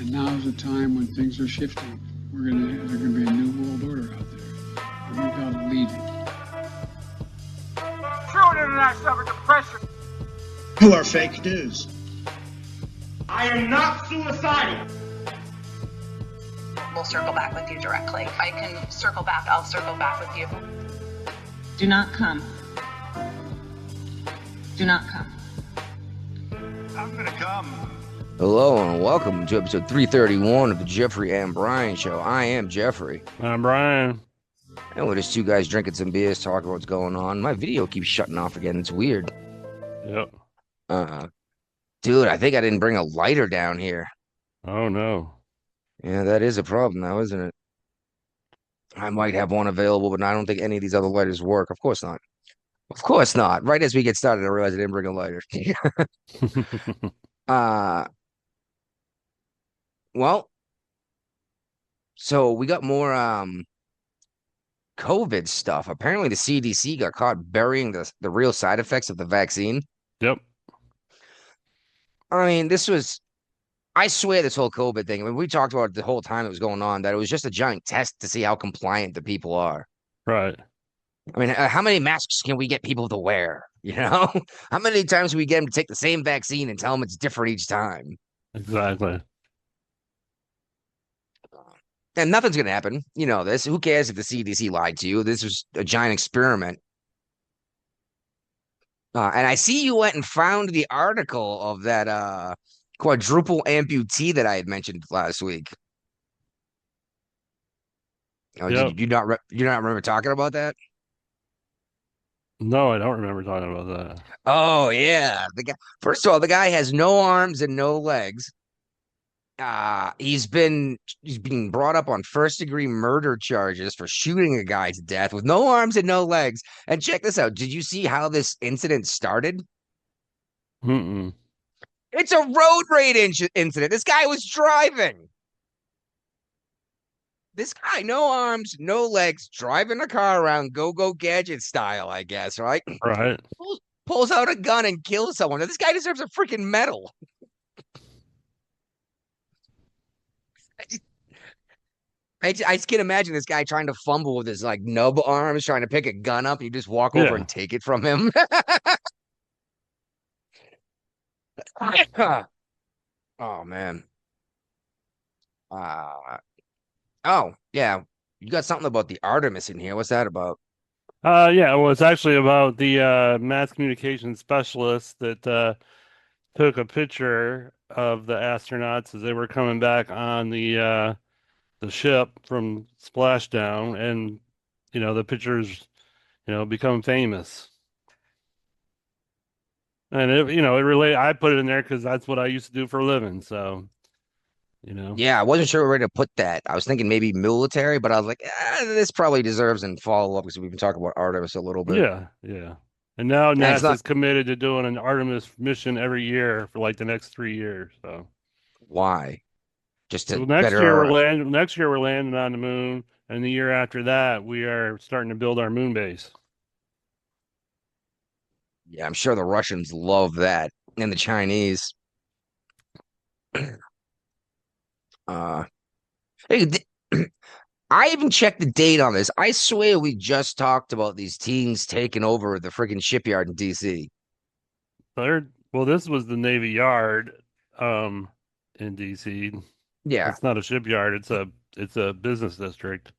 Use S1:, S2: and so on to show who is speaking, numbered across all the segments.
S1: And now's the time when things are shifting. There's gonna be a new world order out there. And we gotta lead it.
S2: True international depression.
S3: Who are fake news?
S2: I am not suicidal.
S4: We'll circle back with you directly. If I can circle back, I'll circle back with you.
S5: Do not come. Do not come.
S2: I'm gonna come.
S6: Hello and welcome to episode 331 of the Jeffrey and Brian Show. I am Jeffrey.
S7: I'm Brian.
S6: And we're just two guys drinking some beers, talking about what's going on. My video keeps shutting off again. It's weird.
S7: Yep.
S6: Dude, I think I didn't bring a lighter down here.
S7: Oh, no.
S6: Yeah, that is a problem now, isn't it? I might have one available, but I don't think any of these other lighters work. Of course not. Of course not. Right as we get started, I realized I didn't bring a lighter. Well, so we got more COVID stuff. Apparently the CDC got caught burying the real side effects of the vaccine.
S7: Yep.
S6: I mean, I swear this whole COVID thing, I mean, we talked about it the whole time it was going on, that it was just a giant test to see how compliant the people are.
S7: Right.
S6: I mean, how many masks can we get people to wear? You know, how many times do we get them to take the same vaccine and tell them it's different each time?
S7: Exactly.
S6: And nothing's going to happen. You know this. Who cares if the CDC lied to you? This was a giant experiment. And I see you went and found the article of that quadruple amputee that I had mentioned last week. Oh,
S7: Yep.
S6: you not remember talking about that?
S7: No, I don't remember talking about that.
S6: Oh yeah, First of all, the guy has no arms and no legs. He's being brought up on first-degree murder charges for shooting a guy to death with no arms and no legs. And check this out. Did you see how this incident started?
S7: Mm-mm.
S6: It's a road rage incident. This guy was driving. This guy, no arms, no legs, driving a car around go-go gadget style, I guess, right?
S7: Right.
S6: Pulls out a gun and kills someone. Now, this guy deserves a freaking medal. I just can't imagine this guy trying to fumble with his like nub arms, trying to pick a gun up. And you just walk over and take it from him. Oh man. Oh yeah. You got something about the Artemis in here. What's that about?
S7: Yeah, well, it's actually about the mass communication specialist that took a picture of the astronauts as they were coming back on the ship from splashdown, and the pictures become famous. And I put it in there because that's what I used to do for a living. So,
S6: Yeah, I wasn't sure where to put that. I was thinking maybe military, but I was like, this probably deserves a follow up because we've been talking about Artemis a little bit.
S7: Yeah. And now
S6: And it's
S7: NASA's committed to doing an Artemis mission every year for like the next 3 years. So
S6: why? Just to
S7: So next
S6: better.
S7: year we're landing on the moon, and the year after that we are starting to build our moon base.
S6: Yeah, I'm sure the Russians love that, and the Chinese. Hey, I even checked the date on this. I swear we just talked about these teens taking over the freaking shipyard in DC.
S7: Well, this was the Navy Yard in DC.
S6: Yeah,
S7: It's not a shipyard, it's a business district.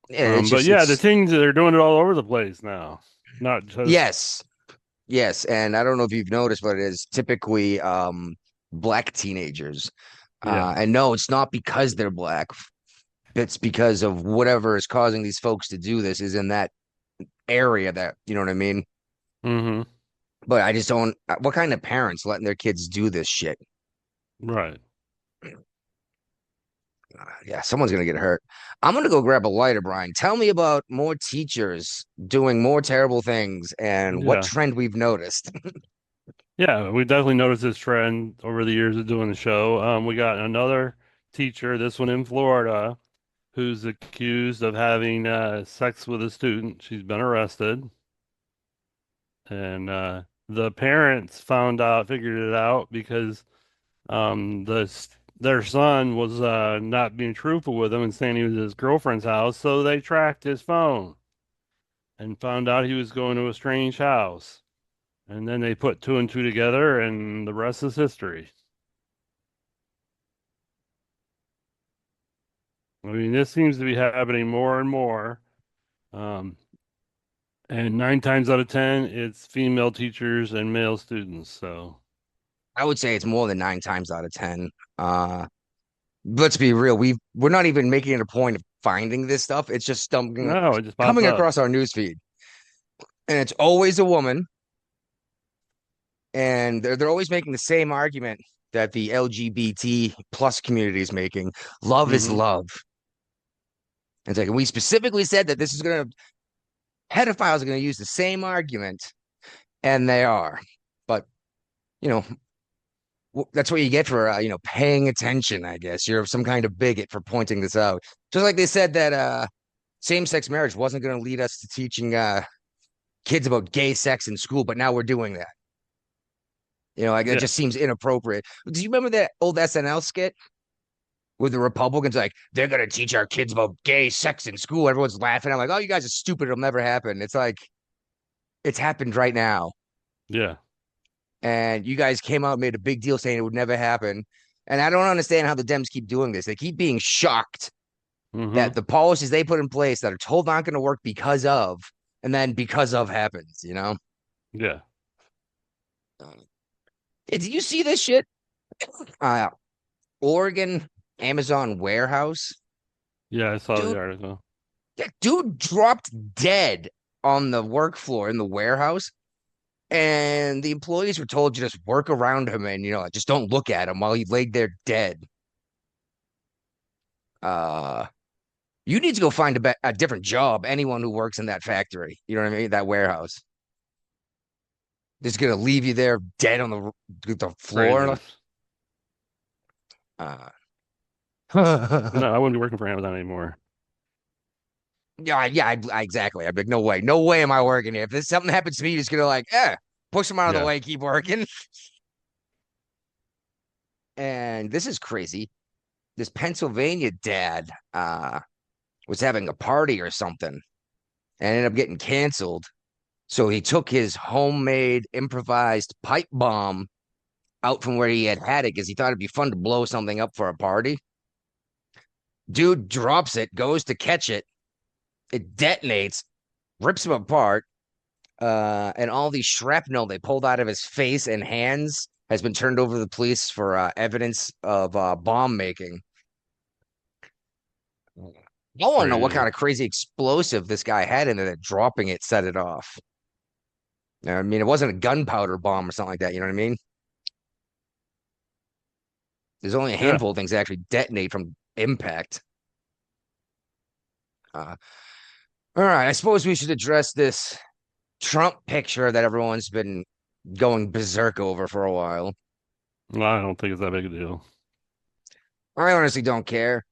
S6: yeah.
S7: But yeah, the things they're doing it all over the place now. Not just
S6: yes, and I don't know if you've noticed, but it is typically black teenagers.
S7: Yeah.
S6: And no, it's not because they're black. It's because of whatever is causing these folks to do this is in that area that, you know what I mean?
S7: Mm-hmm.
S6: But I just don't, what kind of parents letting their kids do this shit?
S7: Right.
S6: Yeah, someone's gonna get hurt. I'm gonna go grab a lighter, Brian. Tell me about more teachers doing more terrible things and what
S7: Yeah.
S6: trend we've noticed.
S7: Yeah, we definitely noticed this trend over the years of doing the show. We got another teacher, this one in Florida, who's accused of having sex with a student. She's been arrested. And the parents figured it out because their son was not being truthful with him and saying he was at his girlfriend's house, so they tracked his phone and found out he was going to a strange house. And then they put two and two together, and the rest is history. I mean, this seems to be happening more and more. And 9 times out of 10, it's female teachers and male students. So,
S6: I would say it's more than 9 times out of 10. Let's be real. We're not even making it a point of finding this stuff. It's just
S7: no, it just pops
S6: coming
S7: up.
S6: across our newsfeed. And it's always a woman. And they're always making the same argument that the LGBT plus community is making. Love is
S7: Mhm.
S6: love. And it's like, we specifically said that this is going to, pedophiles are going to use the same argument, and they are. But, you know, that's what you get for, you know, paying attention, I guess. You're some kind of bigot for pointing this out. Just like they said that same-sex marriage wasn't going to lead us to teaching kids about gay sex in school, but now we're doing that. You know, like it
S7: Yeah.
S6: just seems inappropriate. Do you remember that old SNL skit with the Republicans like, they're going to teach our kids about gay sex in school? Everyone's laughing. I'm like, oh, you guys are stupid. It'll never happen. It's like, it's happened right now.
S7: Yeah.
S6: And you guys came out and made a big deal saying it would never happen. And I don't understand how the Dems keep doing this. They keep being shocked
S7: Mhm.
S6: that the policies they put in place that are told aren't going to work because of, and then because of happens, you know?
S7: Yeah.
S6: Did you see this shit? Oregon Amazon warehouse.
S7: Yeah, I saw
S6: Dude.
S7: the article.
S6: That dude dropped dead on the work floor in the warehouse. And the employees were told to just work around him and, you know, just don't look at him while he laid there dead. You need to go find a different job. Anyone who works in that factory, you know what I mean? That warehouse. Just gonna leave you there dead on the floor.
S7: Craziness.
S6: Uh,
S7: No, I wouldn't be working for Amazon anymore.
S6: yeah, exactly. I'd be like, no way, no way am I working here. If this something happens to me, you're just gonna like, push him out of the
S7: Yeah.
S6: way, keep working. And this is crazy. This Pennsylvania dad was having a party or something and ended up getting canceled. So he took his homemade improvised pipe bomb out from where he had it because he thought it'd be fun to blow something up for a party. Dude drops it, goes to catch it. It detonates, rips him apart. And all the shrapnel they pulled out of his face and hands has been turned over to the police for evidence of bomb making. I want to know what
S7: Crazy.
S6: kind of crazy explosive this guy had in there that dropping it set it off. I mean, it wasn't a gunpowder bomb or something like that. You know what I mean? There's only a
S7: Yeah.
S6: handful of things that actually detonate from impact. All right, I suppose we should address this Trump picture that everyone's been going berserk over for a while.
S7: Well, I don't think it's that big a deal.
S6: I honestly don't care.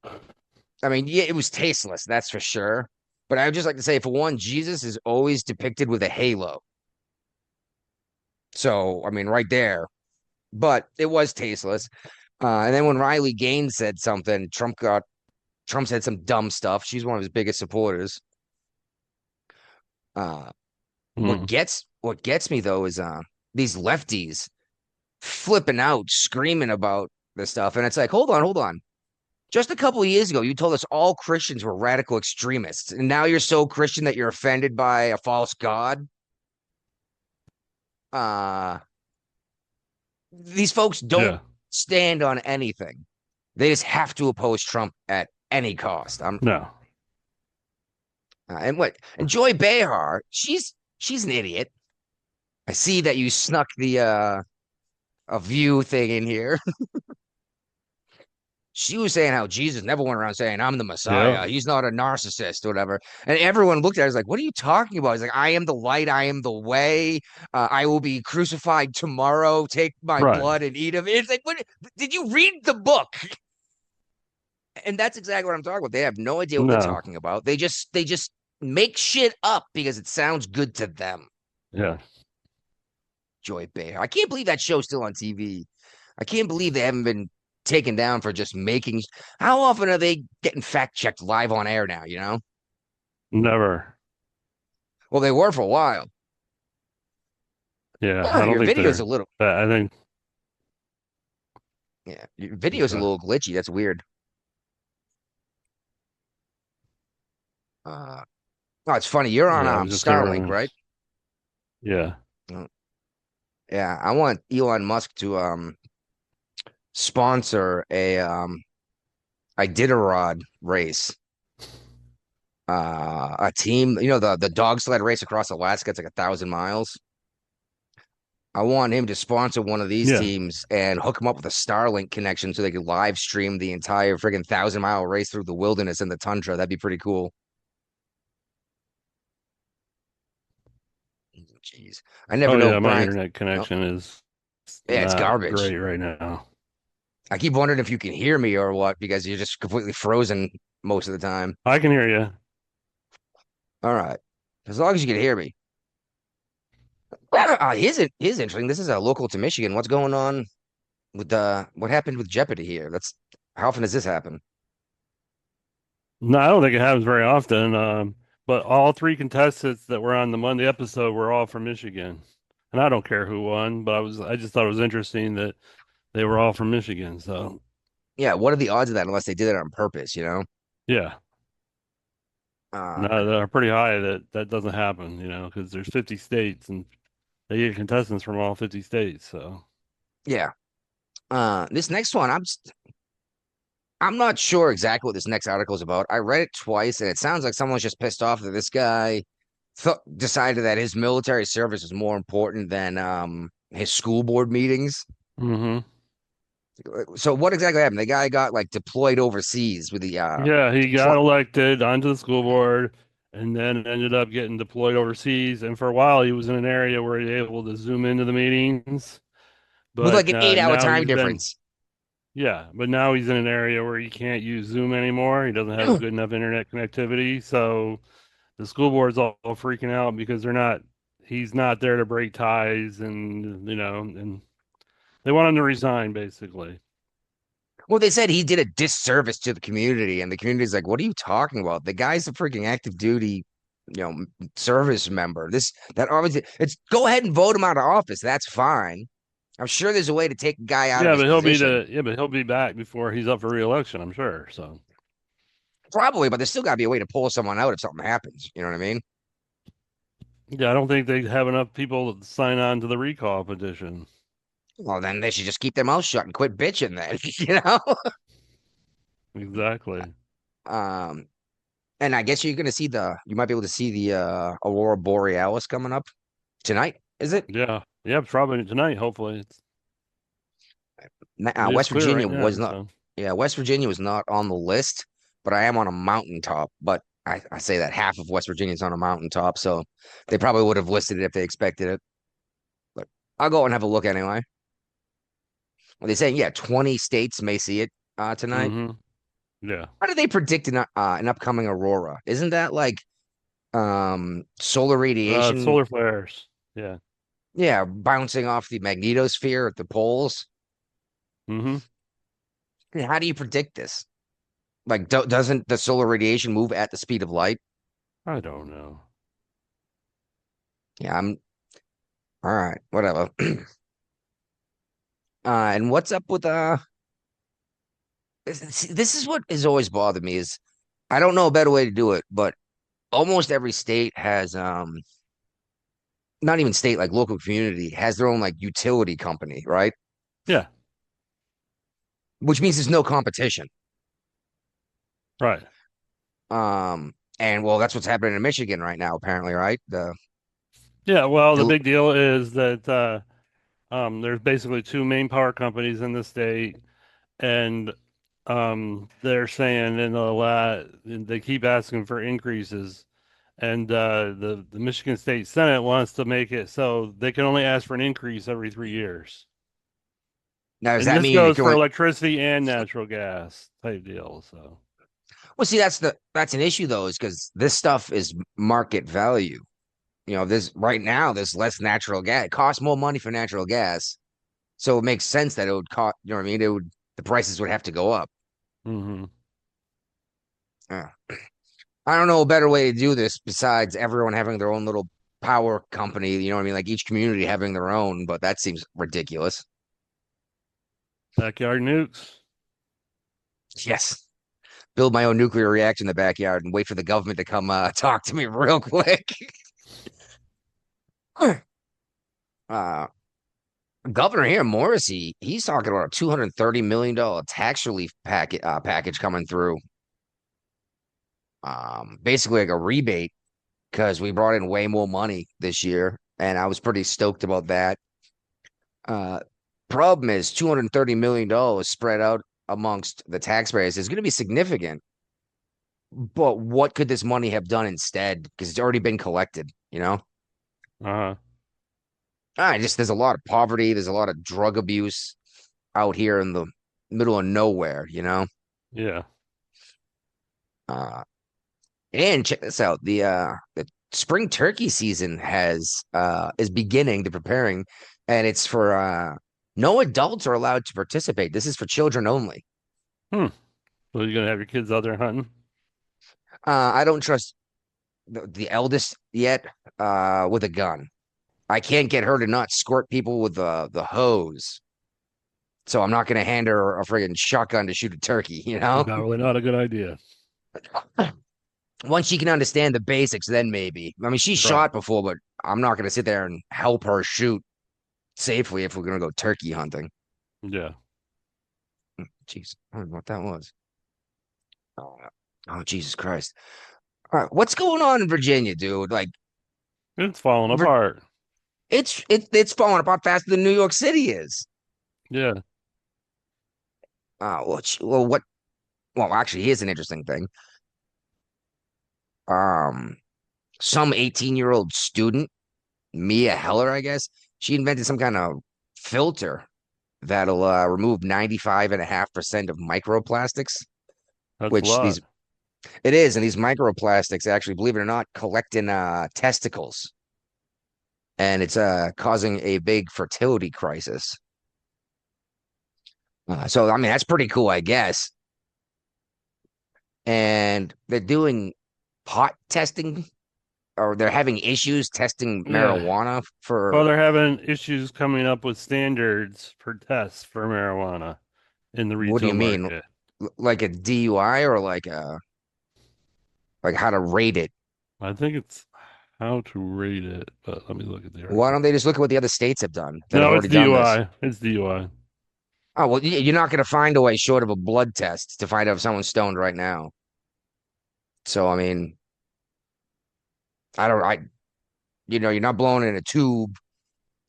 S6: I mean, yeah, it was tasteless, that's for sure. But I would just like to say, for one, Jesus is always depicted with a halo. So, I mean, right there. But it was tasteless. And then when Riley Gaines said something, Trump said some dumb stuff. She's one of his biggest supporters. What gets me though is these lefties flipping out, screaming about this stuff. And it's like, hold on. Just a couple of years ago, you told us all Christians were radical extremists, and now you're so Christian that you're offended by a false god. These folks don't stand on anything. They just have to oppose Trump at any cost.
S7: No.
S6: And Joy Behar, she's an idiot. I see that you snuck the a View thing in here. She was saying how Jesus never went around saying, I'm the Messiah.
S7: Yeah.
S6: He's not a narcissist or whatever. And everyone looked at her like, what are you talking about? He's like, I am the light. I am the way. I will be crucified tomorrow. Take my blood and eat of it. It's like, what? Did you read the book? And that's exactly what I'm talking about. They have no idea what they're talking about. They just make shit up because it sounds good to them.
S7: Yeah.
S6: Joy Behar. I can't believe that show's still on TV. I can't believe they haven't been taken down for just making. How often are they getting fact checked live on air now? You know,
S7: Never.
S6: well they were for a while.
S7: Yeah,
S6: Oh,
S7: I don't
S6: your
S7: think
S6: video's
S7: they're.
S6: a little,
S7: I think.
S6: yeah, your video's a little glitchy. That's weird. Oh, it's funny. You're on
S7: Yeah, I was just
S6: Starlink,
S7: gonna.
S6: right?
S7: Yeah.
S6: Mm, yeah, I want Elon Musk to sponsor a Iditarod race. A team, you know, the dog sled race across Alaska. It's like 1,000 miles. I want him to sponsor one of these
S7: Yeah.
S6: teams and hook him up with a Starlink connection so they could live stream the entire friggin' 1,000-mile race through the wilderness and the tundra. That'd be pretty cool. Jeez, I never
S7: Oh
S6: know
S7: yeah,
S6: if
S7: my
S6: Brian.
S7: internet
S6: Oh,
S7: connection is
S6: yeah, it's
S7: not
S6: garbage.
S7: great right now.
S6: I keep wondering if you can hear me or what because you're just completely frozen most of the time.
S7: I can hear you.
S6: All right, as long as you can hear me. Here's interesting. This is a local to Michigan. What's going on with what happened with Jeopardy here? That's how often does this happen?
S7: No, I don't think it happens very often. But all three contestants that were on the Monday episode were all from Michigan, and I don't care who won, but I just thought it was interesting that they were all from Michigan. So
S6: Yeah, what are the odds of that unless they did it on purpose, you know?
S7: yeah,
S6: Uh,
S7: no, they're pretty high that that doesn't happen, because there's 50 states and they get contestants from all 50 states. So
S6: yeah. This next one, I'm not sure exactly what this next article is about. I read it twice, and it sounds like someone's just pissed off that this guy decided that his military service is more important than his school board meetings.
S7: hmm
S6: So what exactly happened? The guy got like deployed overseas with the
S7: yeah, he got
S6: Trump.
S7: elected onto the school board and then ended up getting deployed overseas. And for a while, he was in an area where he was able to zoom into the meetings.
S6: With like
S7: But
S6: an 8 hour
S7: now
S6: time
S7: he's been,
S6: difference.
S7: yeah, but now he's in an area where he can't use Zoom anymore. He doesn't have good enough internet connectivity. So the school board's all freaking out because he's not there to break ties and they want him to resign basically.
S6: Well, they said he did a disservice to the community, and the community's like, "What are you talking about? The guy's a freaking active duty, service member. That obviously, it's go ahead and vote him out of office. That's fine. I'm sure there's a way to take a guy out of
S7: Yeah,
S6: his
S7: but
S6: position,
S7: he'll be back before he's up for re-election, I'm sure. So
S6: probably, but there's still got to be a way to pull someone out if something happens. You know what I mean?
S7: yeah, I don't think they have enough people to sign on to the recall petition.
S6: Well, then they should just keep their mouth shut and quit bitching. Then, you know.
S7: Exactly.
S6: Um, and I guess you might be able to see the Aurora Borealis coming up tonight. Is it?
S7: Yeah. Yeah, probably tonight, hopefully. It is
S6: West
S7: clear
S6: Virginia
S7: right now,
S6: was not.
S7: so.
S6: Yeah, West Virginia was not on the list, but I am on a mountaintop. But I say that half of West Virginia is on a mountaintop, so they probably would have listed it if they expected it. But I'll go and have a look anyway. Well, they're saying, yeah, 20 states may see it tonight.
S7: hmm Yeah.
S6: How do they predict an upcoming aurora? Isn't that like solar radiation?
S7: Solar flares. Yeah.
S6: Yeah, bouncing off the magnetosphere at the poles.
S7: hmm
S6: How do you predict this? Like, doesn't the solar radiation move at the speed of light?
S7: I don't know.
S6: Yeah, I'm all right, whatever. And what's up with this is what has always bothered me is I don't know a better way to do it, but almost every state has not even state like local community has their own like utility company, right?
S7: Yeah.
S6: Which means there's no competition.
S7: Right.
S6: And well, that's what's happening in Michigan right now, apparently, right?
S7: Yeah. Well, the
S6: The
S7: big deal is that there's basically two main power companies in the state, and they're saying they keep asking for increases, and the Michigan State Senate wants to make it so they can only ask for an increase every 3 years.
S6: Now does
S7: And
S6: that
S7: this
S6: mean it
S7: goes
S6: can
S7: for
S6: only,
S7: electricity and natural gas type deal. So
S6: well, see, that's an issue though, is because this stuff is market value. This right now, there's less natural gas. It costs more money for natural gas. So it makes sense that it would cost, you know what I mean? the prices would have to go up.
S7: Mm-hmm.
S6: Uh, I don't know a better way to do this besides everyone having their own little power company. You know what I mean? Like each community having their own, but that seems ridiculous.
S7: Backyard nukes.
S6: Yes. Build my own nuclear reactor in the backyard and wait for the government to come talk to me real quick. uh, Governor here, Morrissey, he's talking about a $230 million tax relief package coming through. Basically like a rebate because we brought in way more money this year, and I was pretty stoked about that. Problem is $230 million spread out amongst the taxpayers is going to be significant. But what could this money have done instead? Because it's already been collected, you know?
S7: Uh-huh.
S6: There's a lot of poverty, there's a lot of drug abuse out here in the middle of nowhere, you know?
S7: Yeah.
S6: And check this out. The spring turkey season is beginning to preparing, and it's for no adults are allowed to participate. This is for children only.
S7: So you're gonna have your kids out there hunting?
S6: I don't trust the eldest yet with a gun. I can't get her to not squirt people with the hose. So I'm not going to hand her a friggin' shotgun to shoot a turkey, you know?
S7: Probably not a good idea.
S6: Once she can understand the basics, then maybe. I mean, she's
S7: Right.
S6: shot before, but I'm not going to sit there and help her shoot safely if we're going to go turkey hunting.
S7: Yeah.
S6: Jeez, I don't know what that was. Oh, Jesus Christ. All right, what's going on in Virginia, dude? Like,
S7: It's falling
S6: Vir-
S7: apart.
S6: it's falling apart faster than New York City is.
S7: Yeah.
S6: Well, actually, here's an interesting thing. Some 18-year-old student, Mia Heller, I guess, she invented some kind of filter that'll remove 95.5% of microplastics,
S7: That's a
S6: which
S7: lot.
S6: it is, and these microplastics actually, believe it or not, collect in testicles, and it's causing a big fertility crisis. So, I mean, that's pretty cool, I guess. And they're doing pot testing, or they're having issues testing
S7: Yeah.
S6: marijuana for.
S7: Well, they're having issues coming up with standards for tests for marijuana in the
S6: What do
S7: retail
S6: you mean?
S7: market.
S6: Like a DUI or like how to rate it?
S7: I think it's how to rate it, but let me look at the
S6: Why
S7: article.
S6: don't they just look at what the other states have done that have
S7: No, it's
S6: already done this?
S7: DUI. It's DUI.
S6: Oh, well, you're not going to find a way short of a blood test to find out if someone's stoned right now. So, I mean, you're not blowing in a tube.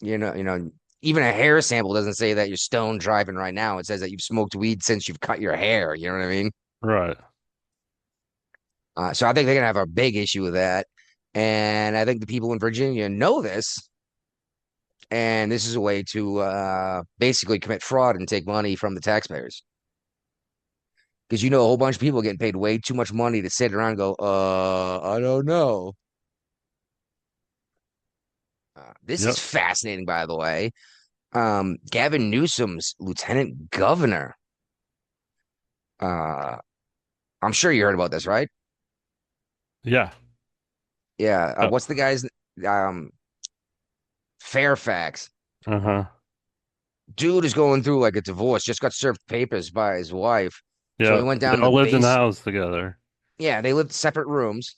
S6: Even a hair sample doesn't say that you're stoned driving right now. It says that you've smoked weed since you've cut your hair. You know what I mean?
S7: Right.
S6: So I think they're going to have a big issue with that. And I think the people in Virginia know this. And this is a way to basically commit fraud and take money from the taxpayers. Because a whole bunch of people getting paid way too much money to sit around and go, I don't know. This
S7: Yep.
S6: is fascinating, by the way. Gavin Newsom's lieutenant governor. I'm sure you heard about this, right?
S7: Yeah.
S6: Yeah.
S7: Oh.
S6: What's the guy's Fairfax?
S7: Uh-huh.
S6: Dude is going through like a divorce. Just got served papers by his wife. So
S7: Yeah.
S6: he went down
S7: They
S6: to
S7: all
S6: the
S7: lived in the
S6: base.
S7: house together.
S6: Yeah, they lived separate rooms.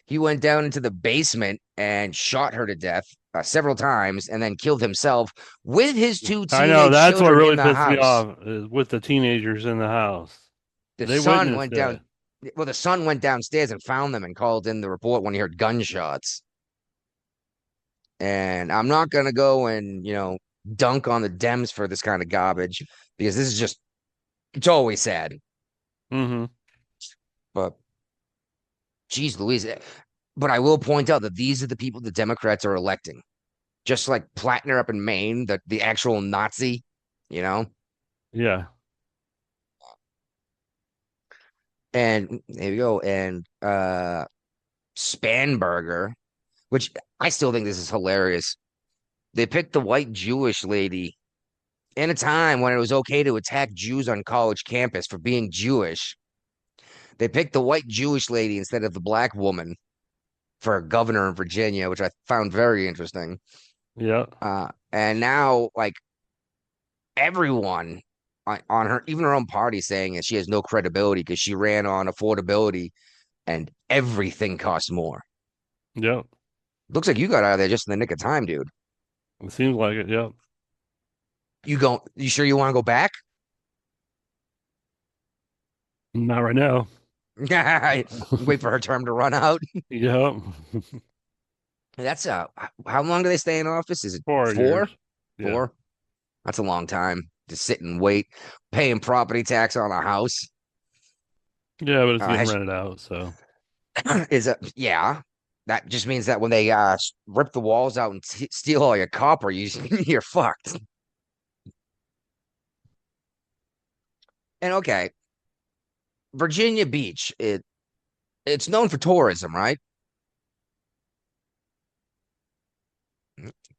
S6: He went down into the basement and shot her to death several times, and then killed himself with his two
S7: I
S6: teenage
S7: know, that's what
S6: children
S7: really
S6: in the
S7: pissed me
S6: house.
S7: off is with the teenagers in the house.
S6: The
S7: They
S6: son
S7: witnessed
S6: went
S7: it.
S6: down. Well, the son went downstairs and found them and called in the report when he heard gunshots. And I'm not gonna go and dunk on the Dems for this kind of garbage because this is it's always sad.
S7: Mm-hmm.
S6: But geez Louise. But I will point out that these are the people the Democrats are electing. Just like Plattner up in Maine, the actual Nazi,
S7: Yeah.
S6: And there you go. And Spanberger, which I still think this is hilarious. They picked the white Jewish lady In a time when it was okay to attack Jews on college campus for being Jewish, they picked the white Jewish lady instead of the black woman for governor in Virginia, which I found very interesting.
S7: Yeah.
S6: And now, like, everyone on her, even her own party, saying that she has no credibility because she ran on affordability and everything costs more.
S7: Yep.
S6: Looks like you got out of there just in the nick of time, dude.
S7: It seems like it. Yep.
S6: You sure you want to go back?
S7: Not right now.
S6: Wait for her term to run out.
S7: Yep.
S6: That's how long do they stay in office? Is it
S7: 4
S6: four?
S7: years. Yeah.
S6: 4? That's a long time to sit and wait, paying property tax on a house.
S7: Yeah, but it's getting
S6: has-
S7: rented out, so
S6: Yeah. That just means that when they rip the walls out and steal all your copper, you're fucked. And okay, Virginia Beach, it's known for tourism, right?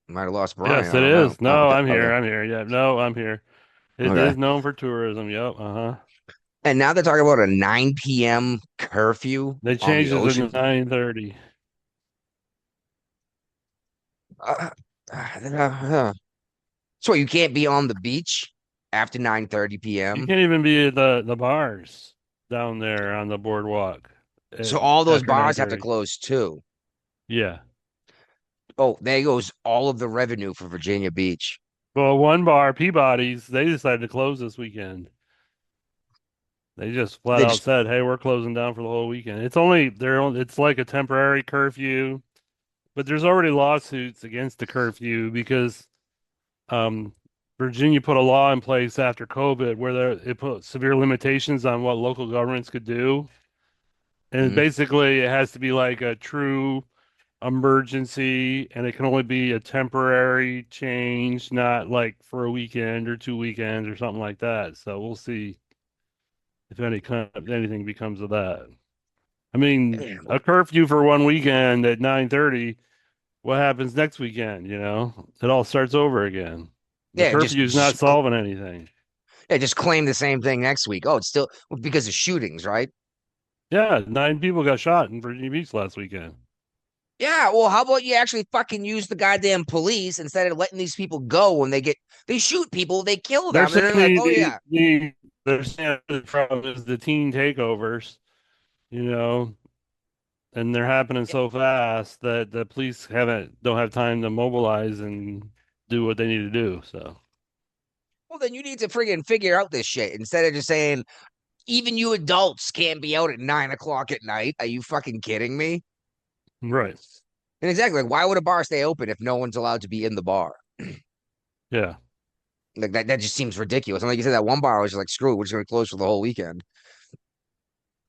S6: Might have lost Brian.
S7: yes,
S6: I
S7: it
S6: don't know.
S7: is. No,
S6: Okay,
S7: I'm here.
S6: okay.
S7: I'm here. Yeah, no, I'm here. It is
S6: Okay.
S7: known for tourism. Yep. Uh-huh.
S6: And now they're talking about a 9 p.m. curfew
S7: They
S6: on
S7: changed
S6: the
S7: it to
S6: ocean.
S7: 9:30.
S6: So you can't be on the beach after 9:30
S7: You
S6: p.m.
S7: can't even be at the bars down there on the boardwalk.
S6: So all those
S7: after
S6: bars have to
S7: 9:30.
S6: close too.
S7: Yeah.
S6: Oh, there goes all of the revenue for Virginia Beach.
S7: Well, one bar, Peabody's, they decided to close this weekend. They just flat
S6: They
S7: out
S6: just-
S7: said, "Hey, we're closing down for the whole weekend." It's like a temporary curfew, but there's already lawsuits against the curfew because Virginia put a law in place after COVID where it put severe limitations on what local governments could do. And
S6: Mhm.
S7: basically it has to be like a true emergency, and it can only be a temporary change, not like for a weekend or 2 weekends or something like that. So we'll see if anything becomes of that. I mean,
S6: Yeah.
S7: a curfew for one weekend at 9:30, what happens next weekend, you know? It all starts over again. The
S6: Yeah, just-
S7: curfew's not
S6: just-
S7: solving anything.
S6: Yeah, just claim the same thing next week. Oh, it's still because of shootings, right?
S7: Yeah, 9 people got shot in Virginia Beach last weekend.
S6: Yeah, well, how about you actually fucking use the goddamn police instead of letting these people go when they shoot people, they kill them.
S7: They're
S6: And they're like, oh
S7: saying
S6: yeah.
S7: they're saying the problem is the teen takeovers, you know, and they're happening so fast that the police don't have time to mobilize and do what they need to do. So
S6: Well, then you need to friggin' figure out this shit instead of just saying even you adults can't be out at 9 o'clock at night. Are you fucking kidding me?
S7: right,
S6: And exactly, like, why would a bar stay open if no one's allowed to be in the bar?
S7: yeah,
S6: Like that just seems ridiculous. And like you said, that one bar was just like, screw it, we're just gonna close for the whole weekend.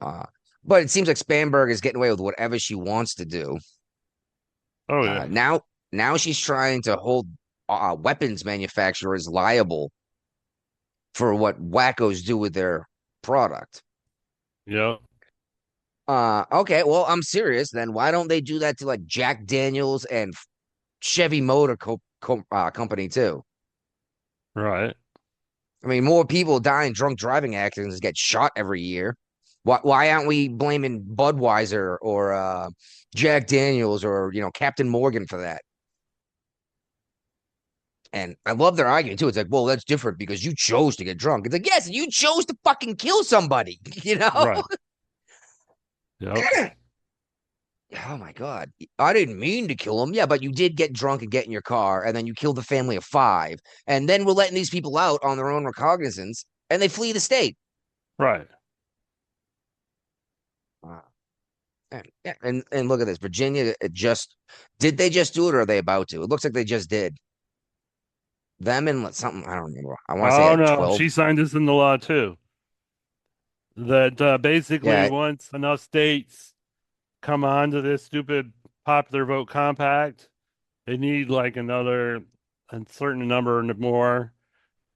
S6: But it seems like Spanberg is getting away with whatever she wants to do.
S7: oh yeah,
S6: Now she's trying to hold weapons manufacturers liable for what wackos do with their product.
S7: yeah.
S6: Okay, well, I'm serious. Then why don't they do that to like Jack Daniels and Chevy Motor Company too?
S7: Right.
S6: I mean, more people die in drunk driving accidents, get shot every year. Why aren't we blaming Budweiser or Jack Daniels or Captain Morgan for that? And I love their argument too. It's like, well, that's different because you chose to get drunk. It's like, yes, you chose to fucking kill somebody,
S7: Right. Yep.
S6: Oh my God. I didn't mean to kill him. Yeah, but you did get drunk and get in your car, and then you killed a family of 5. And then we're letting these people out on their own recognizance, and they flee the state.
S7: Right.
S6: And look at this. Virginia, did they just do it or are they about to? It looks like they just did. Them and something, I don't remember. I want to say
S7: Oh
S6: like
S7: no,
S6: 12.
S7: she signed this into law too. That basically
S6: Yeah.
S7: once enough states come on to this stupid popular vote compact, they need like a certain number more.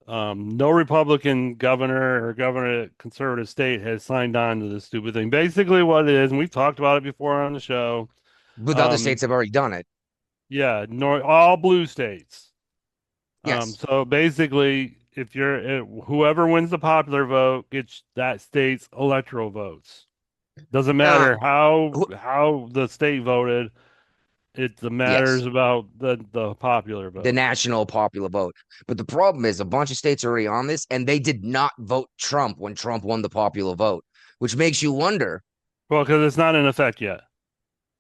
S7: No Republican governor or governor conservative state has signed on to this stupid thing. Basically what it is, and we've talked about it before on the show.
S6: But other states have already done it.
S7: Yeah, all blue states.
S6: Yes.
S7: So basically, if you're whoever wins the popular vote gets that state's electoral votes. Doesn't matter how the state voted. It matters
S6: Yes,
S7: about the popular
S6: the
S7: vote.
S6: national popular vote. But the problem is a bunch of states are already on this, and they did not vote Trump when Trump won the popular vote, which makes you wonder.
S7: Well, because it's not in effect yet.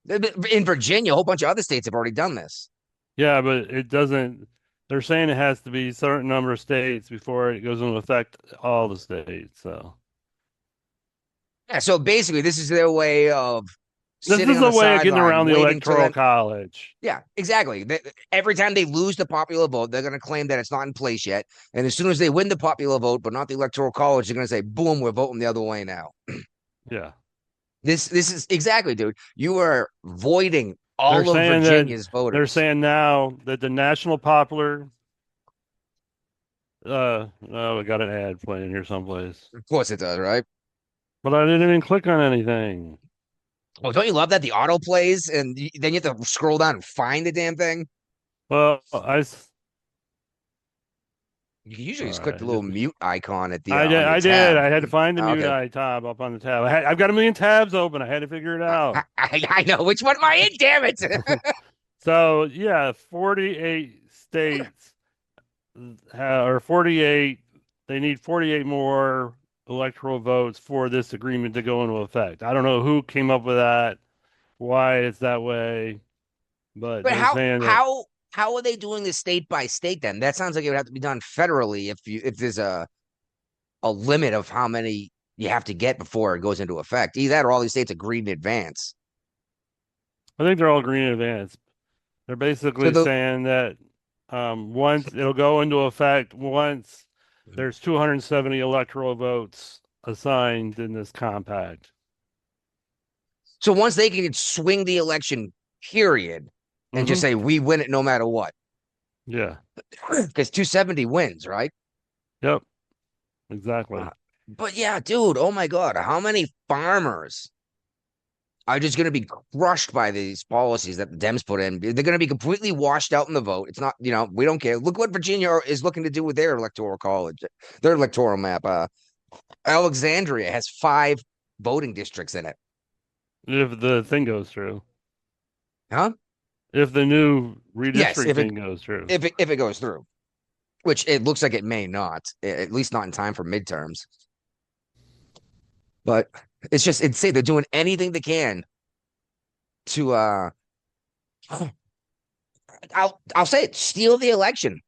S6: In Virginia, a whole bunch of other states have already done this.
S7: Yeah, but it doesn't. They're saying it has to be a certain number of states before it goes into effect all the states. So
S6: Yeah, so basically, this is their way of
S7: this
S6: sitting
S7: is
S6: on
S7: a
S6: the
S7: way of getting
S6: sideline,
S7: around the
S6: waiting till
S7: electoral
S6: then.
S7: college.
S6: Yeah, exactly. Every time they lose the popular vote, they're going to claim that it's not in place yet. And as soon as they win the popular vote, but not the electoral college, they're going to say, "Boom, we're voting the other way now."
S7: Yeah,
S6: This is exactly, dude. You are voiding
S7: they're
S6: all of
S7: saying that
S6: Virginia's
S7: they're
S6: voters.
S7: saying now that the national popular. Oh, we got an ad playing here someplace,
S6: Of course it does, right?
S7: but I didn't even click on anything.
S6: Oh, don't you love that the auto plays and then you have to scroll down and find the damn thing?
S7: Well,
S6: You can usually
S7: all
S6: just click
S7: right,
S6: the little mute icon at the
S7: I did.
S6: on your
S7: I did.
S6: tab.
S7: I had to find the
S6: Oh,
S7: mute
S6: okay.
S7: tab up on the tab. I've got a million tabs open. I had to figure it out.
S6: I know which one am I in, damn it.
S7: So yeah, 48 states or 48. They need 48 more electoral votes for this agreement to go into effect. I don't know who came up with that, why it's that way, but
S6: But
S7: they're saying that.
S6: how are they doing this state by state then? That sounds like it would have to be done federally if there's a limit of how many you have to get before it goes into effect. Either that or all these states agree in advance.
S7: I think they're all green in advance. They're
S6: So
S7: basically
S6: the
S7: saying that once it'll go into effect once there's 270 electoral votes assigned in this compact.
S6: so once they can swing the election, period, and just
S7: Hmm.
S6: say we win it no matter what,
S7: Yeah.
S6: because 270 wins, right?
S7: Yep. Exactly.
S6: But yeah, dude, oh my God, how many farmers are just going to be crushed by these policies that the Dems put in? They're going to be completely washed out in the vote. It's not, we don't care. Look what Virginia is looking to do with their electoral college, their electoral map. Alexandria has 5 voting districts in it.
S7: If the thing goes through.
S6: Huh?
S7: If the new
S6: Yes,
S7: redistricting goes through.
S6: if it goes through, which it looks like it may not, at least not in time for midterms. But it's just insane. They're doing anything they can to I'll say it, steal the election.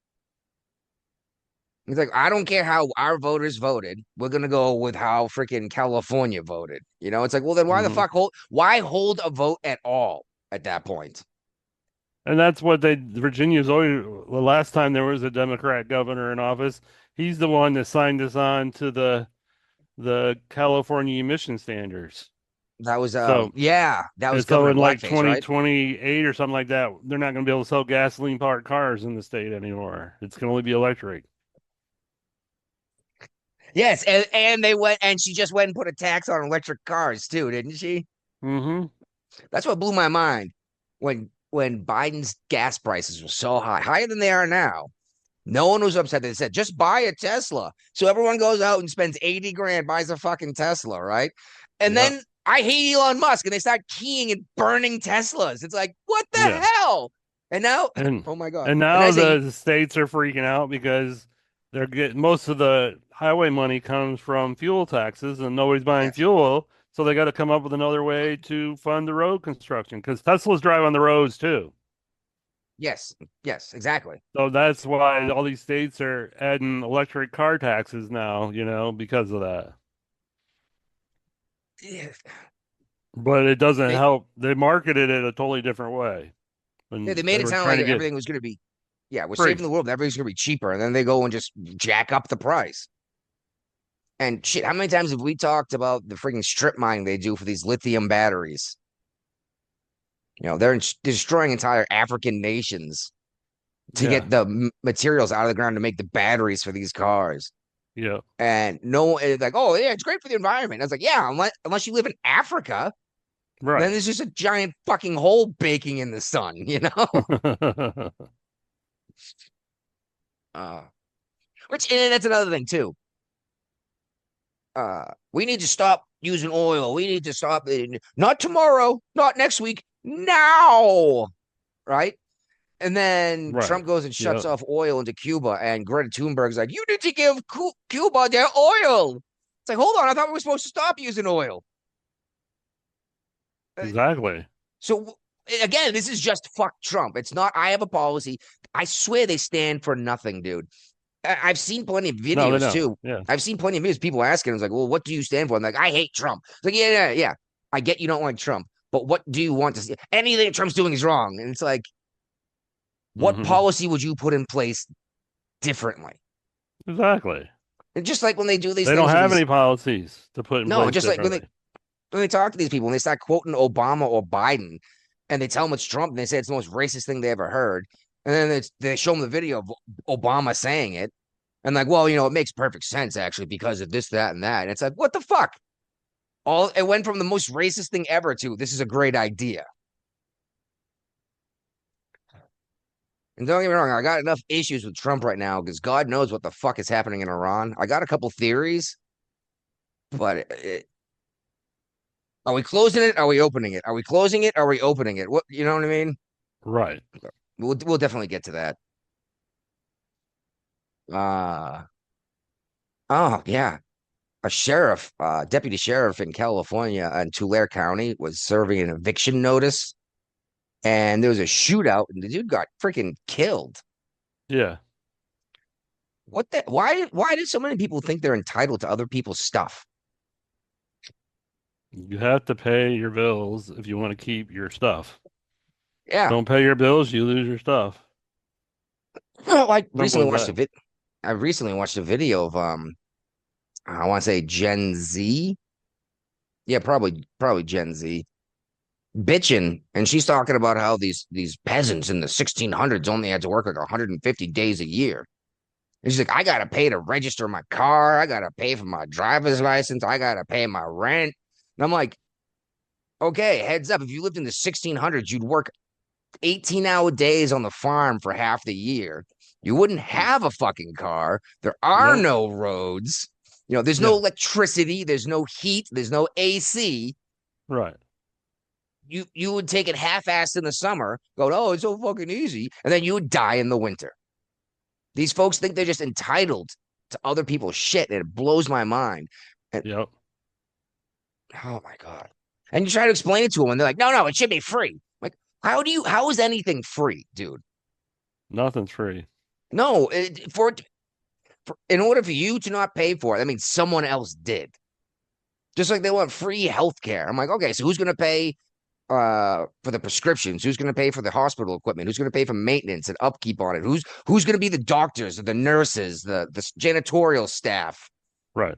S6: It's like, I don't care how our voters voted. We're gonna go with how freaking California voted. It's like, well, then why the
S7: Mhm.
S6: fuck hold a vote at all at that point?
S7: And that's what Virginia's always, the last time there was a Democrat governor in office, he's the one that signed us on to the California emission standards.
S6: That was
S7: So,
S6: yeah, that was
S7: and so
S6: Governor
S7: in like
S6: Blackface, right?
S7: 2028 or something like that, they're not going to be able to sell gasoline powered cars in the state anymore. It's going to only be electric.
S6: Yes, and she just went and put a tax on electric cars too, didn't she?
S7: Mm-hmm.
S6: That's what blew my mind when Biden's gas prices were so high, higher than they are now. No one was upset. They said, just buy a Tesla. So everyone goes out and spends 80 grand, buys a fucking Tesla, right? And
S7: Yep.
S6: then I hate Elon Musk, and they start keying and burning Teslas. It's like, what the
S7: Yeah.
S6: hell? And now,
S7: And
S6: oh my God.
S7: and
S6: And
S7: now
S6: I say,
S7: the states are freaking out because they're getting most of the highway money comes from fuel taxes and nobody's buying
S6: yes,
S7: fuel. So they got to come up with another way to fund the road construction because Teslas drive on the roads too.
S6: yes, exactly.
S7: So that's why all these states are adding electric car taxes now, because of that.
S6: Yeah,
S7: But it doesn't
S6: They,
S7: help. They marketed it a totally different way.
S6: yeah,
S7: And
S6: they made
S7: they
S6: it
S7: were
S6: sound
S7: trying
S6: like
S7: to get
S6: everything was going to be, yeah, we're
S7: free.
S6: saving the world. Everything's going to be cheaper. And then they go and just jack up the price. And shit, how many times have we talked about the freaking strip mining they do for these lithium batteries? They're destroying entire African nations to
S7: Yeah.
S6: get the materials out of the ground to make the batteries for these cars.
S7: Yeah.
S6: And no one is like, oh, yeah, it's great for the environment. I was like, yeah, unless you live in Africa, then
S7: Right.
S6: there's just a giant fucking hole baking in the sun,
S7: Yeah.
S6: Uh, Which and that's another thing too. We need to stop using oil. We need to stop it. Not tomorrow, not next week, now. Right? And then
S7: Right.
S6: Trump goes and shuts
S7: Yep.
S6: off oil into Cuba, and Greta Thunberg's like, you need to give Cuba their oil. It's like, hold on, I thought we were supposed to stop using oil.
S7: Exactly.
S6: So again, this is just fuck Trump. It's not, I have a policy. I swear they stand for nothing, dude. I've seen plenty of
S7: No, they
S6: videos
S7: don't.
S6: too.
S7: Yeah.
S6: I've seen plenty of videos, people asking, it's like, well, what do you stand for? I'm like, I hate Trump. It's like, yeah. I get you don't like Trump, but what do you want to see? Anything that Trump's doing is wrong. And it's like, what
S7: Mhm.
S6: policy would you put in place differently?
S7: Exactly.
S6: And just like when they do these
S7: They
S6: things
S7: don't
S6: with
S7: have
S6: these-
S7: any policies to put in
S6: No,
S7: place
S6: just like when
S7: differently.
S6: they talk to these people and they start quoting Obama or Biden and they tell them it's Trump and they say it's the most racist thing they ever heard. And then they show them the video of Obama saying it. And like, well, it makes perfect sense actually because of this, that, and that. And it's like, what the fuck? It went from the most racist thing ever to this is a great idea. And don't get me wrong, I got enough issues with Trump right now because God knows what the fuck is happening in Iran. I got a couple theories, but are we closing it? Are we opening it? Are we closing it? Are we opening it? What, you know what I mean?
S7: Right.
S6: We'll definitely get to that. Oh yeah, a sheriff, deputy sheriff in California in Tulare County was serving an eviction notice, and there was a shootout, and the dude got freaking killed.
S7: Yeah.
S6: What the? Why did so many people think they're entitled to other people's stuff?
S7: You have to pay your bills if you want to keep your stuff.
S6: Yeah,
S7: Don't pay your bills, you lose your stuff.
S6: I recently
S7: as
S6: watched
S7: that.
S6: I recently watched a video of I want to say Gen Z. Yeah, probably Gen Z bitching, and she's talking about how these peasants in the 1600s only had to work like 150 days a year. And she's like, I gotta pay to register my car, I gotta pay for my driver's license, I gotta pay my rent. And I'm like, okay, heads up, if you lived in the 1600s, you'd work 18-hour days on the farm for half the year. You wouldn't have a fucking car. There are
S7: Nope.
S6: no roads. There's no
S7: Yeah.
S6: electricity, there's no heat, there's no AC.
S7: Right.
S6: You would take it half-assed in the summer, go, oh, it's so fucking easy, and then you would die in the winter. These folks think they're just entitled to other people's shit, and it blows my mind.
S7: Yep.
S6: Oh my God. And you try to explain it to them, and they're like, no, it should be free. Like, how is anything free, dude?
S7: Nothing's free.
S6: No, in order for you to not pay for it, that means someone else did. Just like they want free health care. I'm like, okay, so who's gonna pay for the prescriptions? Who's gonna pay for the hospital equipment? Who's gonna pay for maintenance and upkeep on it? Who's gonna be the doctors, the nurses, the janitorial staff?
S7: Right.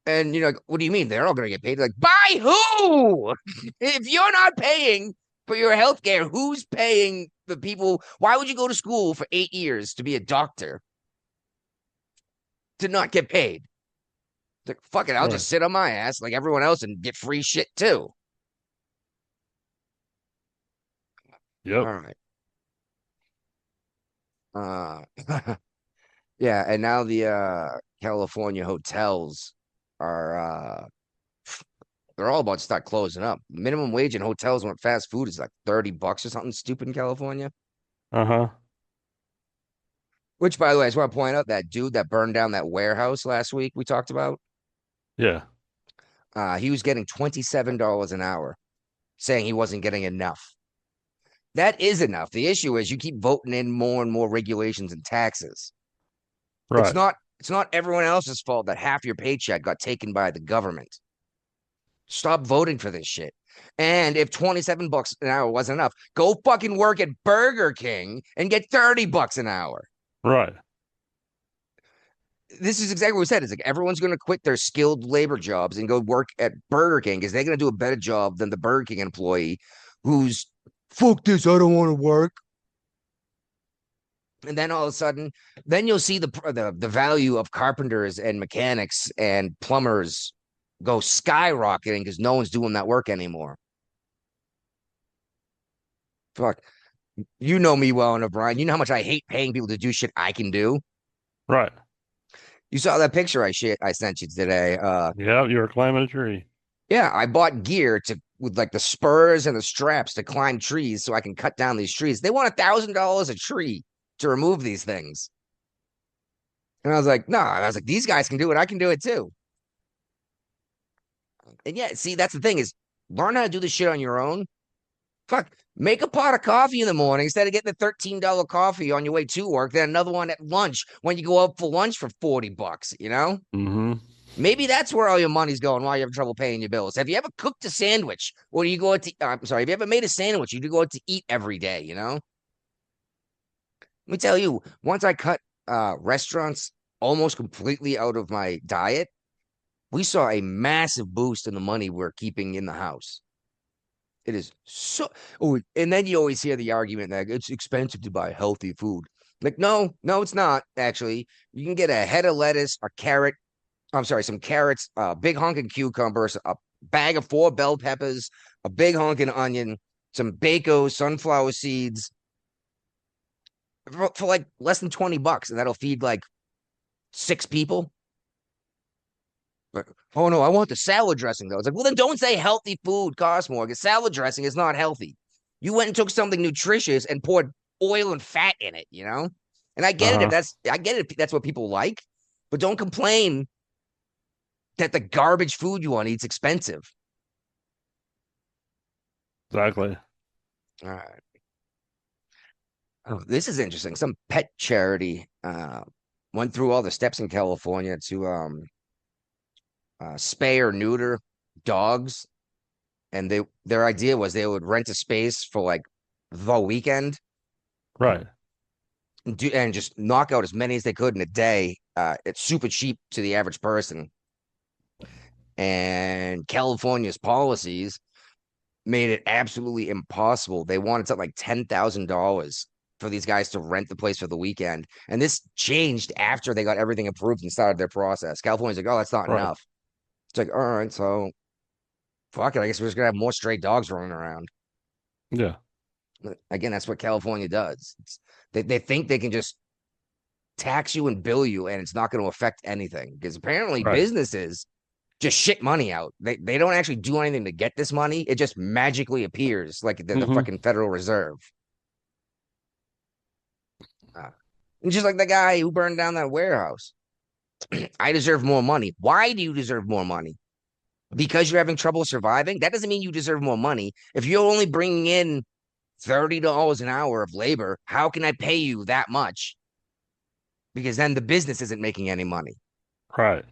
S6: And what do you mean? They're all gonna get paid? Like, by who? If you're not paying for your health care, who's paying the people? Why would you go to school for 8 years to be a doctor? To not get paid. Like, fuck it, I'll
S7: Right.
S6: just sit on my ass like everyone else and get free shit too.
S7: Yep.
S6: All right. Yeah, and now the California hotels are they're all about to start closing up. Minimum wage in hotels when fast food is like $30 or something stupid in California.
S7: Uh-huh.
S6: Which, by the way, I just want to point out that dude that burned down that warehouse last week we talked about.
S7: Yeah.
S6: He was getting $27 an hour, saying he wasn't getting enough. That is enough. The issue is you keep voting in more and more regulations and taxes.
S7: Right.
S6: It's not everyone else's fault that half your paycheck got taken by the government. Stop voting for this shit. And if $27 an hour wasn't enough, go fucking work at Burger King and get $30 an hour.
S7: Right.
S6: This is exactly what we said. It's like everyone's going to quit their skilled labor jobs and go work at Burger King because they're going to do a better job than the Burger King employee who's, fuck this, I don't want to work. And then all of a sudden, then you'll see the value of carpenters and mechanics and plumbers go skyrocketing because no one's doing that work anymore. Fuck. You know me well enough, Brian. You know how much I hate paying people to do shit I can do.
S7: Right.
S6: You saw that picture I sent you today.
S7: Yeah, you were climbing a tree.
S6: Yeah, I bought gear to with like the spurs and the straps to climb trees so I can cut down these trees. They want $1,000 a tree to remove these things. And I was like, no, I was like, these guys can do it. I can do it too. And yeah, see, that's the thing is learn how to do this shit on your own. Fuck, make a pot of coffee in the morning instead of getting the $13 coffee on your way to work, then another one at lunch when you go out for lunch for $40, you know?
S7: Mm-hmm.
S6: Maybe that's where all your money's going while you have trouble paying your bills. Have you ever cooked a sandwich? Or do you go out to, I'm sorry, have you ever made a sandwich? You do go out to eat every day, you know? Let me tell you, once I cut restaurants almost completely out of my diet, we saw a massive boost in the money we're keeping in the house. It is so. Oh, and then you always hear the argument that it's expensive to buy healthy food. Like, no, it's not actually. You can get a head of lettuce, a carrot. I'm sorry, some carrots, a big honking cucumbers, a bag of 4 bell peppers, a big honking onion, some bacon, sunflower seeds for like less than $20, and that'll feed like 6 people. But, oh no, I want the salad dressing though. It's like, well, then don't say healthy food costs more because salad dressing is not healthy. You went and took something nutritious and poured oil and fat in it, you know? And I get it if I get it if that's what people like, but don't complain that the garbage food you want to eat's expensive.
S7: Exactly.
S6: All right. Oh, this is interesting. Some pet charity went through all the steps in California to spay or neuter dogs, and their idea was they would rent a space for like the weekend,
S7: Right.
S6: and just knock out as many as they could in a day. It's super cheap to the average person, and California's policies made it absolutely impossible. They wanted something like $10,000 for these guys to rent the place for the weekend, and this changed after they got everything approved and started their process. California's like, oh, that's not
S7: Right.
S6: enough. It's like, all right, so fuck it. I guess we're just gonna have more stray dogs running around.
S7: Yeah.
S6: Again, that's what California does. They think they can just tax you and bill you, and it's not going to affect anything because apparently
S7: Right.
S6: businesses just shit money out. They don't actually do anything to get this money. It just magically appears like the
S7: Mhm.
S6: fucking Federal Reserve. And just like the guy who burned down that warehouse. I deserve more money. Why do you deserve more money? Because you're having trouble surviving? That doesn't mean you deserve more money. If you're only bringing in $30 an hour of labor, how can I pay you that much? Because then the business isn't making any money.
S7: Right.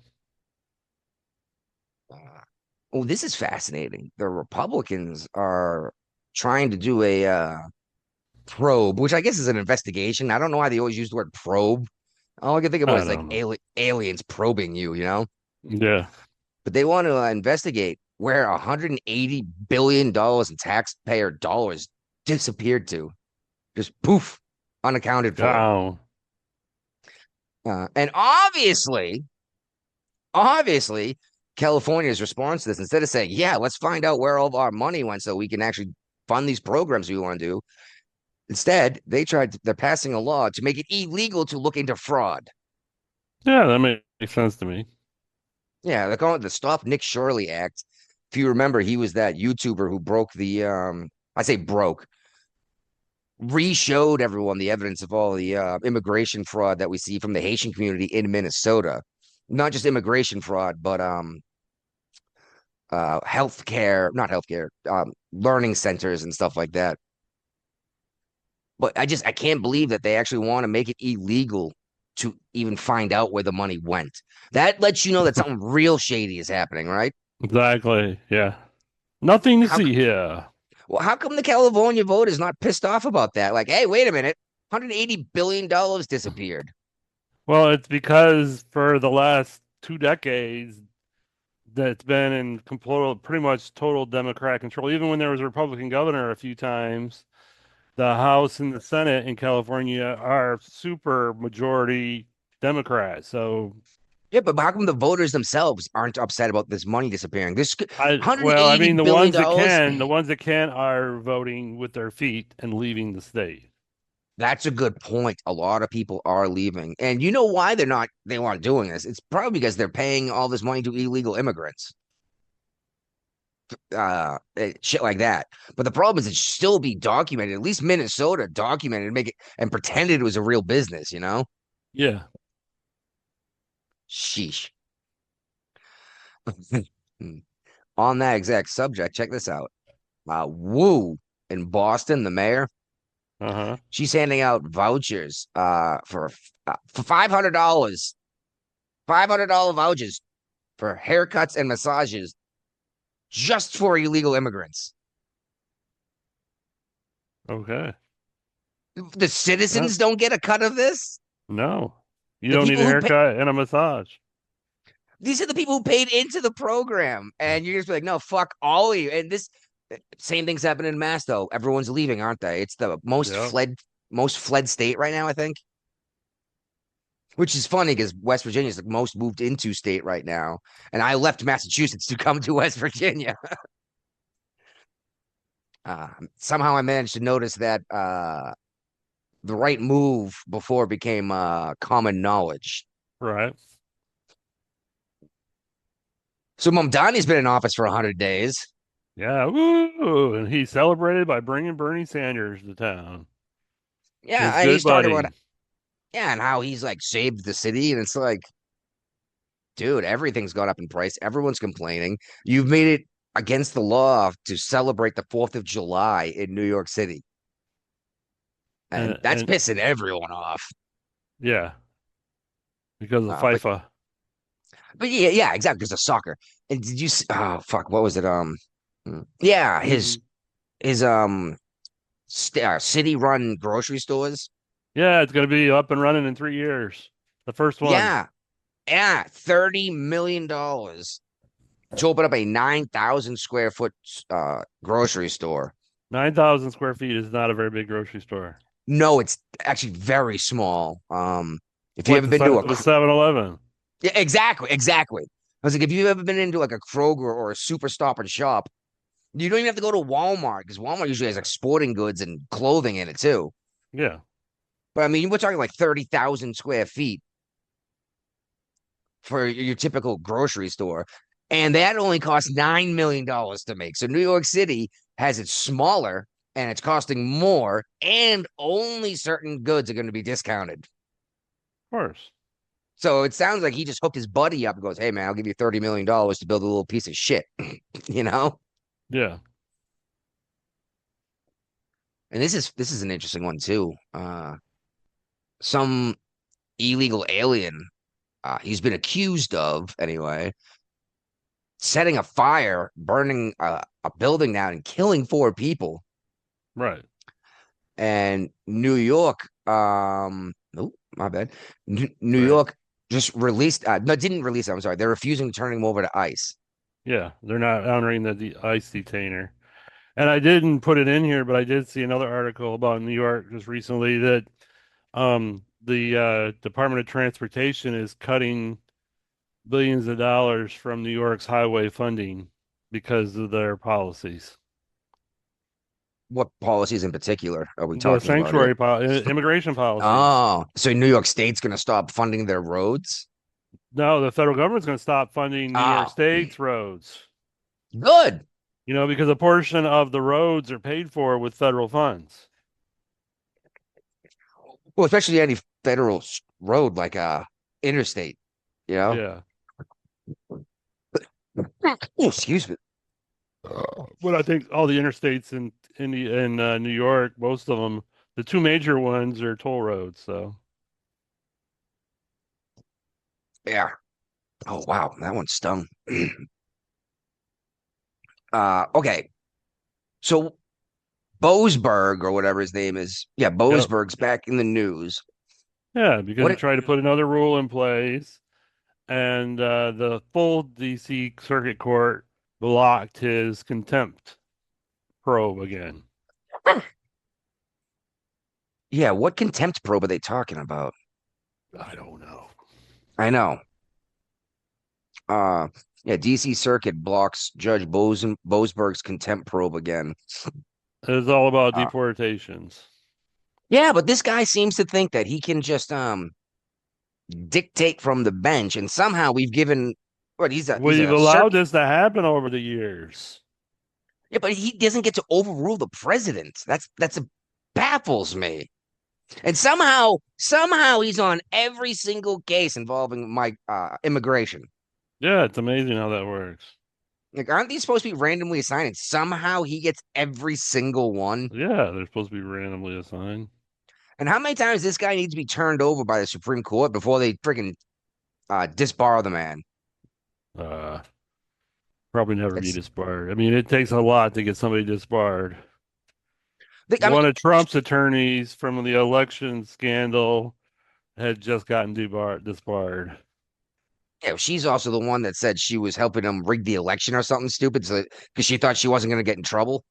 S6: Oh, this is fascinating. The Republicans are trying to do a probe, which I guess is an investigation. I don't know why they always use the word probe. All I can think about
S7: I
S6: is like
S7: don't know.
S6: aliens probing you, you know?
S7: Yeah.
S6: But they want to investigate where $180 billion in taxpayer dollars disappeared to. Just poof, unaccounted for.
S7: Down.
S6: And obviously, California's response to this, instead of saying, yeah, let's find out where all of our money went so we can actually fund these programs we want to do. Instead, they're passing a law to make it illegal to look into fraud.
S7: Yeah, that makes sense to me.
S6: Yeah, they're calling it the Stop Nick Shirley Act. If you remember, he was that YouTuber who broke the I say broke, re-showed everyone the evidence of all the immigration fraud that we see from the Haitian community in Minnesota. Not just immigration fraud, but healthcare, not healthcare, learning centers and stuff like that. But I can't believe that they actually want to make it illegal to even find out where the money went. That lets you know that something real shady is happening, right?
S7: Exactly. Yeah. Nothing to
S6: How
S7: see here.
S6: Well, how come the California vote is not pissed off about that? Like, hey, wait a minute, $180 billion disappeared.
S7: Well, it's because for the last 2 decades, that's been in pretty much total Democrat control. Even when there was a Republican governor a few times, the House and the Senate in California are super majority Democrat. So,
S6: Yeah, but how come the voters themselves aren't upset about this money disappearing? This
S7: well, I mean,
S6: $180 billion.
S7: the ones that can are voting with their feet and leaving the state.
S6: That's a good point. A lot of people are leaving. And you know why they aren't doing this? It's probably because they're paying all this money to illegal immigrants. Shit like that. But the problem is it should still be documented. At least Minnesota documented, make it and pretended it was a real business, you know?
S7: Yeah.
S6: Sheesh. On that exact subject, check this out. Wu in Boston, the mayor,
S7: Uh-huh.
S6: she's handing out vouchers for $500. $500 vouchers for haircuts and massages just for illegal immigrants.
S7: Okay.
S6: The citizens don't get a cut of this.
S7: No. You
S6: The
S7: don't need a
S6: people who pay-
S7: haircut and a massage.
S6: These are the people who paid into the program, and you're just like, no, fuck all of you. And this same thing's happening in Mass, though. Everyone's leaving, aren't they? It's the most
S7: Yep.
S6: fled state right now, I think. Which is funny because West Virginia is the most moved into state right now, and I left Massachusetts to come to West Virginia. Somehow I managed to notice that the right move before it became common knowledge.
S7: Right.
S6: So Mamdani's been in office for 100 days.
S7: Yeah. Woo! And he celebrated by bringing Bernie Sanders to town.
S6: Yeah,
S7: His
S6: and
S7: good
S6: he's talking
S7: buddy.
S6: about and how he's like saved the city, and it's like, dude, everything's gone up in price. Everyone's complaining. You've made it against the law to celebrate the 4th of July in New York City. And that's
S7: And
S6: pissing everyone off.
S7: yeah, because of
S6: But
S7: FIFA.
S6: yeah, exactly, because of soccer. And did you see, oh fuck, what was it? Yeah, his city-run grocery stores.
S7: Yeah, it's going to be up and running in 3 years. The first one.
S6: Yeah, $30 million to open up a 9,000 square foot grocery store.
S7: 9,000 square feet is not a very big grocery store.
S6: No, it's actually very small. If you ever been to a
S7: 7-Eleven.
S6: Yeah, exactly. I was like, if you've ever been into like a Kroger or a Super Stop and Shop, you don't even have to go to Walmart because Walmart usually has like sporting goods and clothing in it too.
S7: Yeah.
S6: But I mean, we're talking like 30,000 square feet for your typical grocery store. And that only costs $9 million to make. So New York City has it smaller and it's costing more, and only certain goods are going to be discounted.
S7: Of course.
S6: So it sounds like he just hooked his buddy up and goes, hey, man, I'll give you $30 million to build a little piece of shit, you know?
S7: Yeah.
S6: And this is an interesting one, too. Some illegal alien, he's been accused of, anyway, setting a fire, burning a building down and killing 4 people.
S7: Right.
S6: And New York, oh, my bad. New York just released, no, didn't release, I'm sorry. They're refusing to turn him over to ICE.
S7: Yeah. They're not honoring the ICE detainer. And I didn't put it in here, but I did see another article about New York just recently that the Department of Transportation is cutting billions of dollars from New York's highway funding because of their policies.
S6: What policies in particular are we
S7: The
S6: talking
S7: sanctuary
S6: about?
S7: immigration policies.
S6: Oh, so New York State's going to stop funding their roads?
S7: No, the federal government's going to stop funding New York
S6: Oh.
S7: State's roads.
S6: Good.
S7: You know, because a portion of the roads are paid for with federal funds.
S6: Well, especially any federal road like interstate, you know?
S7: Yeah.
S6: Oh, excuse me.
S7: But I think all the interstates in New York, most of them, the 2 major ones are toll roads. So
S6: Yeah. Oh, wow. That one stung. Okay. So Boasberg or whatever his name is. Yeah, Boasberg's back in the news.
S7: yeah, because
S6: What
S7: they
S6: it-
S7: tried to put another rule in place, and the full DC Circuit Court blocked his contempt probe again.
S6: Yeah, what contempt probe are they talking about?
S7: I don't know.
S6: I know. Yeah, DC Circuit blocks Judge Boasberg's contempt probe again.
S7: It's all about
S6: Uh,
S7: deportations.
S6: Yeah, but this guy seems to think that he can just dictate from the bench, and somehow we've given what he's
S7: We've
S6: a
S7: allowed this to happen over the years.
S6: yeah, but he doesn't get to overrule the president. That's baffles me. And somehow he's on every single case involving my immigration.
S7: Yeah, it's amazing how that works.
S6: Like, aren't these supposed to be randomly assigned? And somehow he gets every single one.
S7: Yeah, they're supposed to be randomly assigned.
S6: And how many times this guy needs to be turned over by the Supreme Court before they freaking disbar the man?
S7: Uh, Probably never be
S6: It's,
S7: disbarred. I mean, it takes a lot to get somebody disbarred.
S6: I
S7: One
S6: mean,
S7: of Trump's attorneys from the election scandal had just gotten disbarred.
S6: yeah, she's also the one that said she was helping him rig the election or something stupid, so because she thought she wasn't going to get in trouble.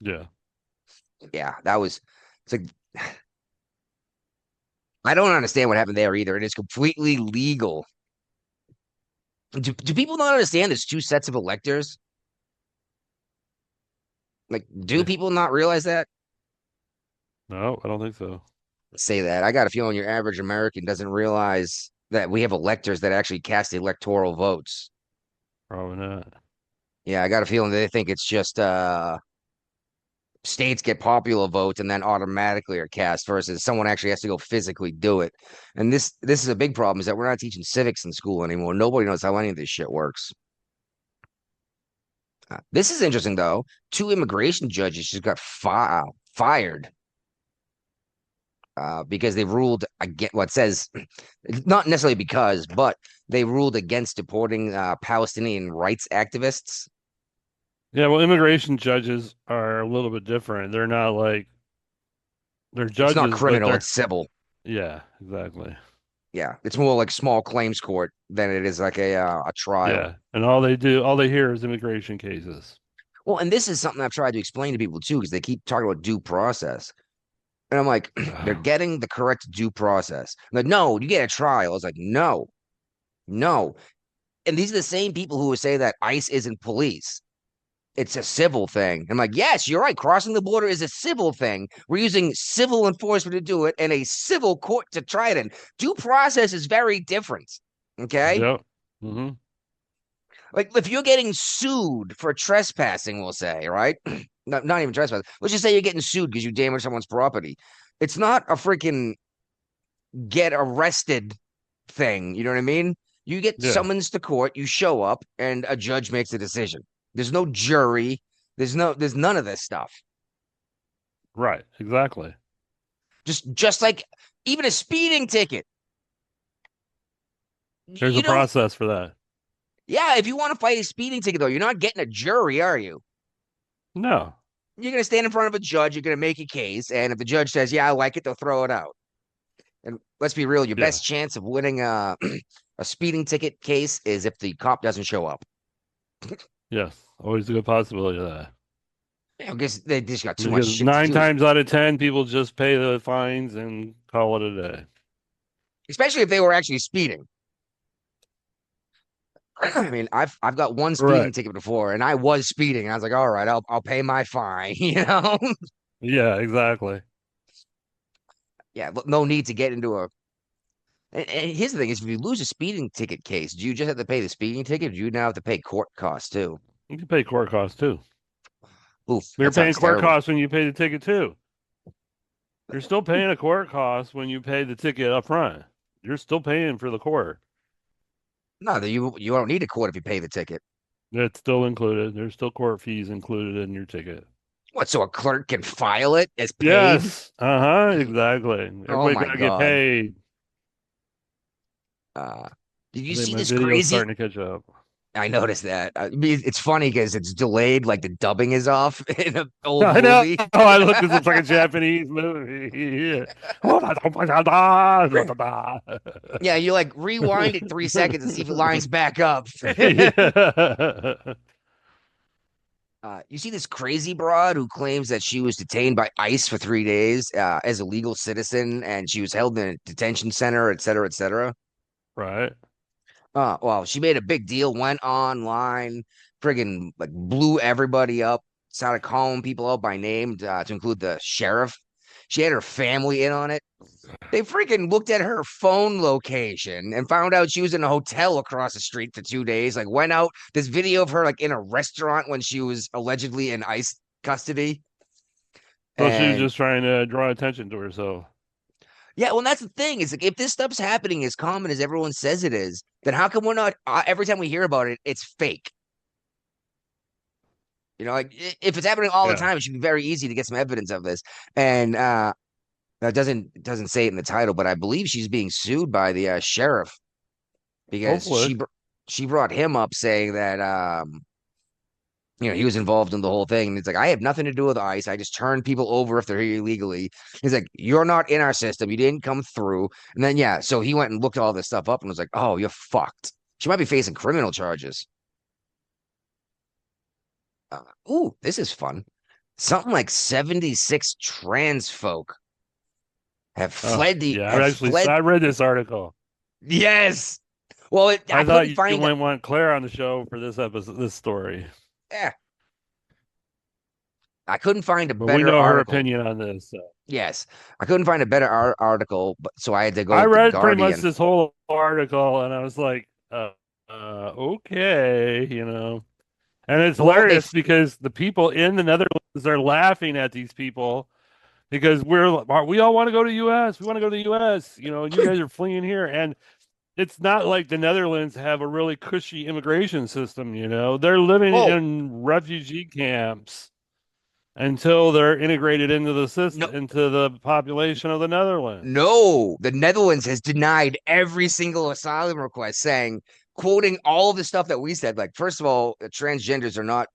S7: Yeah.
S6: Yeah, that was. It's like I don't understand what happened there either. It is completely legal. Do people not understand there's two sets of electors? Like, do
S7: Yeah.
S6: people not realize that?
S7: No, I don't think so.
S6: Say that. I got a feeling your average American doesn't realize that we have electors that actually cast electoral votes.
S7: Probably not.
S6: Yeah, I got a feeling they think it's just states get popular votes and then automatically are cast versus someone actually has to go physically do it. And this is a big problem is that we're not teaching civics in school anymore. Nobody knows how any of this shit works. This is interesting though. Two immigration judges just got fired because they ruled against what says not necessarily because, but they ruled against deporting Palestinian rights activists.
S7: Yeah, well, immigration judges are a little bit different. They're not like they're judges,
S6: It's not
S7: but
S6: criminal,
S7: they're
S6: it's civil.
S7: yeah, exactly.
S6: Yeah, it's more like small claims court than it is like a trial.
S7: Yeah, and all they hear is immigration cases.
S6: Well, and this is something I've tried to explain to people too, because they keep talking about due process. And I'm like, they're getting the correct due process. I'm like, no, you get a trial. I was like, no, no. And these are the same people who would say that ICE isn't police. It's a civil thing. I'm like, yes, you're right. Crossing the border is a civil thing. We're using civil enforcement to do it and a civil court to try it in. Due process is very different. Okay.
S7: Yep. Mm-hmm.
S6: Like if you're getting sued for trespassing, we'll say, right? Not even trespassing. Let's just say you're getting sued because you damaged someone's property. It's not a freaking get arrested thing. You know what I mean? You get
S7: Yeah.
S6: summons to court, you show up, and a judge makes a decision. There's no jury. There's none of this stuff.
S7: Right. Exactly.
S6: Just like even a speeding ticket.
S7: There's
S6: You
S7: a
S6: don't-
S7: process for that.
S6: Yeah, if you want to fight a speeding ticket, though, you're not getting a jury, are you?
S7: No.
S6: You're going to stand in front of a judge. You're going to make a case. And if the judge says, yeah, I like it, they'll throw it out. And let's be real, your
S7: Yeah.
S6: best chance of winning a speeding ticket case is if the cop doesn't show up.
S7: Yes. Always a good possibility of that.
S6: I guess they just got too much
S7: Because
S6: shit to
S7: 9
S6: do.
S7: times out of 10, people just pay the fines and call it a day.
S6: Especially if they were actually speeding. I mean, I've got one speeding
S7: Right.
S6: ticket before, and I was speeding. And I was like, all right, I'll pay my fine, you know?
S7: Yeah, exactly.
S6: Yeah, no need to get into a. And here's the thing: is if you lose a speeding ticket case, do you just have to pay the speeding ticket? Or do you now have to pay court costs too?
S7: You can pay court costs too.
S6: Oof,
S7: You're
S6: that
S7: paying
S6: sounds
S7: court
S6: terrible.
S7: costs when you pay the ticket too. You're still paying a court cost when you pay the ticket up front. You're still paying for the court.
S6: No, you don't need a court if you pay the ticket.
S7: It's still included. There's still court fees included in your ticket.
S6: What? So a clerk can file it as paid?
S7: Yes. Exactly. Everybody
S6: my
S7: gotta
S6: God.
S7: get paid.
S6: Did you
S7: I think
S6: see
S7: my
S6: this
S7: video's
S6: crazy?
S7: starting to catch up.
S6: I noticed that. I mean, it's funny because it's delayed, like the dubbing is off in an old
S7: I know.
S6: movie.
S7: Oh, I looked at this like a Japanese movie.
S6: Yeah, you like rewind it 3 seconds and see if it lines back up.
S7: Yeah.
S6: You see this crazy broad who claims that she was detained by ICE for 3 days as a legal citizen, and she was held in a detention center, et cetera, et cetera.
S7: Right.
S6: Well, she made a big deal, went online, friggin' like blew everybody up, started calling people out by name to include the sheriff. She had her family in on it. They freaking looked at her phone location and found out she was in a hotel across the street for 2 days. Like, went out. This video of her like in a restaurant when she was allegedly in ICE custody.
S7: Well, she was
S6: And
S7: just trying to draw attention to herself.
S6: yeah, well, that's the thing. Is like if this stuff's happening as common as everyone says it is, then how come we're not every time we hear about it, it's fake? You know, like if it's happening all the
S7: Yeah.
S6: time, it should be very easy to get some evidence of this. And that doesn't say it in the title, but I believe she's being sued by the sheriff because
S7: Hopefully.
S6: she brought him up saying that you know, he was involved in the whole thing. And it's like, I have nothing to do with ICE. I just turn people over if they're here illegally. He's like, you're not in our system. You didn't come through. And then, yeah, so he went and looked all this stuff up and was like, oh, you're fucked. She might be facing criminal charges. Ooh, this is fun. Something like 76 trans folk have fled the.
S7: Yeah,
S6: have fled.
S7: I read this article.
S6: Yes. Well, I
S7: I thought
S6: couldn't
S7: you
S6: find
S7: might want Claire on the show for this episode, this story.
S6: Yeah. I couldn't find a
S7: But we
S6: better
S7: know her
S6: article.
S7: opinion on this. So.
S6: Yes, I couldn't find a better article, but so I had to go.
S7: I
S6: with the
S7: read pretty much
S6: Guardian.
S7: this whole article, and I was like, okay, you know. And it's
S6: Well,
S7: hilarious because the people in the Netherlands are laughing at these people because we all want to go to the U.S. We want to go to the U.S. You know, and you guys are fleeing here, and it's not like the Netherlands have a really cushy immigration system. You know, they're living in refugee camps until they're integrated into the system, into the population of the Netherlands.
S6: No, the Netherlands has denied every single asylum request, saying, quoting all of the stuff that we said. Like, first of all, transgenders are not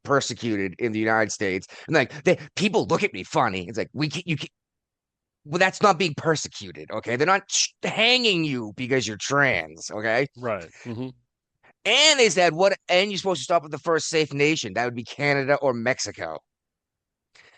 S6: persecuted in the United States, and like people look at me funny. It's like well, that's not being persecuted. Okay, they're not hanging you because you're trans. Okay,
S7: right. Mm-hmm.
S6: And they said and you're supposed to stop at the first safe nation. That would be Canada or Mexico.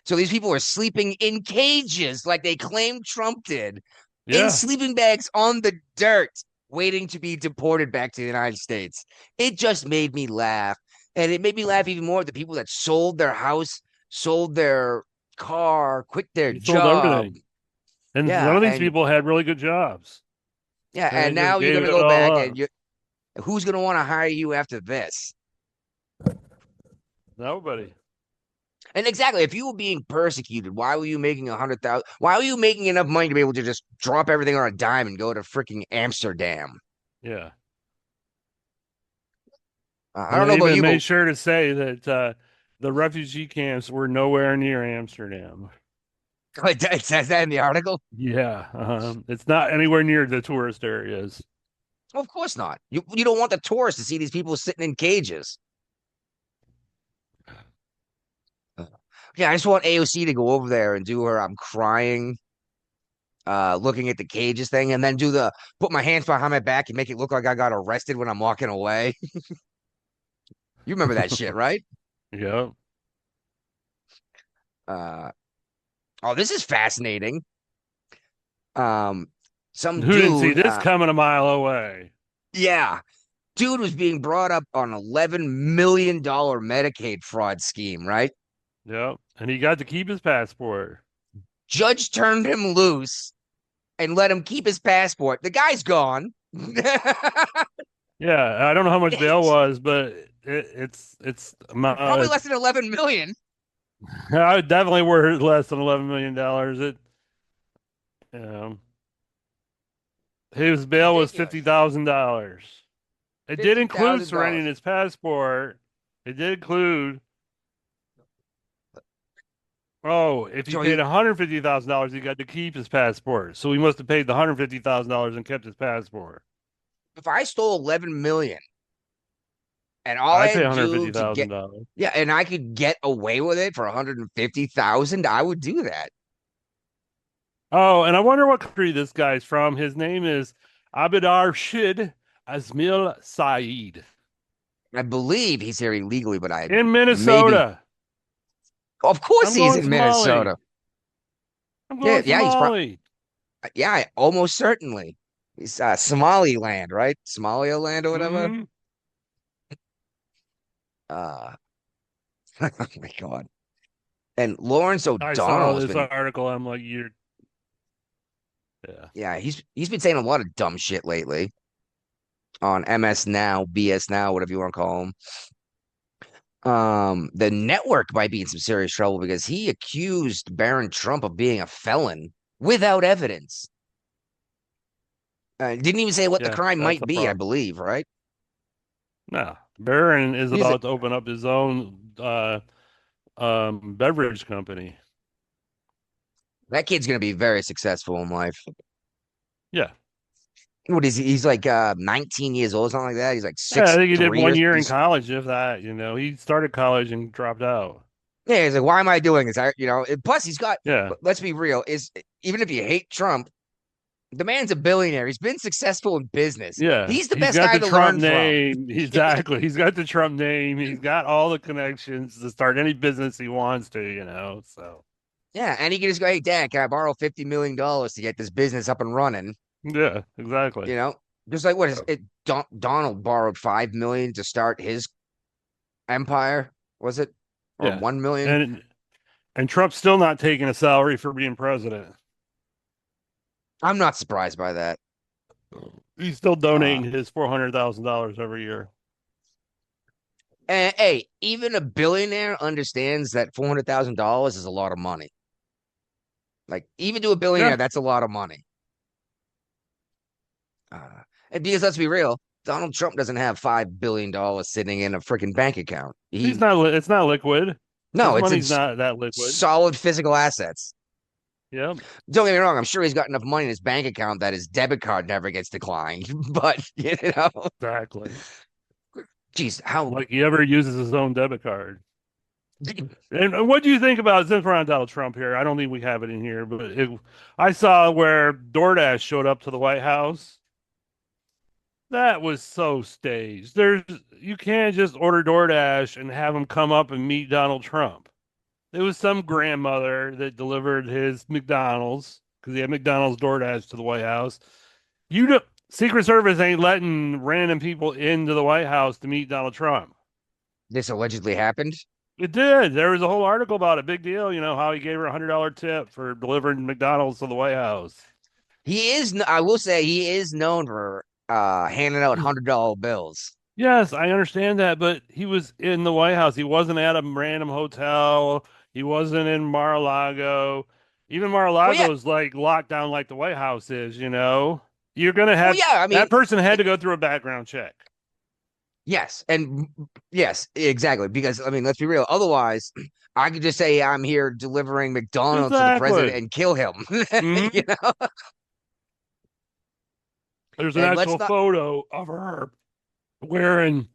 S6: So these people are sleeping in cages like they claimed Trump did, in sleeping bags on the dirt, waiting to be deported back to the United States. It just made me laugh. And it made me laugh even more at the people that sold their house, sold their car, quit their job.
S7: Everything. And none of these people had really good jobs.
S6: Yeah, and now you're going to go back and who's going to want to hire you after this?
S7: Nobody.
S6: And exactly, if you were being persecuted, why were you making 100,000? Why were you making enough money to be able to just drop everything on a dime and go to freaking Amsterdam?
S7: Yeah.
S6: I don't know about you.
S7: Made sure to say that the refugee camps were nowhere near Amsterdam.
S6: It says that in the article?
S7: Yeah. It's not anywhere near the tourist areas.
S6: Well, of course not. You don't want the tourists to see these people sitting in cages. Yeah, I just want AOC to go over there and do her I'm crying, looking at the cages thing, and then put my hands behind my back and make it look like I got arrested when I'm walking away. You remember that shit, right?
S7: Yeah.
S6: Oh, this is fascinating. Who
S7: didn't see this coming a mile away?
S6: Yeah. Dude was being brought up on $11 million Medicaid fraud scheme, right?
S7: Yep. And he got to keep his passport.
S6: Judge turned him loose and let him keep his passport. The guy's gone.
S7: Yeah, I don't know how much bail was, but it's
S6: probably less than 11 million.
S7: Definitely worth less than $11 million. His bail was $50,000. It did include surrendering his passport. It did include. Oh, if he paid $150,000, he got to keep his passport. So he must have paid the $150,000 and kept his passport.
S6: If I stole 11 million and all
S7: I'd
S6: I
S7: pay
S6: had to do
S7: $150,000.
S6: Yeah, and I could get away with it for 150,000, I would do that.
S7: Oh, and I wonder what country this guy's from. His name is Abdulrashid Ismail Saeed.
S6: I believe he's here illegally, but
S7: in Minnesota.
S6: Of course he's in Minnesota.
S7: I'm going Somali.
S6: Yeah, almost certainly. He's Somaliland, right? Somaliland or whatever.
S7: Mm-hmm.
S6: Oh my God. And Lawrence
S7: I saw
S6: O'Donnell's
S7: this
S6: been,
S7: article. I'm like, you're, yeah.
S6: yeah, he's been saying a lot of dumb shit lately on MS Now, BS Now, whatever you want to call him. The network might be in some serious trouble because he accused Barron Trump of being a felon without evidence. Didn't even say what the
S7: Yeah,
S6: crime
S7: that's
S6: might
S7: the
S6: be, I
S7: problem.
S6: believe, right?
S7: No, Barron is
S6: He's a-
S7: about to open up his own beverage company.
S6: That kid's gonna be very successful in life.
S7: Yeah.
S6: What is he? He's like 19 years old, something like that. He's like
S7: Yeah, I
S6: six
S7: think he did
S6: three
S7: one
S6: or
S7: year in college, if that, you know. He started college and dropped out.
S6: yeah, he's like, why am I doing this? Plus he's got.
S7: Yeah.
S6: Let's be real. Is even if you hate Trump, the man's a billionaire. He's been successful in business.
S7: Yeah.
S6: He's the
S7: He's
S6: best
S7: got
S6: guy
S7: the
S6: to
S7: Trump
S6: learn from.
S7: name. Exactly. He's got the Trump name. He's got all the connections to start any business he wants to, you know. So
S6: Yeah, and he can just go, hey, Dad, can I borrow $50 million to get this business up and running?
S7: yeah, exactly.
S6: You know, just like what is it? Donald borrowed $5 million to start his empire, was it? Or
S7: Yeah.
S6: 1 million?
S7: And Trump's still not taking a salary for being president.
S6: I'm not surprised by that.
S7: He's still donating his $400,000 every year.
S6: And hey, even a billionaire understands that $400,000 is a lot of money. Like, even to a billionaire,
S7: Yeah.
S6: that's a lot of money. And because let's be real, Donald Trump doesn't have $5 billion sitting in a freaking bank account.
S7: He's not. It's not liquid.
S6: No,
S7: His
S6: it's
S7: money's
S6: in
S7: not that liquid.
S6: solid physical assets.
S7: Yeah.
S6: Don't get me wrong, I'm sure he's got enough money in his bank account that his debit card never gets declined. But you know,
S7: Exactly.
S6: geez, how
S7: Like he ever uses his own debit card. And what do you think about, since we're on Donald Trump here? I don't think we have it in here, but I saw where DoorDash showed up to the White House. That was so staged. You can't just order DoorDash and have him come up and meet Donald Trump. It was some grandmother that delivered his McDonald's, because he had McDonald's DoorDash to the White House. Secret Service ain't letting random people into the White House to meet Donald Trump.
S6: this allegedly happened?
S7: It did. There was a whole article about it. Big deal. You know, how he gave her $100 tip for delivering McDonald's to the White House.
S6: He is, I will say, he is known for handing out $100 bills.
S7: Yes, I understand that, but he was in the White House. He wasn't at a random hotel. He wasn't in Mar-a-Lago. Even Mar-a-Lago is like locked down like the White House is, you know? You're going to have that person had to go through a background check.
S6: Yes, and yes, exactly. Because I mean, let's be real. Otherwise, I could just say I'm here delivering McDonald's to the president and kill him.
S7: Mm-hmm.
S6: You know,
S7: there's an actual photo of her wearing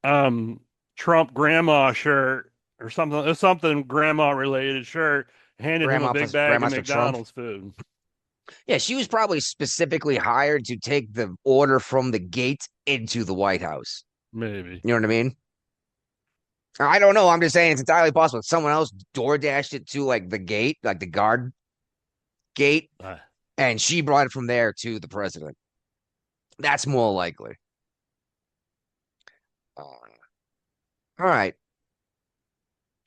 S7: Trump grandma shirt or something grandma related shirt, handed him a big bag of McDonald's food.
S6: Yeah, she was probably specifically hired to take the order from the gate into the White House.
S7: Maybe.
S6: You know what I mean? I don't know. I'm just saying it's entirely possible. Someone else door dashed it to like the gate, like the guard gate, and she brought it from there to the president. That's more likely. All right.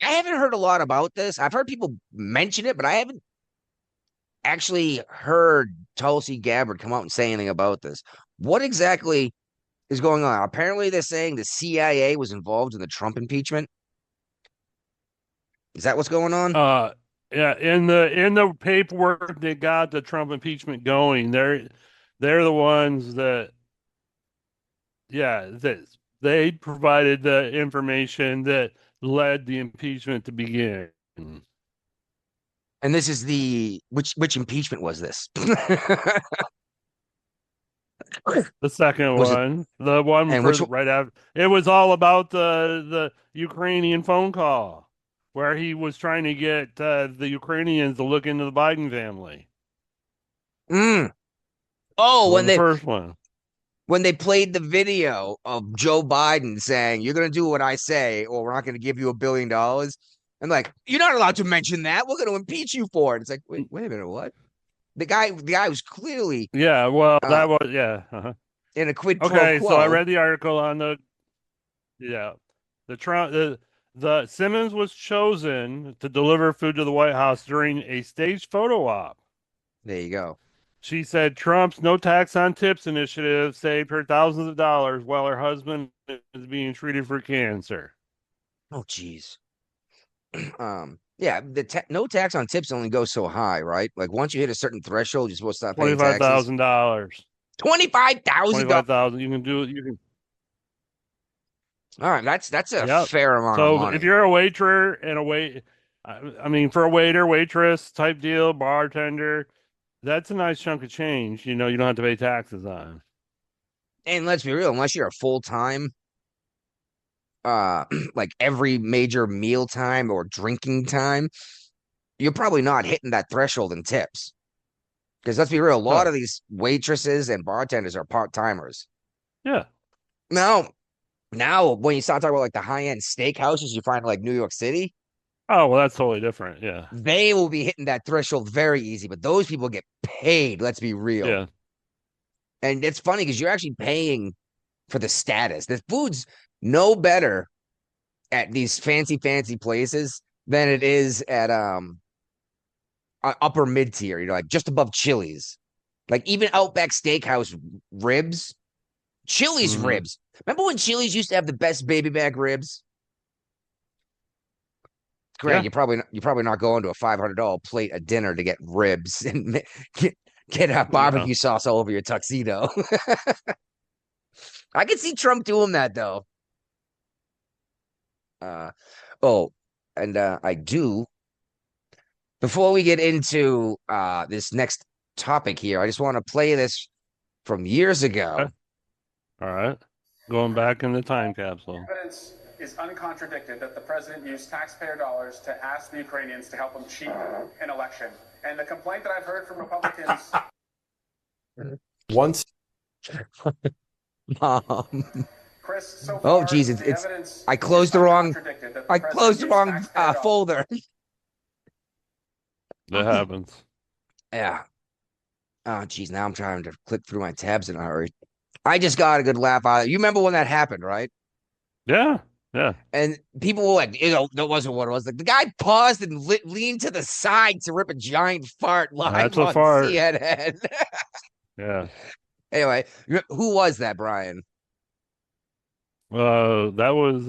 S6: I haven't heard a lot about this. I've heard people mention it, but I haven't actually heard Tulsi Gabbard come out and say anything about this. What exactly is going on? Apparently, they're saying the CIA was involved in the Trump impeachment. Is that what's going on?
S7: Yeah, in the paperwork that got the Trump impeachment going, they're the ones that, that they provided the information that led the impeachment to begin.
S6: And this is which impeachment was this?
S7: The second one, the one right after, it was all about the Ukrainian phone call where he was trying to get the Ukrainians to look into the Biden family.
S6: Oh, when
S7: the first one,
S6: when they played the video of Joe Biden saying, "You're going to do what I say, or we're not going to give you $1 billion," and like, "You're not allowed to mention that. We're going to impeach you for it." It's like, wait a minute, what? The guy was clearly
S7: that was
S6: in a quid pro quo.
S7: Okay, so I read the article on the Trump The Simmons was chosen to deliver food to the White House during a staged photo op.
S6: There you go.
S7: She said Trump's no tax on tips initiative saved her thousands of dollars while her husband is being treated for cancer.
S6: Oh, geez. Yeah, no tax on tips only goes so high, right? Like once you hit a certain threshold, you're supposed to stop paying taxes.
S7: $25,000.
S6: $25,000.
S7: $25,000. You can do it. You can.
S6: All right, that's a
S7: Yep.
S6: fair amount of
S7: So
S6: money.
S7: if you're a waiter and I mean, for a waiter, waitress type deal, bartender, that's a nice chunk of change. You know, you don't have to pay taxes on.
S6: And let's be real, unless you're a full-time, like every major meal time or drinking time, you're probably not hitting that threshold in tips. Because let's be real, a lot
S7: Oh.
S6: of these waitresses and bartenders are part-timers.
S7: Yeah.
S6: Now, when you start talking about like the high-end steakhouses you find in like New York City,
S7: Oh, well, that's totally different. Yeah.
S6: they will be hitting that threshold very easy. But those people get paid, let's be real.
S7: Yeah.
S6: And it's funny because you're actually paying for the status. The food's no better at these fancy places than it is at upper mid tier, you know, like just above Chili's. Like even Outback Steakhouse ribs, Chili's
S7: Mhm.
S6: ribs. Remember when Chili's used to have the best baby back ribs? Greg,
S7: Yeah.
S6: you're probably not going to a $500 plate of dinner to get ribs and get a barbecue sauce all over your tuxedo. I could see Trump doing that though. I do. Before we get into this next topic here, I just want to play this from years ago.
S7: Okay. All right. Going back in the time capsule.
S8: Evidence is uncontradicted that the president used taxpayer dollars to ask the Ukrainians to help him cheat an election. And the complaint that I've heard from Republicans.
S9: Once.
S8: Chris, so
S6: Oh,
S8: far,
S6: geez,
S8: the evidence
S6: I closed
S8: is
S6: the wrong.
S8: uncontradicted that
S6: I
S8: president
S6: closed the
S8: used
S6: wrong
S8: taxpayer dollars.
S6: folder.
S7: That happens.
S6: Yeah. Oh, geez. Now I'm trying to click through my tabs in a hurry. I just got a good laugh out of it. You remember when that happened, right?
S7: Yeah. Yeah.
S6: And people were like, you know, that wasn't what it was. Like the guy paused and leaned to the side to rip a giant fart live
S7: That's a
S6: on
S7: fart.
S6: CNN.
S7: Yeah.
S6: Anyway, who was that, Brian?
S7: That was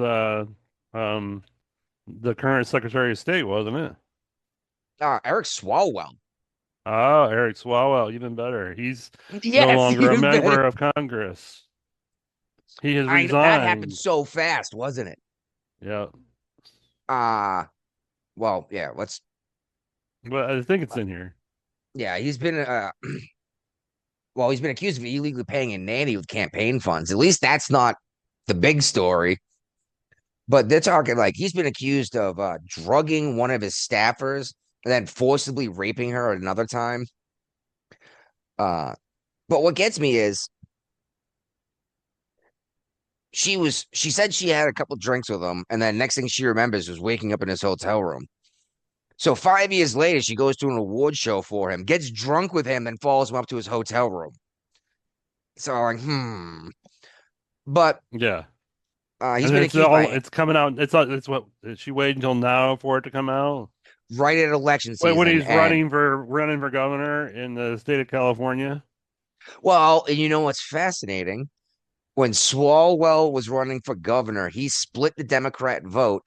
S7: the current Secretary of State, wasn't it?
S6: Eric Swalwell.
S7: Oh, Eric Swalwell, even better. He's
S6: Yes,
S7: no longer a
S6: even
S7: member
S6: better.
S7: of Congress. He has
S6: That
S7: resigned.
S6: happened so fast, wasn't it?
S7: Yeah.
S6: Well, yeah, let's.
S7: But I think it's in here.
S6: Yeah, he's been well, he's been accused of illegally paying a nanny with campaign funds. At least that's not the big story. But they're talking like he's been accused of drugging one of his staffers and then forcibly raping her at another time. But what gets me is she said she had a couple drinks with him, and then next thing she remembers was waking up in his hotel room. So 5 years later, she goes to an award show for him, gets drunk with him, then follows him up to his hotel room. So I'm like, But
S7: Yeah.
S6: he's
S7: And
S6: been accused by
S7: it's coming out. It's what she waited until now for it to come out.
S6: right at election
S7: Wait,
S6: season.
S7: when he's
S6: and-
S7: running for governor in the state of California.
S6: Well, and you know what's fascinating? When Swalwell was running for governor, he split the Democrat vote,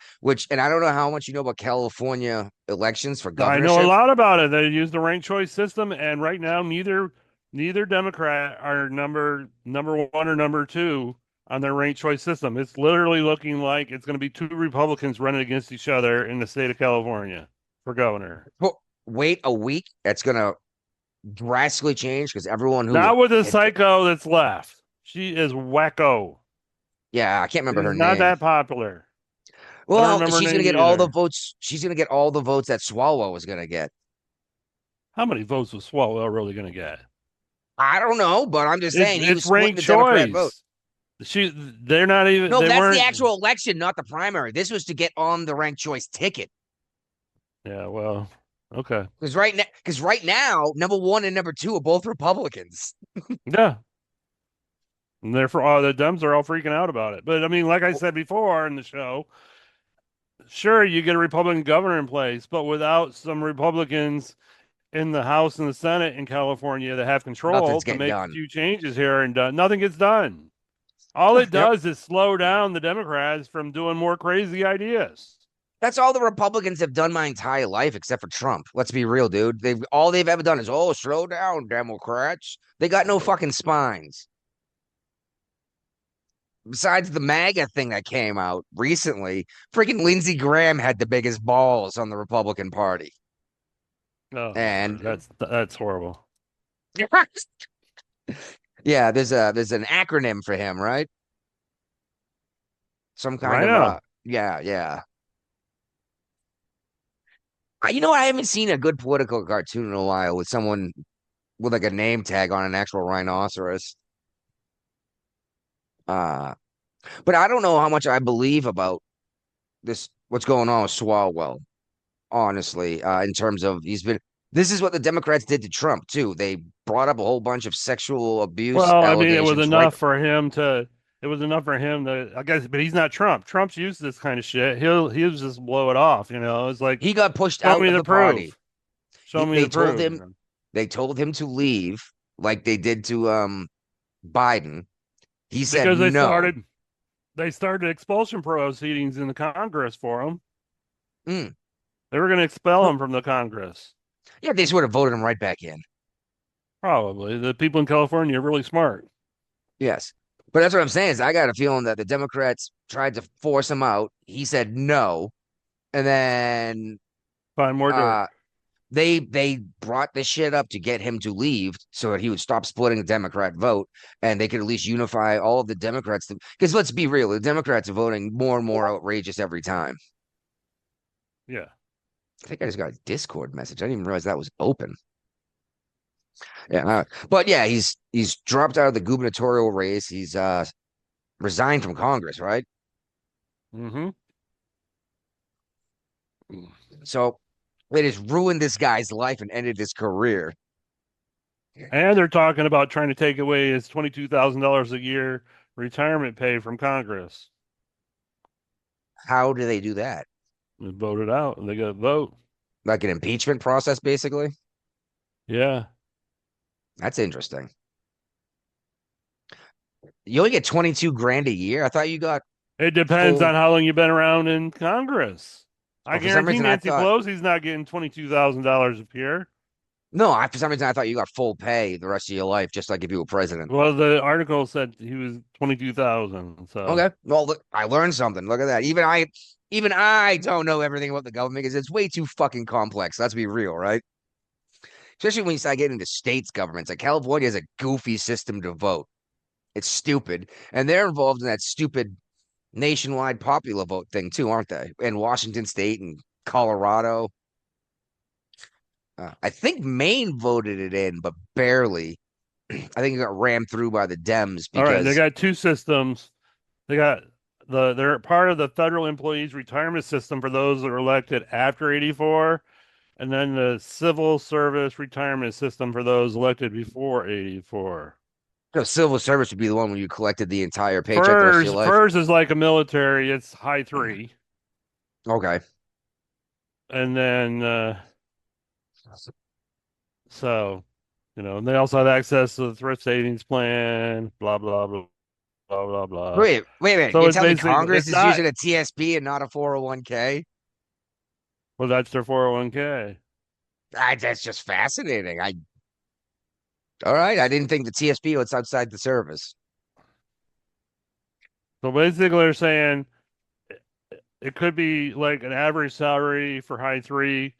S6: and I don't know how much you know about California elections for
S7: I
S6: governorship.
S7: know a lot about it. They use the ranked choice system, and right now neither Democrat are number one or number two on their ranked choice system. It's literally looking like it's going to be two Republicans running against each other in the state of California for governor.
S6: Wait a week. That's going to drastically change because everyone who
S7: Not with the psycho that's left. She is wacko.
S6: Yeah, I can't remember her
S7: She's
S6: name.
S7: not that popular.
S6: Well,
S7: remember her
S6: she's going to
S7: name
S6: get all the
S7: either.
S6: votes. She's going to get all the votes that Swalwell was going to get.
S7: How many votes was Swalwell really going to get?
S6: I don't know, but I'm just saying he was
S7: It's
S6: splitting
S7: ranked
S6: the Democrat vote.
S7: choice. They're not even.
S6: No,
S7: they
S6: that's
S7: weren't,
S6: the actual election, not the primary. This was to get on the ranked choice ticket.
S7: Yeah, well, okay.
S6: Because right now, number one and number two are both Republicans.
S7: Yeah. And therefore, the Dems are all freaking out about it. But I mean, like I said before in the show, sure, you get a Republican governor in place, but without some Republicans in the House and the Senate in California that have control
S6: Nothing's
S7: to
S6: getting
S7: make a
S6: done.
S7: few changes here and done, nothing gets done. All it
S6: Yep.
S7: does is slow down the Democrats from doing more crazy ideas.
S6: That's all the Republicans have done my entire life, except for Trump. Let's be real, dude. They've ever done is, oh, slow down, Democrats. They got no fucking spines. Besides the MAGA thing that came out recently, freaking Lindsey Graham had the biggest balls on the Republican Party.
S7: Oh,
S6: And
S7: that's horrible.
S6: yeah, there's an acronym for him, right? Some kind of
S7: Rhino.
S6: yeah. You know, I haven't seen a good political cartoon in a while with someone with like a name tag on an actual rhinoceros. But I don't know how much I believe about this, what's going on with Swalwell, honestly, in terms of this is what the Democrats did to Trump too. They brought up a whole bunch of sexual abuse
S7: Well, I mean,
S6: allegations.
S7: it was enough for him to, I guess, but he's not Trump. Trump's used to this kind of shit. He'll just blow it off, you know. It's like,
S6: He got pushed
S7: show
S6: out
S7: me
S6: of
S7: the
S6: the party.
S7: proof. Show me
S6: They
S7: the
S6: told
S7: proof.
S6: him they told him to leave, like they did to Biden. He said
S7: Because
S6: no.
S7: they started expulsion proceedings in the Congress for him.
S6: Mm.
S7: They were going to expel him from the Congress.
S6: Yeah, they just would have voted him right back in.
S7: Probably. The people in California are really smart.
S6: Yes. But that's what I'm saying is I got a feeling that the Democrats tried to force him out. He said no. And then
S7: Find more dirt.
S6: they brought this shit up to get him to leave so that he would stop splitting the Democrat vote and they could at least unify all of the Democrats. Because let's be real, the Democrats are voting more and more outrageous every time.
S7: Yeah.
S6: I think I just got a Discord message. I didn't even realize that was open. Yeah, but yeah, he's dropped out of the gubernatorial race. He's resigned from Congress, right?
S7: Mm-hmm.
S6: So it has ruined this guy's life and ended his career.
S7: And they're talking about trying to take away his $22,000 a year retirement pay from Congress.
S6: How do they do that?
S7: They voted out, and they got to vote.
S6: Like an impeachment process, basically?
S7: Yeah.
S6: That's interesting. You only get 22 grand a year? I thought you got
S7: It depends
S6: full-
S7: on how long you've been around in Congress. I
S6: for some
S7: guarantee
S6: reason, I
S7: Nancy
S6: thought-
S7: Pelosi's not getting $22,000 a year.
S6: No, for some reason I thought you got full pay the rest of your life, just like if you were president.
S7: Well, the article said he was 22,000. So
S6: Okay. Well, look, I learned something. Look at that. Even I don't know everything about the government because it's way too fucking complex. Let's be real, right? Especially when you start getting into states governments. Like California has a goofy system to vote. It's stupid. And they're involved in that stupid nationwide popular vote thing too, aren't they? In Washington State and Colorado. I think Maine voted it in, but barely. I think it got rammed through by the Dems
S7: all right,
S6: because
S7: they got two systems. They got they're part of the federal employees retirement system for those that are elected after 84, and then the civil service retirement system for those elected before 84.
S6: civil service would be the one when you collected the entire paycheck the rest of your life.
S7: FERS is like a military, it's high 3.
S6: Okay.
S7: And then so, you know, and they also have access to the thrift savings plan, blah blah blah blah blah blah.
S6: Wait.
S7: So
S6: You're
S7: it's
S6: telling me
S7: basically-
S6: Congress
S7: it's
S6: is
S7: not-
S6: using a TSP and not a 401k?
S7: Well, that's their 401k.
S6: That's just fascinating. All right. I didn't think the TSP was outside the service.
S7: So basically, they're saying it could be like an average salary for high 3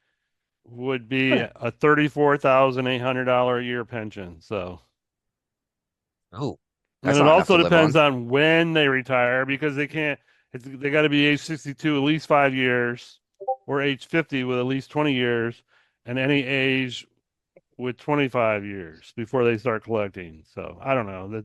S7: would be a $34,800 a year pension. So,
S6: Oh,
S7: and
S6: that's
S7: it
S6: not enough
S7: also
S6: to live
S7: depends
S6: on.
S7: on when they retire because they can't. They got to be age 62 at least 5 years, or age 50 with at least 20 years, and any age with 25 years before they start collecting. So I don't know that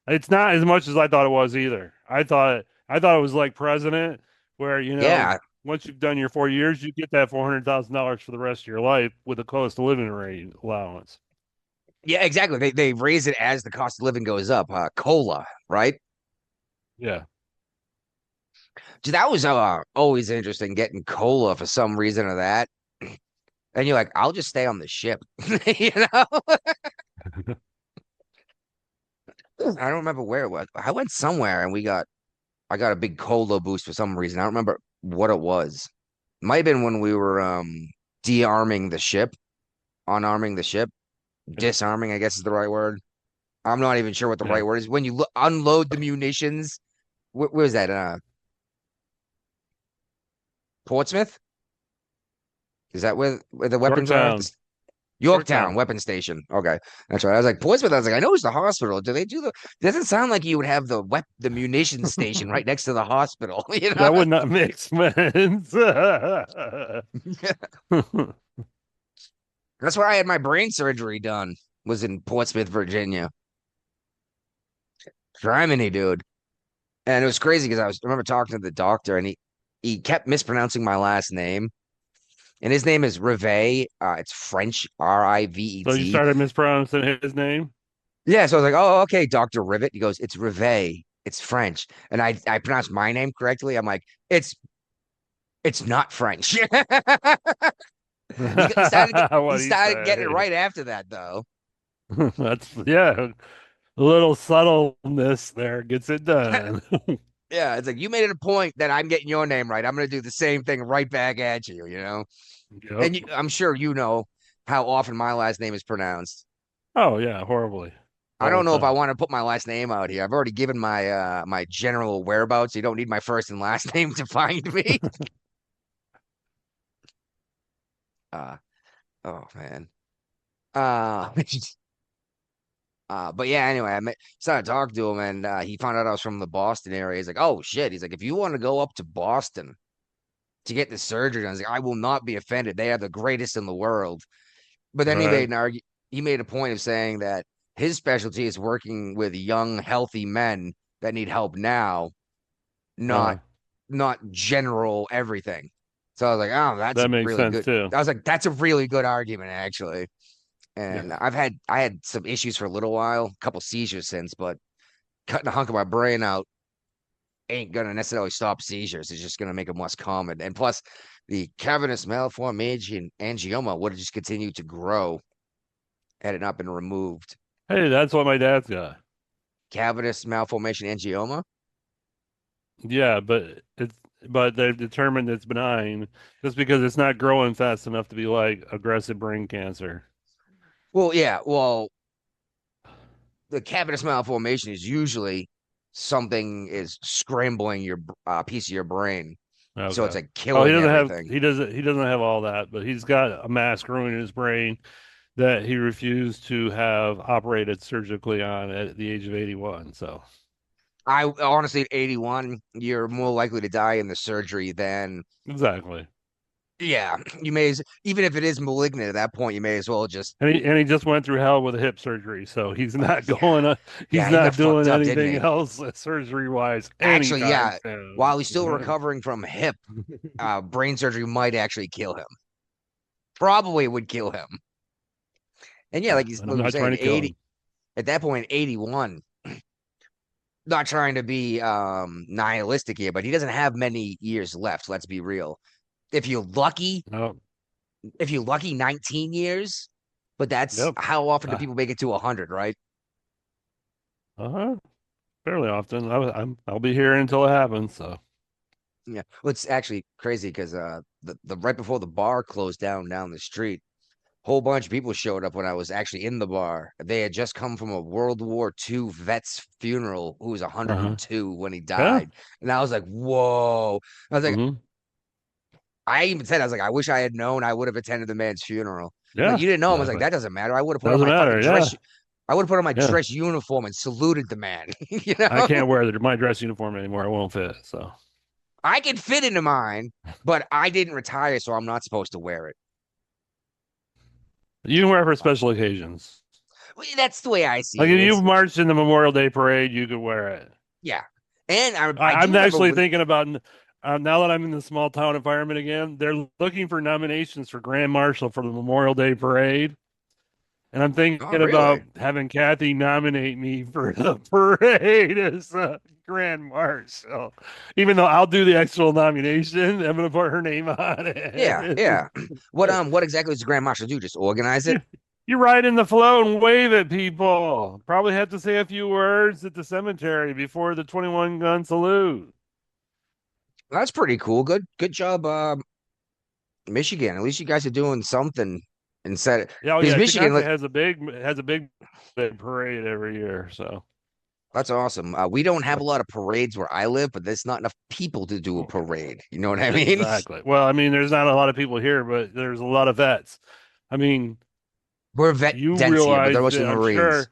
S7: it's not as much as I thought it was either. I thought it was like president, where
S6: Yeah.
S7: once you've done your 4 years, you get that $400,000 for the rest of your life with a cost of living rate allowance.
S6: Yeah, exactly. They raise it as the cost of living goes up. COLA, right?
S7: Yeah.
S6: So that was always interesting getting cola for some reason of that. And you're like, I'll just stay on the ship. You know? I don't remember where it was. I went somewhere and I got a big cola boost for some reason. I don't remember what it was. Might have been when we were de-arming the ship, unarming the ship, disarming, I guess is the right word. I'm not even sure what the
S7: Yeah.
S6: right word is. When you unload the munitions, where was that? Portsmouth? Is that where the weapons are?
S7: Yorktown.
S6: Yorktown
S7: Yorktown.
S6: Weapon Station. Okay, that's right. I was like Portsmouth. I was like, I know it's the hospital. Do they do the? Doesn't sound like you would have the munitions station right next to the hospital. You know,
S7: That would not make sense.
S6: that's where I had my brain surgery done. Was in Portsmouth, Virginia. Criminy, dude. And it was crazy because I remember talking to the doctor and he kept mispronouncing my last name. And his name is Rivet. It's French, Rivet.
S7: So you started mispronouncing his name?
S6: Yeah, so I was like, oh, okay, Dr. Rivet. He goes, it's Rivet. It's French. And I pronounced my name correctly. I'm like, it's not French. He started getting it right after that, though.
S7: That's a little subtleness there gets it done.
S6: Yeah, it's like you made it a point that I'm getting your name right. I'm going to do the same thing right back at you, you know?
S7: Yep.
S6: And I'm sure you know how often my last name is pronounced.
S7: Oh yeah, horribly.
S6: I
S7: All
S6: don't
S7: the
S6: know if I
S7: time.
S6: want to put my last name out here. I've already given my my general whereabouts. You don't need my first and last name to find me. Oh man. Uh, but yeah, anyway, started talking to him and he found out I was from the Boston area. He's like, oh shit. He's like, if you want to go up to Boston to get the surgery done, I was like, I will not be offended. They are the greatest in the world. But then he
S7: Right.
S6: made a point of saying that his specialty is working with young, healthy men that need help now, not general everything. So I was like, oh, that's
S7: That makes
S6: really
S7: sense
S6: good.
S7: too.
S6: I was like, that's a really good argument, actually. And
S7: Yeah.
S6: I had some issues for a little while, a couple seizures since, but cutting a hunk of my brain out ain't gonna necessarily stop seizures. It's just gonna make them less common. And plus, the cavernous malformation angioma would have just continued to grow had it not been removed.
S7: Hey, that's what my dad's got.
S6: Cavernous malformation angioma.
S7: Yeah, but they've determined it's benign just because it's not growing fast enough to be like aggressive brain cancer.
S6: Well, yeah. Well, the cavernous malformation is usually something is scrambling your piece of your brain, so it's
S7: Okay.
S6: like
S7: Oh,
S6: killing everything.
S7: he doesn't have all that, but he's got a mass growing in his brain that he refused to have operated surgically on at the age of 81. So
S6: I honestly, at 81, you're more likely to die in the surgery than.
S7: exactly.
S6: Yeah, you may even if it is malignant at that point, you may as well just.
S7: And he just went through hell with a hip surgery, so he's not going he's
S6: Yeah, he got
S7: not doing
S6: fucked up, didn't
S7: anything
S6: he?
S7: else surgery wise
S6: Actually,
S7: anytime
S6: yeah.
S7: soon.
S6: While he's still recovering from hip, brain surgery might actually kill him. Probably would kill him. And yeah, like
S7: I'm
S6: we were
S7: not trying
S6: saying,
S7: to kill
S6: 80
S7: him.
S6: at that point, 81. Not trying to be nihilistic here, but he doesn't have many years left. Let's be real. If you're lucky,
S7: No.
S6: 19 years, but that's
S7: Yep.
S6: how often do
S7: Ah.
S6: people make it to 100, right?
S7: Uh-huh. Fairly often. I'll be here until it happens. So
S6: Yeah. Well, it's actually crazy because the right before the bar closed down the street, whole bunch of people showed up when I was actually in the bar. They had just come from a World War II vet's funeral who was 102 when he died. And I was like, whoa. I was like,
S7: Mhm.
S6: I even said, I was like, I wish I had known I would have attended the man's funeral.
S7: Yeah.
S6: Like, you didn't know him. I was like,
S7: Exactly.
S6: that doesn't matter. I would have put on
S7: Doesn't
S6: my
S7: matter.
S6: fucking dress.
S7: Yeah.
S6: I would have put on my
S7: Yeah.
S6: dress uniform and saluted the man. You know,
S7: I can't wear my dress uniform anymore. It won't fit. So
S6: I can fit into mine, but I didn't retire, so I'm not supposed to wear it.
S7: you can wear it for special occasions.
S6: Well, that's the way I see
S7: Like
S6: it.
S7: if you
S6: It's-
S7: marched in the Memorial Day parade, you could wear it.
S6: yeah. And I do
S7: I'm
S6: remember
S7: actually
S6: when-
S7: thinking about now that I'm in the small town environment again, they're looking for nominations for Grand Marshal for the Memorial Day parade. And I'm thinking
S6: Oh, really?
S7: about having Kathy nominate me for the parade as Grand Marshal. Even though I'll do the actual nomination, I'm gonna put her name on it.
S6: Yeah. What exactly does the Grand Marshal do? Just organize it?
S7: You ride in the float and wave at people. Probably have to say a few words at the cemetery before the 21 gun salute.
S6: That's pretty cool. Good job, Michigan. At least you guys are doing something instead.
S7: Yeah, oh,
S6: Because
S7: yeah,
S6: Michigan,
S7: Tecate has a big parade every year. So
S6: that's awesome. We don't have a lot of parades where I live, but there's not enough people to do a parade. You know what I mean?
S7: exactly. Well, I mean, there's not a lot of people here, but there's a lot of vets. I mean,
S6: We're vet
S7: you
S6: dense here, but
S7: realize
S6: there was
S7: that,
S6: some
S7: I'm
S6: Marines.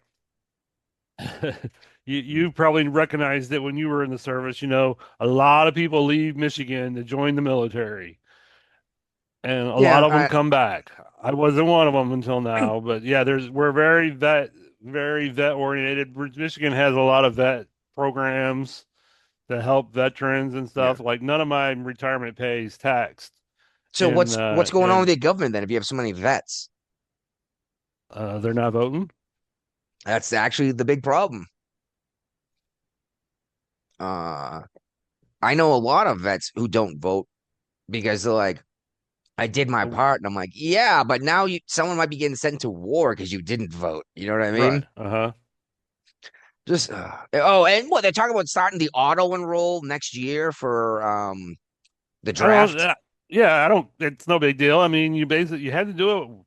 S7: sure. You probably recognized it when you were in the service. You know, a lot of people leave Michigan to join the military, and a
S6: Yeah,
S7: lot of them come back. I wasn't one of them until now, but yeah, we're very vet oriented. Michigan has a lot of vet programs to help veterans and stuff. Like none of my retirement pay is taxed.
S6: so
S7: And
S6: what's going on with the government then if you have so many vets?
S7: they're not voting.
S6: That's actually the big problem. Uh, I know a lot of vets who don't vote because they're like, I did my part, and I'm like, yeah, but now someone might be getting sent to war because you didn't vote. You know what I mean?
S7: Right. Uh-huh.
S6: Just oh, and what they're talking about starting the auto enroll next year for the draft.
S7: I don't. It's no big deal. I mean, you had to do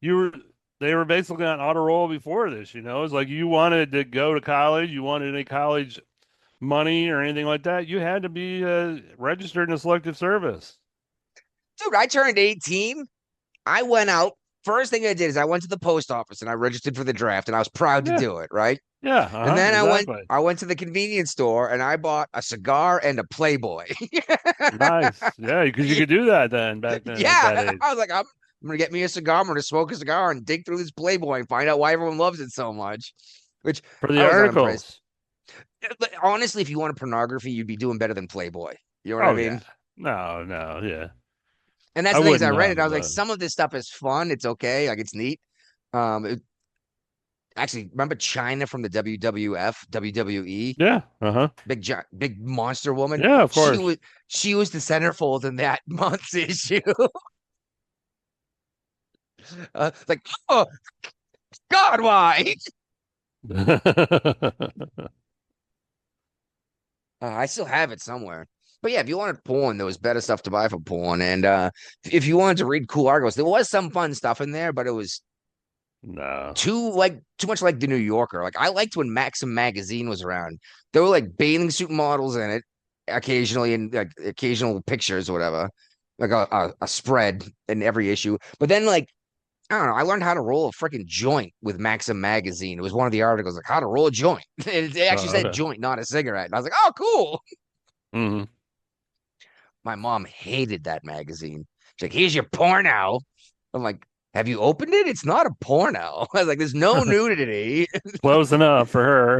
S7: it. They were basically on auto roll before this. You know, it's like you wanted to go to college, you wanted any college money or anything like that, you had to be registered in a selective service.
S6: Dude, I turned 18. I went out. First thing I did is I went to the post office and I registered for the draft, and I was proud to do it, right?
S7: Yeah.
S6: And then
S7: exactly.
S6: I went to the convenience store and I bought a cigar and a Playboy.
S7: Nice. Yeah, because you could do that then back then.
S6: Yeah. I was like, I'm gonna get me a cigar. I'm gonna smoke a cigar and dig through this Playboy and find out why everyone loves it so much. Which
S7: For the
S6: I was
S7: articles.
S6: But honestly, if you wanted pornography, you'd be doing better than Playboy. You know what I mean?
S7: Yeah. No, yeah.
S6: And that's the thing is I read
S7: wouldn't
S6: it. I was like,
S7: have,
S6: some of this stuff is fun. It's okay. Like it's neat. Actually, remember China from the WWF, WWE?
S7: Yeah. Uh-huh.
S6: Big monster woman.
S7: Yeah, of course.
S6: She was the centerfold in that month's issue. Like, oh God, why? I still have it somewhere. But yeah, if you wanted porn, there was better stuff to buy for porn. And if you wanted to read cool articles, there was some fun stuff in there, but it was
S7: No.
S6: too much like the New Yorker. Like I liked when Maxim magazine was around. There were like bathing suit models in it occasionally, and like occasional pictures or whatever, like a spread in every issue. But then like I don't know, I learned how to roll a freaking joint with Maxim magazine. It was one of the articles like how to roll a joint. It actually said
S7: Okay.
S6: joint, not a cigarette. And I was like, oh, cool.
S7: Hmm.
S6: My mom hated that magazine. She's like, here's your porno. I'm like, have you opened it? It's not a porno. I was like, there's no nudity.
S7: Close enough for her.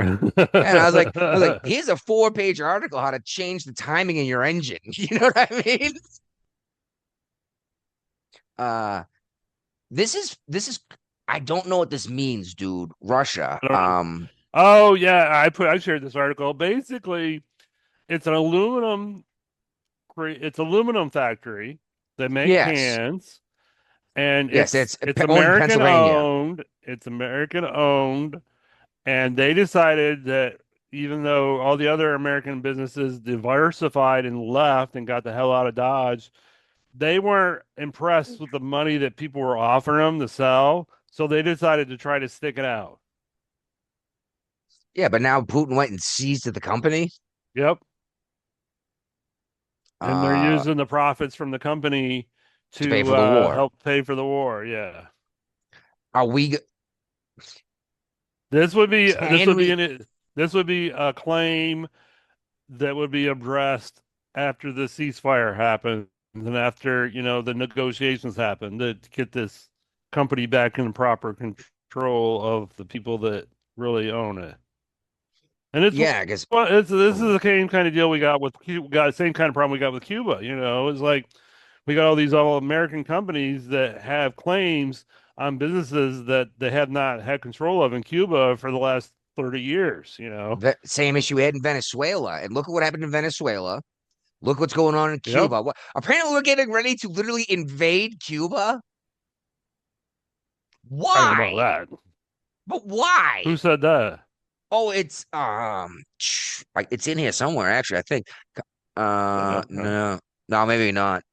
S6: And I was like, here's a 4-page article how to change the timing in your engine. You know what I mean? This is I don't know what this means, dude. Russia.
S7: Oh yeah, I shared this article. Basically, it's an aluminum factory that make cans, and
S6: yes,
S7: it's
S6: owned in
S7: American
S6: Pennsylvania.
S7: owned. It's American owned, and they decided that even though all the other American businesses diversified and left and got the hell out of Dodge, they weren't impressed with the money that people were offering them to sell, so they decided to try to stick it out.
S6: Yeah, but now Putin went and seized the company.
S7: Yep. And they're
S6: Uh,
S7: using the profits from the company to
S6: pay for the war.
S7: help pay for the war. Yeah.
S6: Are we?
S7: This would be
S6: Can
S7: this would be a claim that would be addressed after the ceasefire happens and after, the negotiations happen to get this company back in proper control of the people that really own it. And it's
S6: Yeah, because
S7: this is the same kind of deal we got with Cuba. Got the same kind of problem we got with Cuba. It's like we got all these American companies that have claims on businesses that they have not had control of in Cuba for the last 30 years, you know.
S6: Same issue we had in Venezuela. And look at what happened in Venezuela. Look what's going on in Cuba. What, apparently, we're getting ready to literally invade Cuba.
S7: I don't know
S6: Why?
S7: about that.
S6: But why?
S7: Who said that?
S6: Oh, it's in here somewhere. Actually, I think. No, maybe not.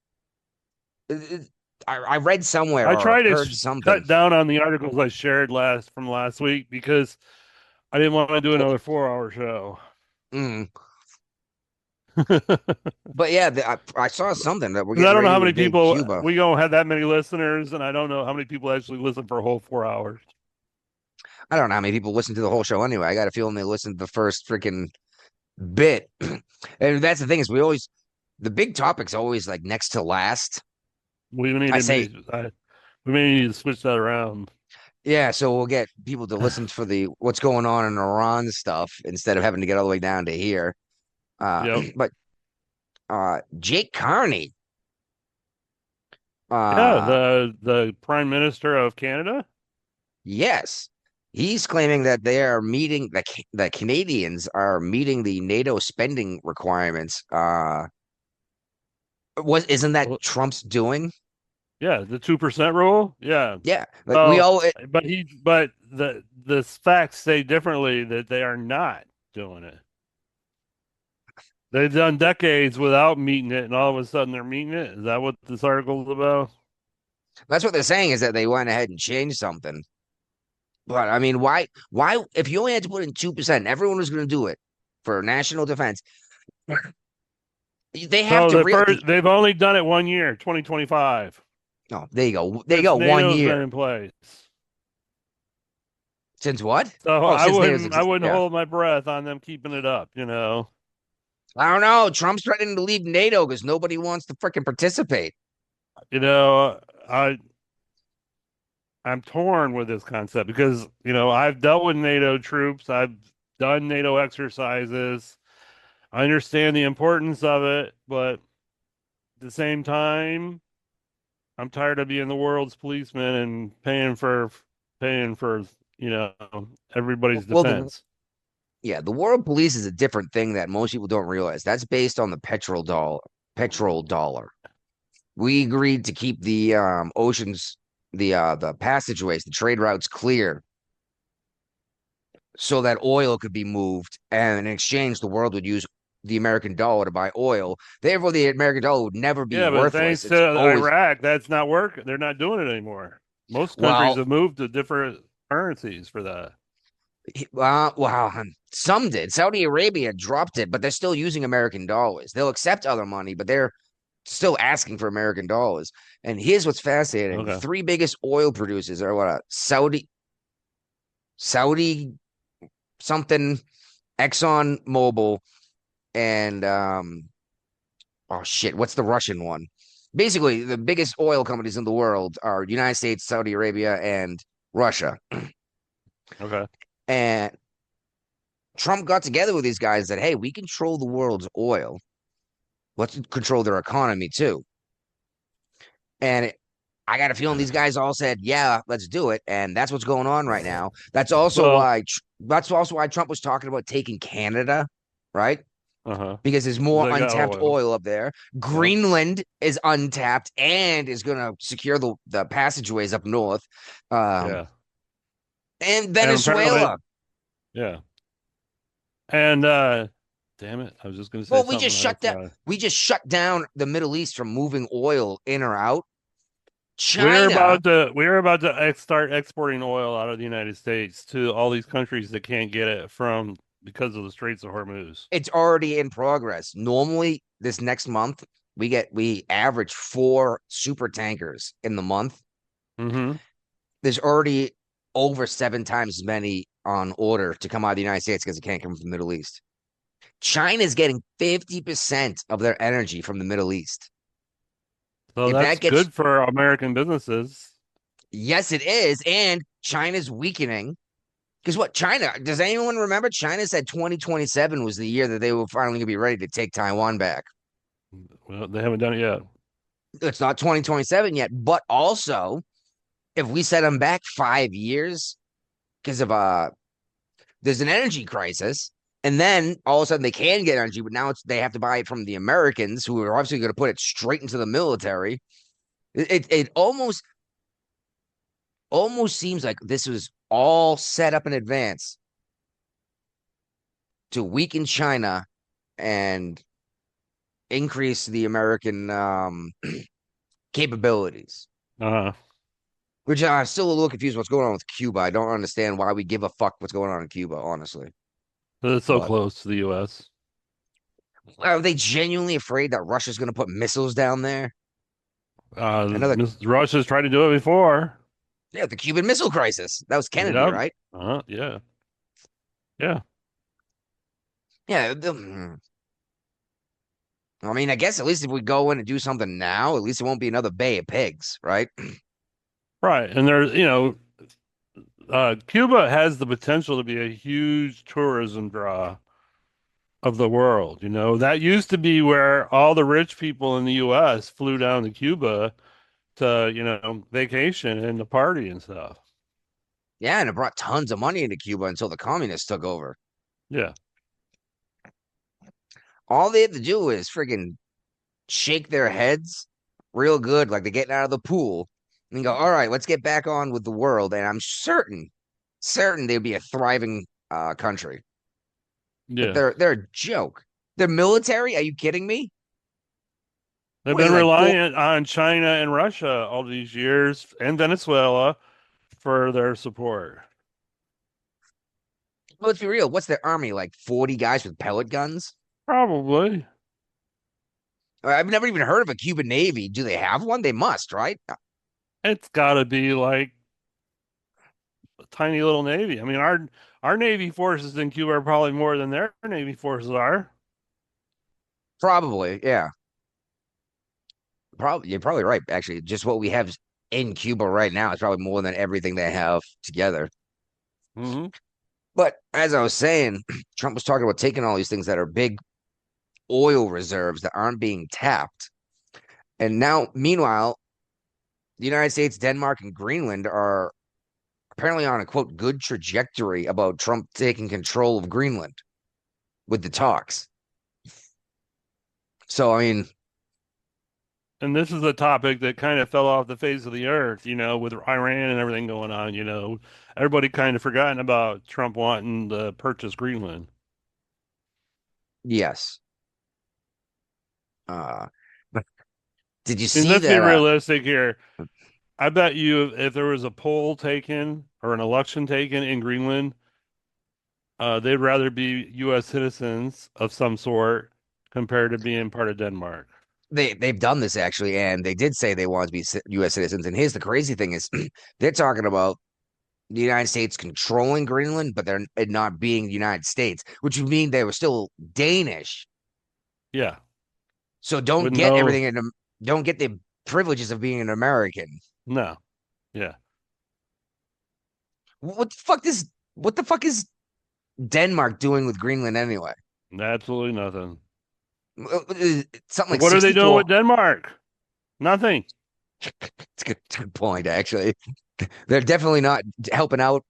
S6: I read somewhere.
S7: I
S6: or
S7: tried to
S6: heard something.
S7: cut down on the articles I shared from last week because I didn't want to do another 4-hour show.
S6: Mm. But yeah, I saw something that we're.
S7: I don't know how many
S6: invade
S7: people
S6: Cuba.
S7: we don't have that many listeners, and I don't know how many people actually listen for a whole 4 hours.
S6: I don't know how many people listen to the whole show anyway. I got a feeling they listened to the first freaking bit. And that's the thing is the big topic's always like next to last.
S7: We may need to switch that around.
S6: Yeah, so we'll get people to listen for the what's going on in Iran stuff instead of having to get all the way down to here. But Jake Carney.
S7: The Prime Minister of Canada?
S6: Yes. He's claiming that they are meeting the Canadians are meeting the NATO spending requirements. Isn't that Trump's doing?
S7: Yeah, the 2% rule. Yeah,
S6: yeah. Like
S7: but the facts say differently that they are not doing it. They've done decades without meeting it, and all of a sudden they're meeting it. Is that what this article is about?
S6: That's what they're saying is that they went ahead and changed something. But I mean, why? If you only had to put in 2%, everyone was going to do it for national defense. They have
S7: they've only done it 1 year, 2025.
S6: Oh, there you go. There you go.
S7: NATO's
S6: 1 year
S7: been in place.
S6: Since what?
S7: So I wouldn't hold my breath on them keeping it up. You know.
S6: I don't know. Trump's threatening to leave NATO because nobody wants to freaking participate.
S7: You know, I'm torn with this concept because, you know, I've dealt with NATO troops. I've done NATO exercises. I understand the importance of it, but at the same time, I'm tired of being the world's policeman and paying for, you know, everybody's defense.
S6: The world police is a different thing that most people don't realize. That's based on the petrol dollar. We agreed to keep the oceans, the passageways, the trade routes clear so that oil could be moved, and in exchange the world would use the American dollar to buy oil. Therefore, the American dollar would never be worthless.
S7: But thanks to Iraq, that's not working. They're not doing it anymore. Most countries have moved to different currencies for that.
S6: Some did. Saudi Arabia dropped it, but they're still using American dollars. They'll accept other money, but they're still asking for American dollars. And here's what's fascinating.
S7: Okay.
S6: The three biggest oil producers are what? Saudi something, Exxon Mobil, and what's the Russian one? Basically, the biggest oil companies in the world are United States, Saudi Arabia, and Russia.
S7: Okay.
S6: And Trump got together with these guys and said, hey, we control the world's oil. Let's control their economy too. And I got a feeling these guys all said, yeah, let's do it. And that's what's going on right now. That's also why Trump was talking about taking Canada, right? Because there's more untapped oil up there. Greenland is untapped and is going to secure the passageways up north. And Venezuela.
S7: And damn it, I was just going to say.
S6: Well, we just shut down the Middle East from moving oil in or out. China.
S7: We're about to start exporting oil out of the United States to all these countries that can't get it because of the Straits of Hormuz.
S6: It's already in progress. Normally, this next month we average 4 super tankers in the month. There's already over 7 times as many on order to come out of the United States because it can't come from the Middle East. China's getting 50% of their energy from the Middle East.
S7: So that's good for American businesses.
S6: Yes, it is. And China's weakening. Because does anyone remember? China said 2027 was the year that they were finally going to be ready to take Taiwan back.
S7: Well, they haven't done it yet.
S6: It's not 2027 yet. But also, if we set them back 5 years because of there's an energy crisis, and then all of a sudden they can get energy, but now they have to buy it from the Americans, who are obviously going to put it straight into the military. It almost seems like this was all set up in advance to weaken China and increase the American capabilities. Which I'm still a little confused what's going on with Cuba. I don't understand why we give a fuck what's going on in Cuba, honestly.
S7: It's so close to the U.S.
S6: Are they genuinely afraid that Russia's going to put missiles down there?
S7: Russia's tried to do it before.
S6: Yeah, the Cuban Missile Crisis. That was Kennedy, right?
S7: Yeah.
S6: Yeah. I mean, I guess at least if we go in and do something now, at least it won't be another Bay of Pigs, right?
S7: Right. And there's, Cuba has the potential to be a huge tourism draw of the world. That used to be where all the rich people in the U.S. flew down to Cuba to, vacation and to party and stuff.
S6: Yeah, and it brought tons of money into Cuba until the communists took over.
S7: Yeah.
S6: All they have to do is friggin' shake their heads real good, like they're getting out of the pool, and go, all right, let's get back on with the world. And I'm certain they'd be a thriving country.
S7: Yeah.
S6: But they're a joke. Their military, are you kidding me?
S7: They've been reliant on China and Russia all these years, and Venezuela, for their support.
S6: Well, let's be real. What's their army, like 40 guys with pellet guns?
S7: Probably.
S6: I've never even heard of a Cuban Navy. Do they have one? They must, right?
S7: It's got to be like a tiny little navy. I mean, our Navy forces in Cuba are probably more than their Navy forces are.
S6: Probably, yeah. You're probably right, actually. Just what we have in Cuba right now is probably more than everything they have together.
S7: Mm-hmm.
S6: But as I was saying, Trump was talking about taking all these things that are big oil reserves that aren't being tapped. And now, meanwhile, the United States, Denmark, and Greenland are apparently on a, quote, good trajectory about Trump taking control of Greenland with the talks. So, I mean...
S7: And this is a topic that kind of fell off the face of the earth, with Iran and everything going on, Everybody kind of forgotten about Trump wanting to purchase Greenland.
S6: Yes. But did you see
S7: let's
S6: that?
S7: Be realistic here. I bet you if there was a poll taken or an election taken in Greenland, they'd rather be U.S. citizens of some sort compared to being part of Denmark.
S6: They've done this actually, and they did say they wanted to be U.S. citizens. And here's the crazy thing is they're talking about the United States controlling Greenland, but they're not being the United States, which would mean they were still Danish.
S7: Yeah.
S6: So don't get the privileges of being an American.
S7: No. Yeah.
S6: What the fuck is Denmark doing with Greenland anyway?
S7: Absolutely nothing.
S6: Something like
S7: what are they doing with Denmark? Nothing.
S6: It's a good point, actually. They're definitely not helping out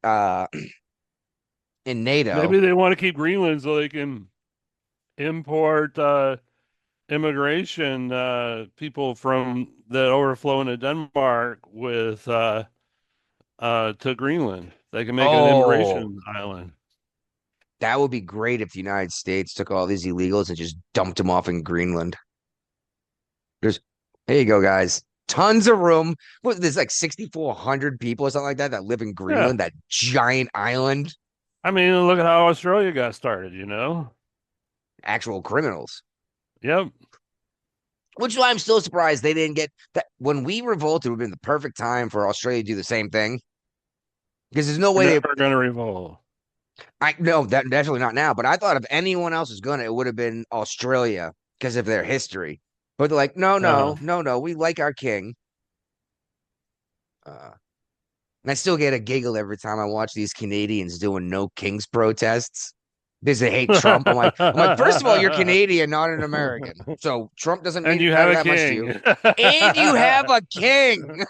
S6: in NATO.
S7: Maybe they want to keep Greenland so they can import immigration people from that overflow into Denmark with to Greenland. They can make an immigration island.
S6: That would be great if the United States took all these illegals and just dumped them off in Greenland. Here you go, guys. Tons of room. There's like 6,400 people or something like that live in Greenland, that giant island.
S7: I mean, look at how Australia got started,
S6: Actual criminals.
S7: Yep.
S6: Which is why I'm still surprised they didn't get that. When we revolted, it would have been the perfect time for Australia to do the same thing. Because there's no way
S7: they're going to revolt.
S6: No, definitely not now. But I thought if anyone else was gonna, it would have been Australia because of their history. But they're like, no, we like our king. And I still get a giggle every time I watch these Canadians doing no kings protests because they hate Trump. I'm like, first of all, you're Canadian, not an American. So Trump doesn't mean that much to you. And you have a king.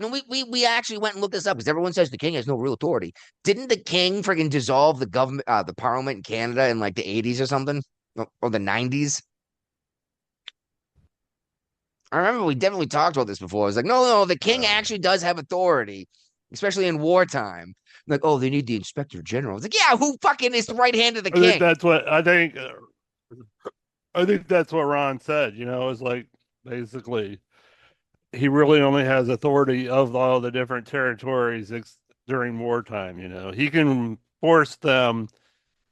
S6: No, we actually went and looked this up because everyone says the king has no real authority. Didn't the king freaking dissolve the government, the parliament in Canada in like the 80s or something, or the 90s? I remember we definitely talked about this before. I was like, no, the king actually does have authority, especially in wartime. Like, oh, they need the inspector general. It's like, yeah, who fucking is the right hand of the
S7: I think
S6: king?
S7: that's what I think. I think that's what Ron said. Is like basically he really only has authority of all the different territories during wartime. He can force them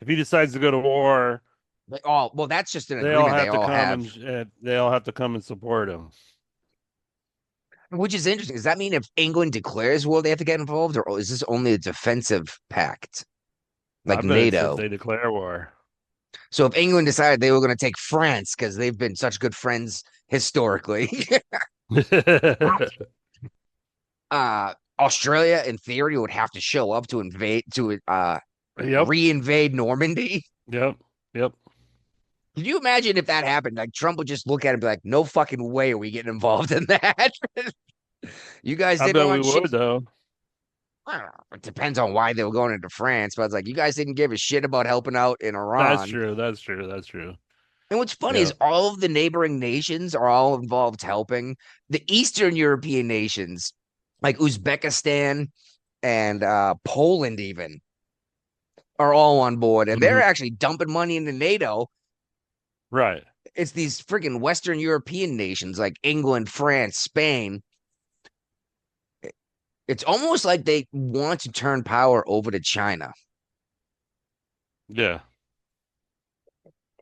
S7: if he decides to go to war.
S6: Like, oh, well, that's just an
S7: They all
S6: agreement
S7: have
S6: they
S7: to
S6: all
S7: come
S6: have,
S7: and they all have to come and support him.
S6: which is interesting. Does that mean if England declares war, they have to get involved, or is this only a defensive pact, like
S7: I bet it's if
S6: NATO?
S7: they declare war.
S6: So if England decided they were going to take France because they've been such good friends historically, Australia in theory would have to show up to invade
S7: Yep.
S6: re-invade Normandy.
S7: Yep.
S6: Can you imagine if that happened? Like Trump would just look at it and be like, "No fucking way are we getting involved in that." You guys
S7: I
S6: didn't
S7: bet we
S6: want shit.
S7: would though.
S6: I don't know. It depends on why they were going into France, but it's like you guys didn't give a shit about helping out in Iran.
S7: That's true. That's true.
S6: And what's funny
S7: Yeah.
S6: is all of the neighboring nations are all involved helping. The Eastern European nations, like Uzbekistan and Poland, even are all on board, and they're actually dumping money into NATO.
S7: Right.
S6: It's these freaking Western European nations like England, France, Spain. It's almost like they want to turn power over to China.
S7: Yeah.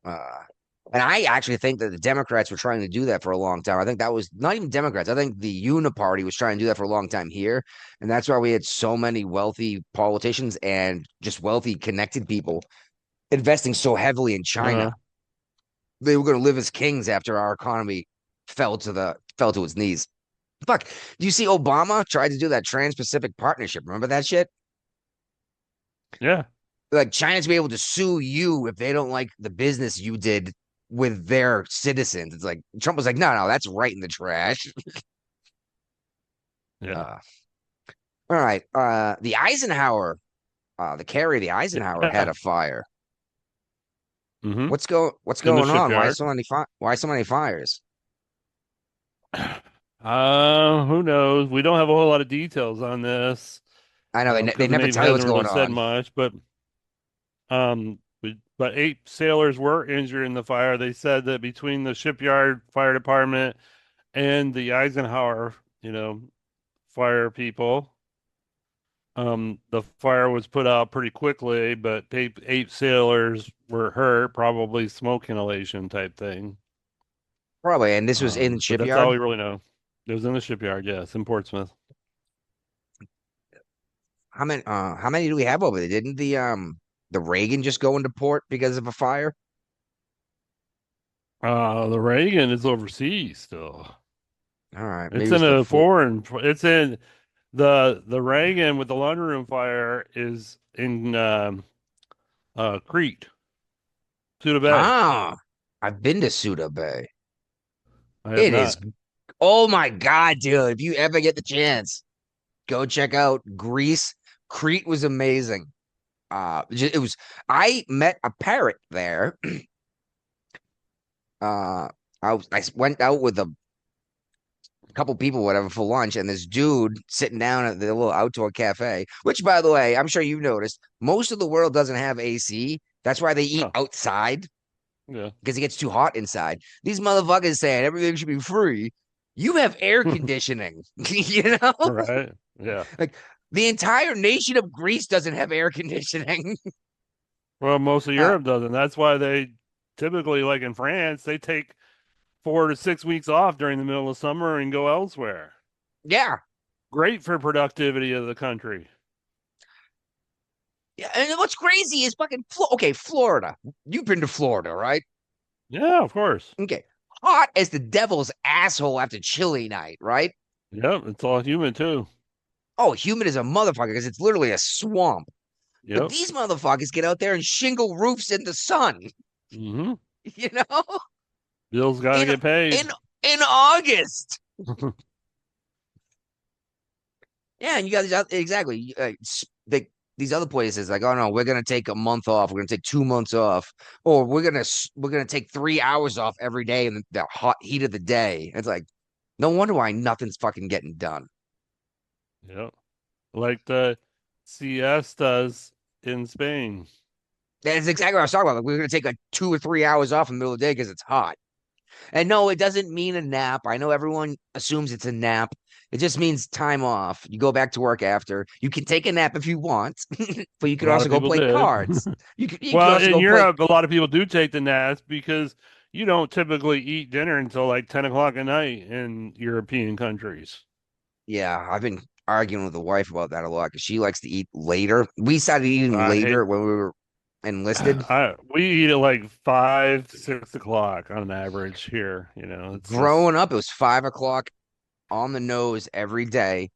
S6: And I actually think that the Democrats were trying to do that for a long time. I think that was not even Democrats. I think the Uniparty was trying to do that for a long time here. And that's why we had so many wealthy politicians and just wealthy connected people investing so heavily in China. They were going to live as kings after our economy fell to its knees. Fuck. Do you see Obama tried to do that Trans-Pacific Partnership? Remember that shit?
S7: Yeah.
S6: Like China's be able to sue you if they don't like the business you did with their citizens. It's like Trump was like, no, that's right in the trash.
S7: Yeah.
S6: All right. The Eisenhower, the carrier, the Eisenhower had a fire.
S7: Mm-hmm.
S6: What's going on? Why so many fires?
S7: Who knows? We don't have a whole lot of details on this.
S6: I know they
S7: 'cause
S6: never
S7: Navy
S6: tell you what's
S7: hasn't
S6: going
S7: really said
S6: on.
S7: much, but 8 sailors were injured in the fire. They said that between the shipyard fire department and the Eisenhower, fire people, the fire was put out pretty quickly, but 8 sailors were hurt, probably smoke inhalation type thing.
S6: Probably, and this was in the
S7: But that's all we
S6: shipyard.
S7: really know. It was in the shipyard, yes, in Portsmouth.
S6: How many do we have over there? Didn't the Reagan just go into port because of a fire?
S7: The Reagan is overseas still.
S6: All right,
S7: It's
S6: maybe
S7: in
S6: the
S7: a foreign. It's in the Reagan with the laundry room fire is in Crete, Suda Bay.
S6: Ah, I've been to Suda Bay.
S7: I have
S6: It
S7: not.
S6: is. Oh my God, dude! If you ever get the chance, go check out Greece. Crete was amazing. It was. I met a parrot there. I went out with a couple people, whatever, for lunch, and this dude sitting down at the little outdoor cafe. Which, by the way, I'm sure you've noticed, most of the world doesn't have AC. That's why they eat
S7: Oh.
S6: outside
S7: Yeah.
S6: because it gets too hot inside. These motherfuckers saying everything should be free. You have air conditioning, you know?
S7: Right. Yeah.
S6: Like the entire nation of Greece doesn't have air conditioning.
S7: Well, most of Europe doesn't. That's why they typically, like in France, they take 4 to 6 weeks off during the middle of summer and go elsewhere.
S6: Yeah.
S7: Great for productivity of the country.
S6: Yeah. And what's crazy is fucking Florida. You've been to Florida, right?
S7: Yeah, of course.
S6: Okay. Hot as the devil's asshole after chilly night, right?
S7: Yep, it's all humid too.
S6: Oh, humid as a motherfucker because it's literally a swamp.
S7: Yep.
S6: But these motherfuckers get out there and shingle roofs in the sun.
S7: Mm-hmm.
S6: You know?
S7: Bills got to get paid.
S6: In August. Yeah, and you got these exactly these other places like, oh no, we're gonna take a month off, we're gonna take 2 months off, or we're gonna take 3 hours off every day in the hot heat of the day. It's like, no wonder why nothing's fucking getting done.
S7: Yep. Like the CS does in Spain.
S6: That's exactly what I was talking about. Like, we're gonna take like 2 or 3 hours off in the middle of the day because it's hot. And no, it doesn't mean a nap. I know everyone assumes it's a nap. It just means time off. You go back to work after. You can take a nap if you want, but you
S7: A
S6: could
S7: lot
S6: also
S7: of
S6: go
S7: people
S6: play
S7: did.
S6: cards. You could
S7: Well,
S6: also
S7: in
S6: go play.
S7: Europe, a lot of people do take the naps because you don't typically eat dinner until like 10 o'clock at night in European countries.
S6: Yeah, I've been arguing with the wife about that a lot because she likes to eat later. We started eating
S7: I hate
S6: later when we were enlisted.
S7: we eat at like 5, 6 o'clock on average here. You know, it's just
S6: Growing up, it was 5 o'clock on the nose every day.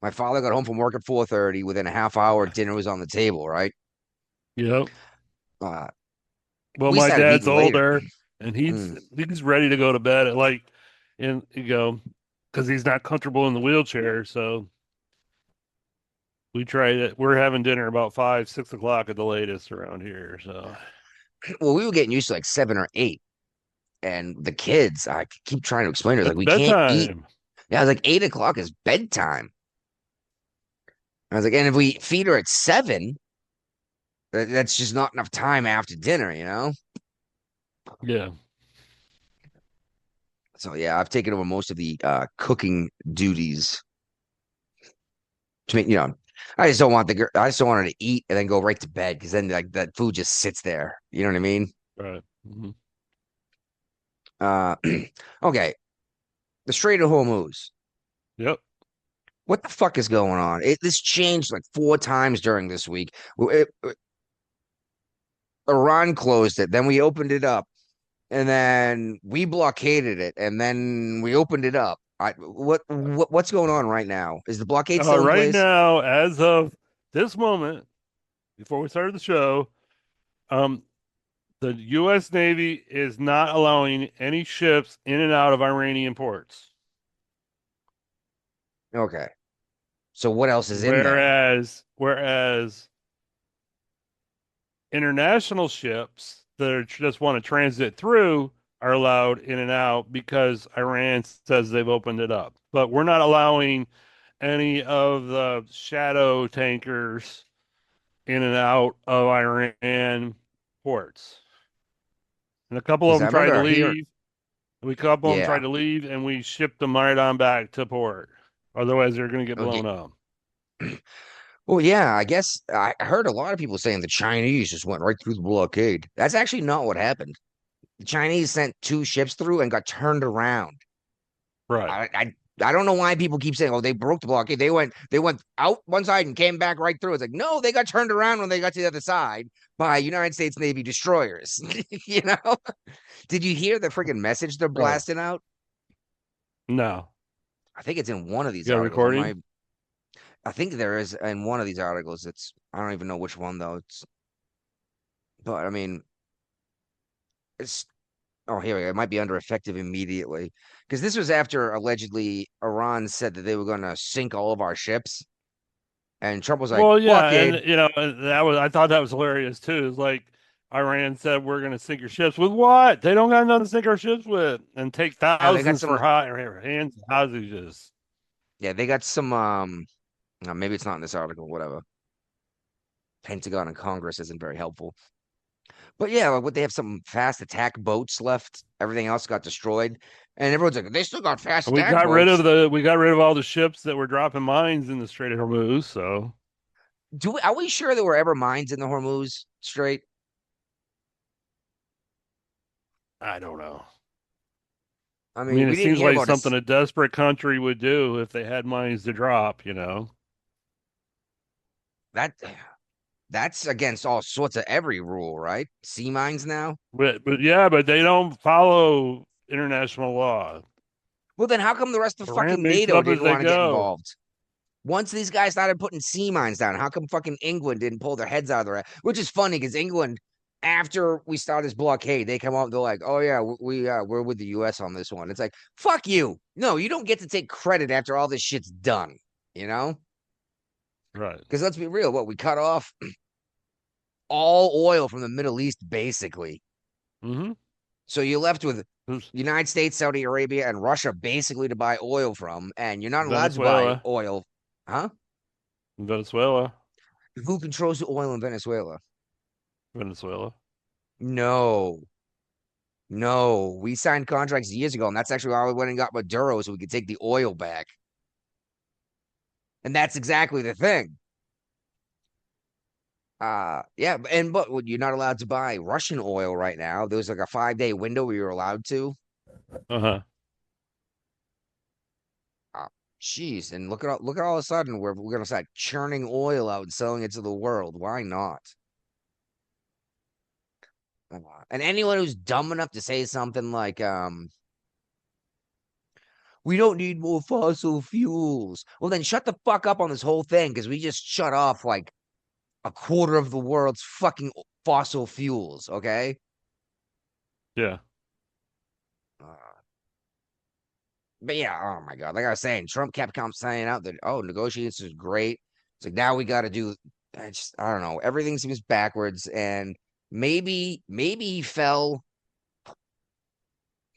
S6: My father got home from work at 4:30. Within a half hour, dinner was on the table, right?
S7: yep.
S6: Uh,
S7: Well,
S6: we
S7: my
S6: started
S7: dad's
S6: eating later.
S7: older and he's
S6: Mm.
S7: he's ready to go to bed at like in you go because he's not comfortable in the wheelchair. So we tried it. We're having dinner about 5, 6 o'clock at the latest around here. So
S6: Well, we were getting used to like 7 or 8. And the kids, I keep trying to explain to her, like,
S7: it's
S6: we can't eat.
S7: bedtime.
S6: Yeah, I was like, 8 o'clock is bedtime. I was like, and if we feed her at 7, that's just not enough time after dinner, you know?
S7: Yeah.
S6: So yeah, I've taken over most of the cooking duties. To make, I just don't want the girl. I just don't want her to eat and then go right to bed because then like that food just sits there. You know what I mean?
S7: Right. Mhm.
S6: Uh, okay. The Strait of Hormuz.
S7: Yep.
S6: What the fuck is going on? This changed like 4 times during this week. Iran closed it, then we opened it up, and then we blockaded it, and then we opened it up. What's going on right now? Is the blockade still in
S7: Right
S6: place?
S7: now, as of this moment, before we started the show, um, the U.S. Navy is not allowing any ships in and out of Iranian ports.
S6: Okay. So what else is in there?
S7: Whereas international ships that just want to transit through are allowed in and out because Iran says they've opened it up. But we're not allowing any of the shadow tankers in and out of Iran ports. And a couple of
S6: Because I
S7: them tried to
S6: remember hearing,
S7: leave. A couple of them tried
S6: yeah.
S7: to leave, and we shipped them right on back to port. Otherwise, they're going to get
S6: Okay.
S7: blown up.
S6: Well, yeah, I guess I heard a lot of people saying the Chinese just went right through the blockade. That's actually not what happened. The Chinese sent 2 ships through and got turned around.
S7: Right.
S6: I don't know why people keep saying, "Oh, they broke the blockade." They went out one side and came back right through. It's like, no, they got turned around when they got to the other side by United States Navy destroyers. You know? Did you hear the freaking message they're
S7: Right.
S6: blasting out?
S7: No.
S6: I think it's in one of these
S7: You got a
S6: articles.
S7: recording?
S6: I think there is in one of these articles. I don't even know which one though. But I mean, it's oh, here we go. It might be under effective immediately because this was after allegedly Iran said that they were going to sink all of our ships, and Trump was like,
S7: Well, yeah,
S6: "Blockade."
S7: and I thought that was hilarious too. It's like Iran said we're going to sink your ships with what? They don't got nothing to sink our ships with, and take
S6: Now they got
S7: thousands for
S6: some.
S7: hands and hostages.
S6: Yeah, they got some. Maybe it's not in this article. Whatever. Pentagon and Congress isn't very helpful. But yeah, like what they have some fast attack boats left. Everything else got destroyed, and everyone's like, "They still got fast
S7: We
S6: attack
S7: got rid
S6: boats."
S7: of we got rid of all the ships that were dropping mines in the Strait of Hormuz. So
S6: Are we sure there were ever mines in the Hormuz Strait?
S7: I don't know.
S6: I
S7: I
S6: mean,
S7: mean,
S6: we
S7: it
S6: didn't
S7: seems
S6: hear
S7: like
S6: about
S7: something a desperate country would do if they had mines to drop.
S6: that. That's against all sorts of every rule, right? Sea mines now.
S7: But yeah, but they don't follow international law.
S6: Well, then how come the rest of
S7: Iran
S6: fucking
S7: makes it
S6: NATO
S7: up as
S6: didn't
S7: they
S6: want to get
S7: go.
S6: involved? Once these guys started putting sea mines down, how come fucking England didn't pull their heads out of their ass? Which is funny because England, after we start this blockade, they come out and they're like, "Oh yeah, we're with the U.S. on this one." It's like, fuck you. No, you don't get to take credit after all this shit's done. you know?
S7: Right.
S6: Because let's be real, what we cut off all oil from the Middle East, basically.
S7: Mm-hmm.
S6: So you're left with United States, Saudi Arabia, and Russia basically to buy oil from, and you're not allowed to buy
S7: Venezuela.
S6: oil. Huh?
S7: Venezuela.
S6: Who controls the oil in Venezuela?
S7: Venezuela.
S6: No. No. We signed contracts years ago, and that's actually why we went and got Maduro so we could take the oil back. And that's exactly the thing. Yeah, but you're not allowed to buy Russian oil right now. There was like a 5-day window where you're allowed to.
S7: Uh-huh.
S6: Jeez, and look at all of a sudden we're gonna start churning oil out and selling it to the world. Why not? And anyone who's dumb enough to say something like, we don't need more fossil fuels. Well, then shut the fuck up on this whole thing, because we just shut off like a quarter of the world's fucking fossil fuels, okay?
S7: Yeah.
S6: But yeah, oh my God. Like I was saying, Trump kept saying out that, oh, negotiations is great. It's like, now we got to do, I don't know. Everything seems backwards. And maybe he fell,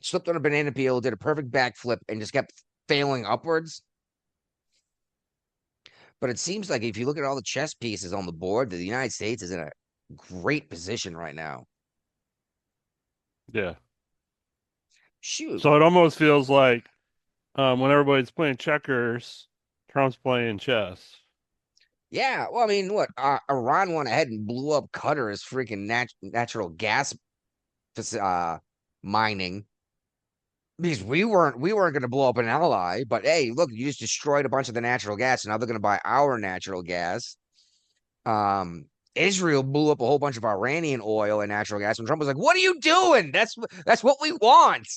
S6: slipped on a banana peel, did a perfect backflip, and just kept failing upwards. But it seems like if you look at all the chess pieces on the board, that the United States is in a great position right now.
S7: Yeah.
S6: Shoot.
S7: So it almost feels like when everybody's playing checkers, Trump's playing chess.
S6: Yeah, well, I mean, what? Iran went ahead and blew up Qatar's freaking natural gas mining, because we weren't going to blow up an ally. But hey, look, you just destroyed a bunch of the natural gas, and now they're going to buy our natural gas. Israel blew up a whole bunch of Iranian oil and natural gas, and Trump was like, "What are you doing? That's what we want."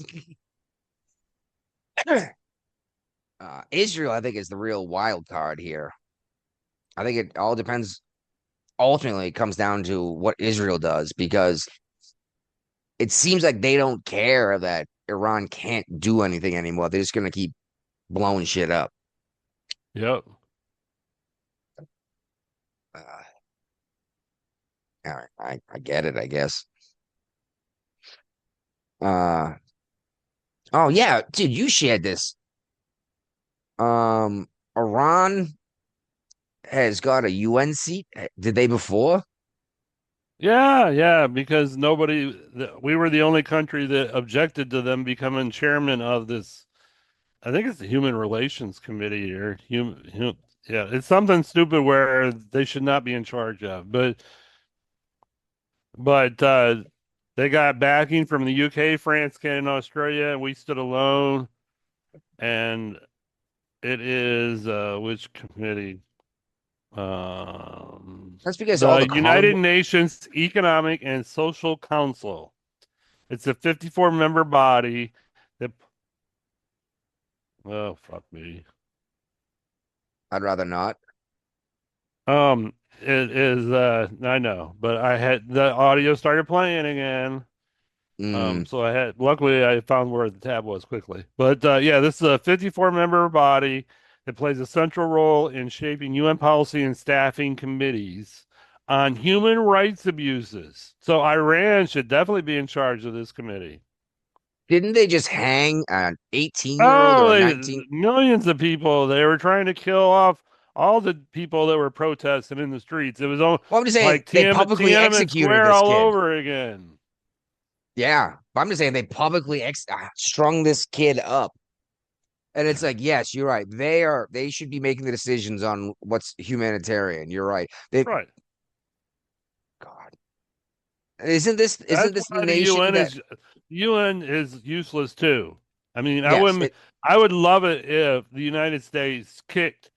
S6: Israel, I think, is the real wild card here. I think it all depends. Ultimately, it comes down to what Israel does, because it seems like they don't care that Iran can't do anything anymore. They're just going to keep blowing shit up.
S7: Yep.
S6: I get it, I guess. Oh yeah, dude, you shared this. Iran has got a UN seat. Did they before?
S7: Yeah, because we were the only country that objected to them becoming chairman of this. I think it's the Human Relations Committee or yeah, it's something stupid where they should not be in charge of. But they got backing from the UK, France, Canada, and Australia, and we stood alone. And it is which committee?
S6: That's because
S7: the
S6: all the
S7: United Nations Economic and Social Council. It's a 54-member body that. Oh, fuck me.
S6: I'd rather not.
S7: It is. I know, but I had the audio started playing again. So luckily I found where the tab was quickly. But yeah, this is a 54-member body that plays a central role in shaping UN policy and staffing committees on human rights abuses. So Iran should definitely be in charge of this committee.
S6: Didn't they just hang an 18-year-old or 19?
S7: Millions of people. They were trying to kill off all the people that were protesting in the streets. It was all
S6: I'm just saying,
S7: like
S6: they publicly executed
S7: Square
S6: this
S7: all
S6: kid
S7: over again.
S6: Yeah, but I'm just saying they publicly strung this kid up. And it's like, yes, you're right. They should be making the decisions on what's humanitarian. You're right.
S7: Right.
S6: God. Isn't this the nation
S7: UN is useless too. I mean,
S6: yes,
S7: I would love it if the United States kicked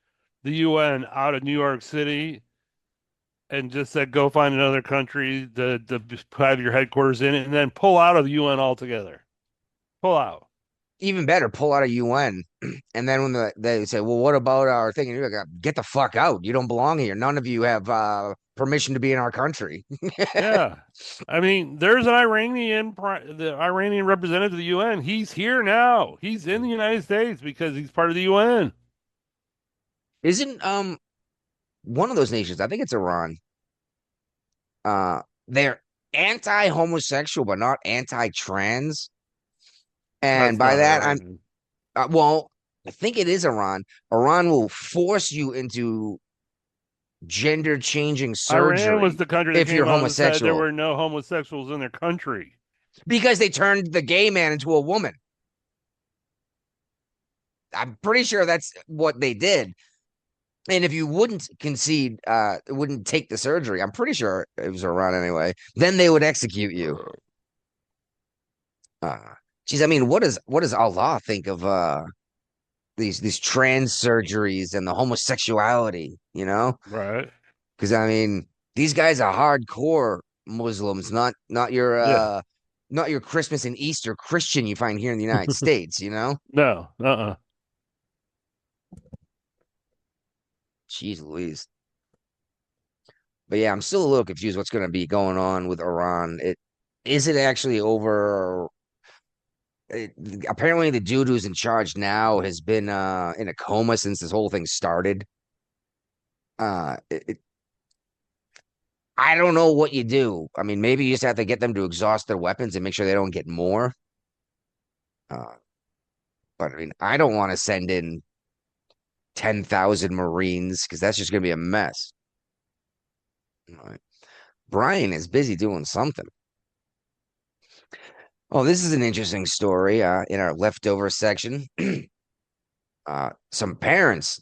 S7: the UN out of New York City and just said, go find another country to have your headquarters in it, and then pull out of the UN altogether. Pull out.
S6: Even better, pull out of UN. And then when they say, well, what about our thing? And you're like, get the fuck out. You don't belong here. None of you have permission to be in our country.
S7: Yeah. I mean, there's the Iranian representative of the UN. He's here now. He's in the United States because he's part of the UN.
S6: Isn't one of those nations, I think it's Iran. They're anti-homosexual, but not anti-trans. And
S7: That's
S6: by
S7: not
S6: that,
S7: Iran.
S6: well, I think it is Iran. Iran will force you into gender changing
S7: Iran was
S6: surgery
S7: the country that
S6: if you're
S7: came out and said there
S6: homosexual
S7: were no homosexuals in their country.
S6: because they turned the gay man into a woman. I'm pretty sure that's what they did. And if you wouldn't concede, wouldn't take the surgery, I'm pretty sure it was Iran anyway, then they would execute you. Geez, I mean, what does Allah think of these trans surgeries and the homosexuality, you know?
S7: Right.
S6: Because I mean, these guys are hardcore Muslims, not your
S7: Yeah.
S6: not your Christmas and Easter Christian you find here in the United States, you know?
S7: No.
S6: Jeez Louise. But yeah, I'm still a little confused what's going to be going on with Iran. Is it actually over? Apparently the dude who's in charge now has been in a coma since this whole thing started. Uh it, I don't know what you do. I mean, maybe you just have to get them to exhaust their weapons and make sure they don't get more. Uh, but I mean, I don't want to send in 10,000 Marines because that's just going to be a mess. All right. Brian is busy doing something. Oh, this is an interesting story in our leftover section. Some parents,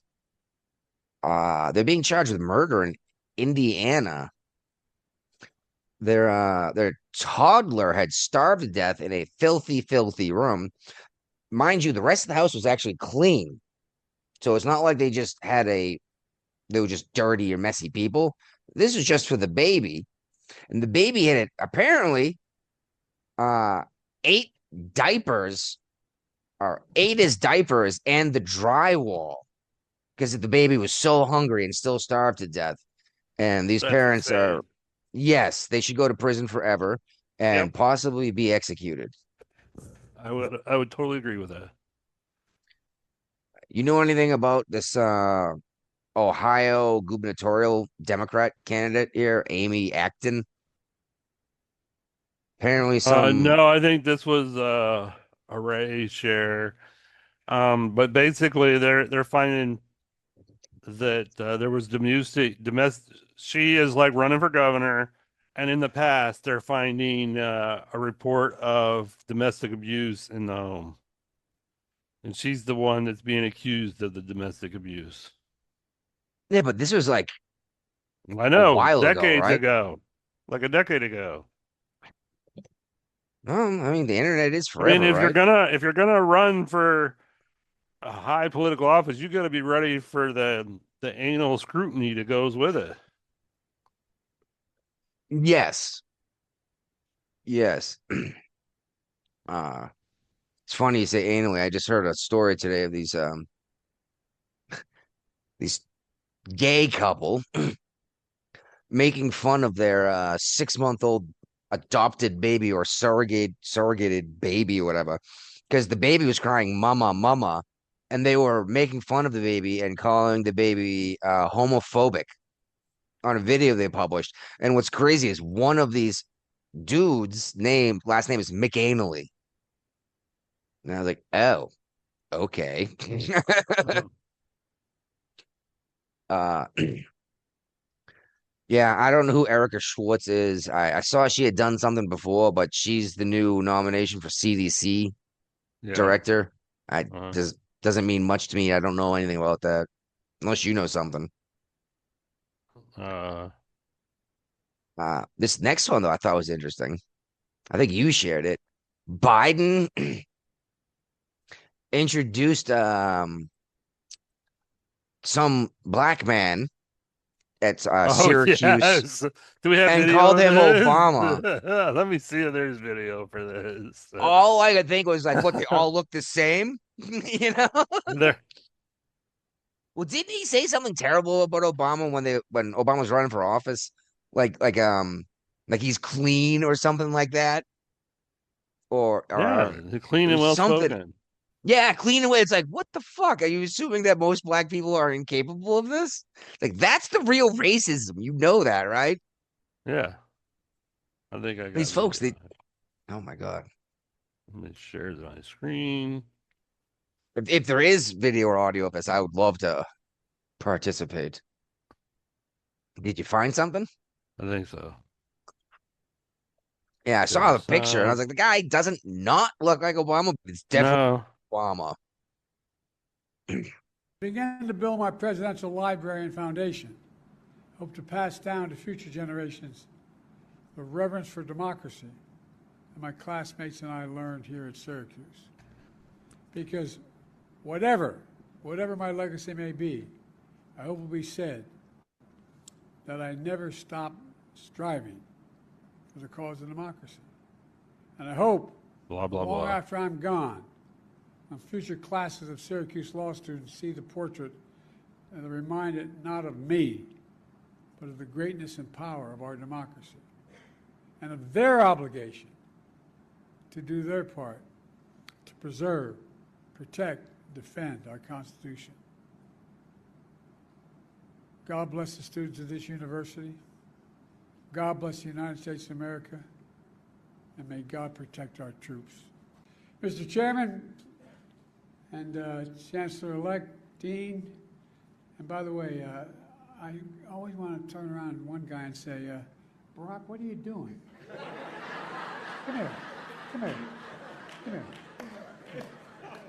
S6: they're being charged with murder in Indiana. Their toddler had starved to death in a filthy, filthy room. Mind you, the rest of the house was actually clean. So it's not like they were just dirty or messy people. This was just for the baby. And the baby had apparently ate diapers or ate his diapers and the drywall because the baby was so hungry and still starved to death. And these
S7: That's
S6: parents
S7: insane.
S6: yes, they should go to prison forever and possibly be executed.
S7: I would totally agree with that.
S6: You know anything about this Ohio gubernatorial Democrat candidate here, Amy Acton? Apparently
S7: No, I think this was a Ray share. But basically they're finding that there was domestic. She is like running for governor, and in the past they're finding a report of domestic abuse in the home, and she's the one that's being accused of the domestic abuse.
S6: Yeah, but this was like
S7: I know,
S6: while ago,
S7: decades
S6: right?
S7: ago, like a decade ago.
S6: I mean, the internet is
S7: I mean,
S6: forever, right?
S7: if you're gonna run for a high political office, you got to be ready for the anal scrutiny that goes with it.
S6: Yes. Yes. It's funny you say anally. I just heard a story today of these gay couple making fun of their 6-month-old adopted baby or surrogated baby or whatever because the baby was crying mama mama and they were making fun of the baby and calling the baby homophobic on a video they published. And what's crazy is one of these dudes last name is McAnally. And I was like, oh, okay. uh Yeah, I don't know who Erica Schwartz is. I saw she had done something before, but she's the new nomination for CDC
S7: Yeah.
S6: director.
S7: Uh-huh.
S6: Doesn't mean much to me. I don't know anything about that, unless you know something. This next one though, I thought was interesting. I think you shared it. Biden introduced some black man at Syracuse
S7: yes. Do we have
S6: and
S7: video
S6: called
S7: of
S6: him
S7: this?
S6: Obama.
S7: Let me see if there's video for this.
S6: All I could think was like, what, they all look the same? You know?
S7: There.
S6: Well, didn't he say something terrible about Obama when Obama was running for office? Like he's clean or something like that? Or
S7: Yeah, clean
S6: it
S7: and
S6: was
S7: well
S6: something.
S7: spoken.
S6: Yeah, clean away. It's like, what the fuck? Are you assuming that most black people are incapable of this? Like, that's the real racism. You know that, right?
S7: Yeah. I think I got
S6: These folks,
S7: the,
S6: oh my God.
S7: let me share my screen.
S6: If there is video or audio of this, I would love to participate. Did you find something?
S7: I think so.
S6: Yeah, I saw the picture and I was like, the guy doesn't not look like Obama, but it's definitely
S7: No.
S6: Obama.
S9: Began to build my presidential library and foundation. Hope to pass down to future generations the reverence for democracy that my classmates and I learned here at Syracuse. Because whatever my legacy may be, I hope will be said that I never stopped striving for the cause of democracy. And I hope
S7: Blah, blah,
S9: long
S7: blah.
S9: after I'm gone, when future classes of Syracuse law students see the portrait and they're reminded not of me, but of the greatness and power of our democracy and of their obligation to do their part to preserve, protect, defend our Constitution. God bless the students of this university. God bless the United States of America. And may God protect our troops. Mr. Chairman and Chancellor-elect, Dean, and by the way, I always want to turn around to one guy and say, Barack, what are you doing? Come here. Come here. Come here.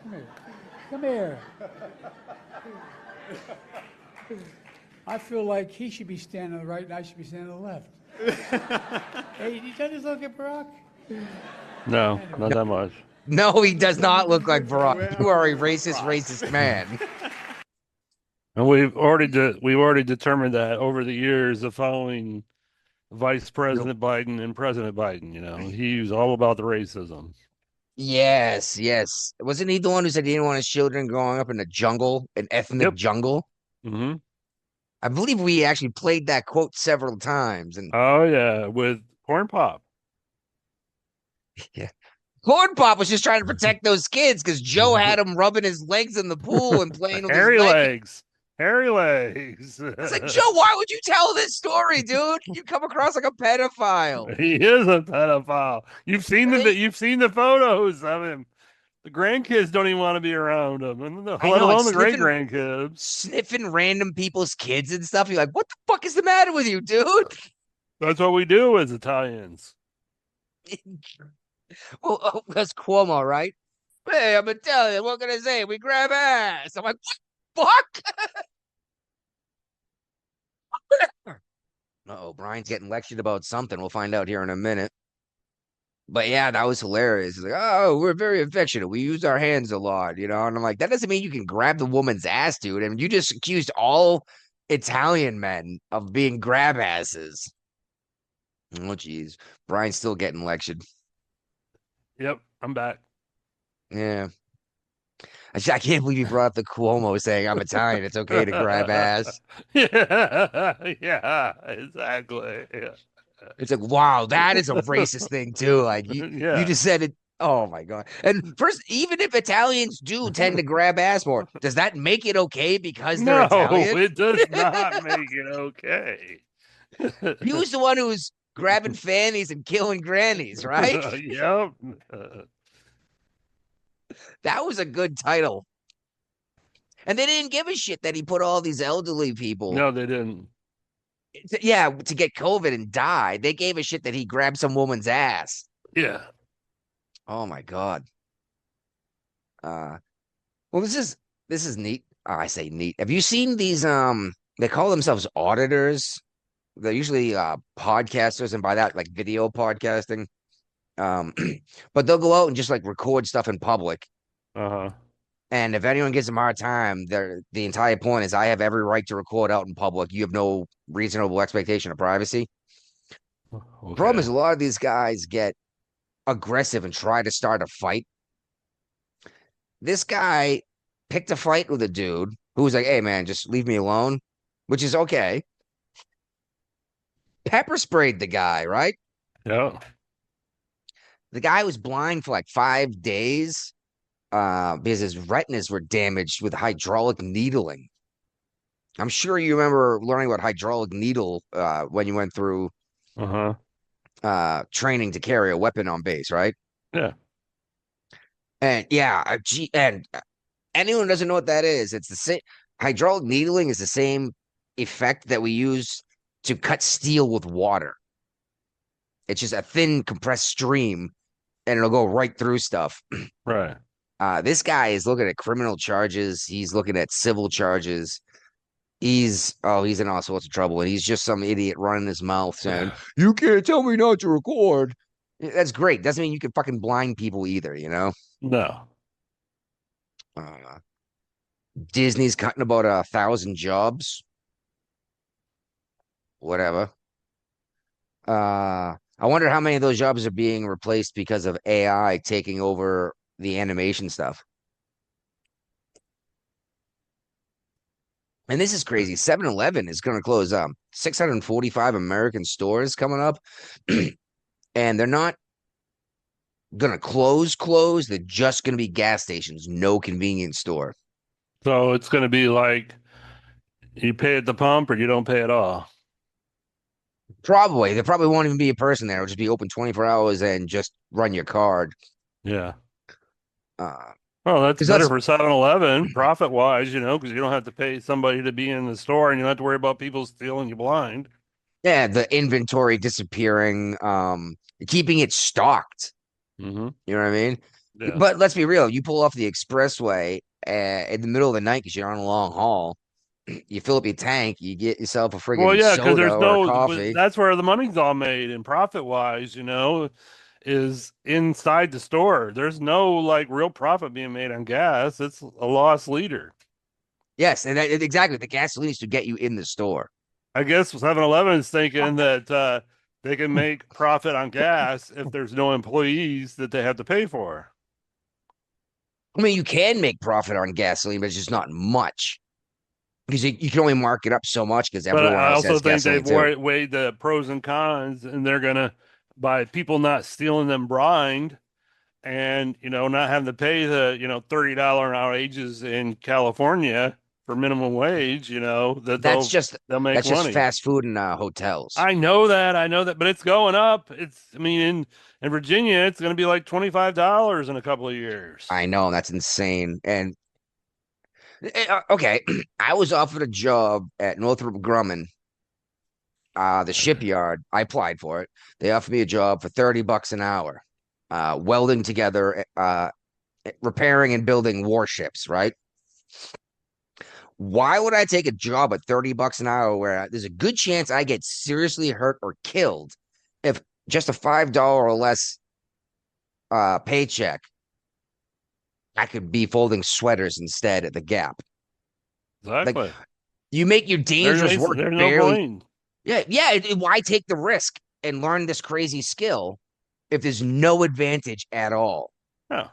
S9: Come here. Come here. I feel like he should be standing on the right and I should be standing on the left. Hey, did you just look at Barack?
S7: No, not that much.
S6: No, he does not look like Barack. You are a racist man.
S7: And we've already determined that over the years of following Vice President Biden and President Biden, he's all about the racism.
S6: Yes, yes. Wasn't he the one who said he didn't want his children growing up in a jungle, an ethnic jungle?
S7: Mm-hmm.
S6: I believe we actually played that quote several times. And
S7: Oh yeah, with Corn Pop.
S6: yeah, Corn Pop was just trying to protect those kids because Joe had him rubbing his legs in the pool and playing with
S7: Hairy
S6: his
S7: legs. Hairy legs.
S6: It's like, Joe, why would you tell this story, dude? You come across like a pedophile.
S7: He is a pedophile. You've seen
S6: Right?
S7: you've seen the photos of him. The grandkids don't even want to be around him, and let
S6: I know,
S7: alone the great
S6: sniffing-
S7: grandkids.
S6: Sniffing random people's kids and stuff. You're like, what the fuck is the matter with you, dude?
S7: That's what we do as Italians.
S6: Well, that's Cuomo, right? Hey, I'm Italian. What can I say? We grab ass. I'm like, what the fuck? Uh-oh, Brian's getting lectured about something. We'll find out here in a minute. But yeah, that was hilarious. It's like, oh, we're very affectionate. We use our hands a lot, And I'm like, that doesn't mean you can grab the woman's ass, dude. I mean, you just accused all Italian men of being grab asses. Oh, geez. Brian's still getting lectured.
S7: Yep, I'm back.
S6: Yeah. I can't believe you brought up the Cuomo saying I'm Italian. It's okay to grab ass.
S7: Yeah, exactly. Yeah.
S6: It's like, wow, that is a racist thing too. Like you
S7: Yeah.
S6: just said it. Oh my God. And first, even if Italians do tend to grab ass more, does that make it okay because they're
S7: No,
S6: Italian?
S7: it does not make it okay.
S6: He was the one who was grabbing fannies and killing grannies, right?
S7: Yep.
S6: That was a good title. And they didn't give a shit that he put all these elderly people,
S7: No, they didn't.
S6: to get COVID and die. They gave a shit that he grabbed some woman's ass.
S7: Yeah.
S6: Oh my God. Well, this is neat. Oh, I say neat. Have you seen these? They call themselves auditors. They're usually podcasters, and by that, like video podcasting. But they'll go out and just like record stuff in public.
S7: Uh-huh.
S6: And if anyone gives them a hard time, the entire point is I have every right to record out in public. You have no reasonable expectation of privacy. The problem is a lot of these guys get aggressive and try to start a fight. This guy picked a fight with a dude who was like, hey, man, just leave me alone, which is okay. Pepper sprayed the guy, right?
S7: Yeah.
S6: The guy was blind for like 5 days. because his retinas were damaged with hydraulic needling. I'm sure you remember learning about hydraulic needle when you went through training to carry a weapon on base, right?
S7: Yeah.
S6: And yeah, and anyone who doesn't know what that is, it's the same. Hydraulic needling is the same effect that we use to cut steel with water. It's just a thin compressed stream, and it'll go right through stuff.
S7: Right.
S6: This guy is looking at criminal charges. He's looking at civil charges. He's in all sorts of trouble, and he's just some idiot running his mouth saying, "You can't tell me not to record." That's great. Doesn't mean you can fucking blind people either, you know?
S7: No.
S6: Disney's cutting about 1,000 jobs. Whatever. I wonder how many of those jobs are being replaced because of AI taking over the animation stuff. And this is crazy. 7-Eleven is going to close 645 American stores coming up. And they're not going to close. They're just going to be gas stations, no convenience store.
S7: So it's going to be like you pay at the pump or you don't pay at all.
S6: Probably. There probably won't even be a person there. It'll just be open 24 hours and just run your card.
S7: Yeah.
S6: Well,
S7: that's better for 7-Eleven, profit-wise, you know, because you don't have to pay somebody to be in the store and you don't have to worry about people stealing you blind.
S6: Yeah, the inventory disappearing, keeping it stocked.
S7: Mm-hmm.
S6: You know what I mean?
S7: Yeah.
S6: But let's be real. You pull off the expressway in the middle of the night because you're on a long haul. You fill up your tank. You get yourself a friggin'
S7: because there's
S6: soda or coffee.
S7: that's where the money's all made, and profit-wise, you know, is inside the store. There's no like real profit being made on gas. It's a loss leader.
S6: Yes, and exactly. The gasoline is to get you in the store.
S7: I guess 7-Eleven is thinking that they can make profit on gas if there's no employees that they have to pay for.
S6: I mean, you can make profit on gasoline, but it's just not much. Because you can only mark it up so much because everyone
S7: But I
S6: else
S7: also
S6: has
S7: think
S6: gasoline
S7: they've weighed the pros and cons, and they're gonna, by people not stealing them blind, and you know not having to pay the $30 an hour wages in California for minimum wage. You know they'll make
S6: that's
S7: money.
S6: just fast food and hotels.
S7: I know that, but it's going up. In Virginia, it's going to be like $25 in a couple of years.
S6: I know, that's insane. And okay, I was offered a job at Northrop Grumman, the shipyard. I applied for it. They offered me a job for $30 an hour, welding together, repairing and building warships, right? Why would I take a job at $30 an hour where there's a good chance I get seriously hurt or killed if just a $5 or less paycheck? I could be folding sweaters instead at the Gap.
S7: Exactly.
S6: Like, you make your dangerous work
S7: there's
S6: barely.
S7: No point.
S6: Yeah. Why take the risk and learn this crazy skill if there's no advantage at all?
S7: Yeah.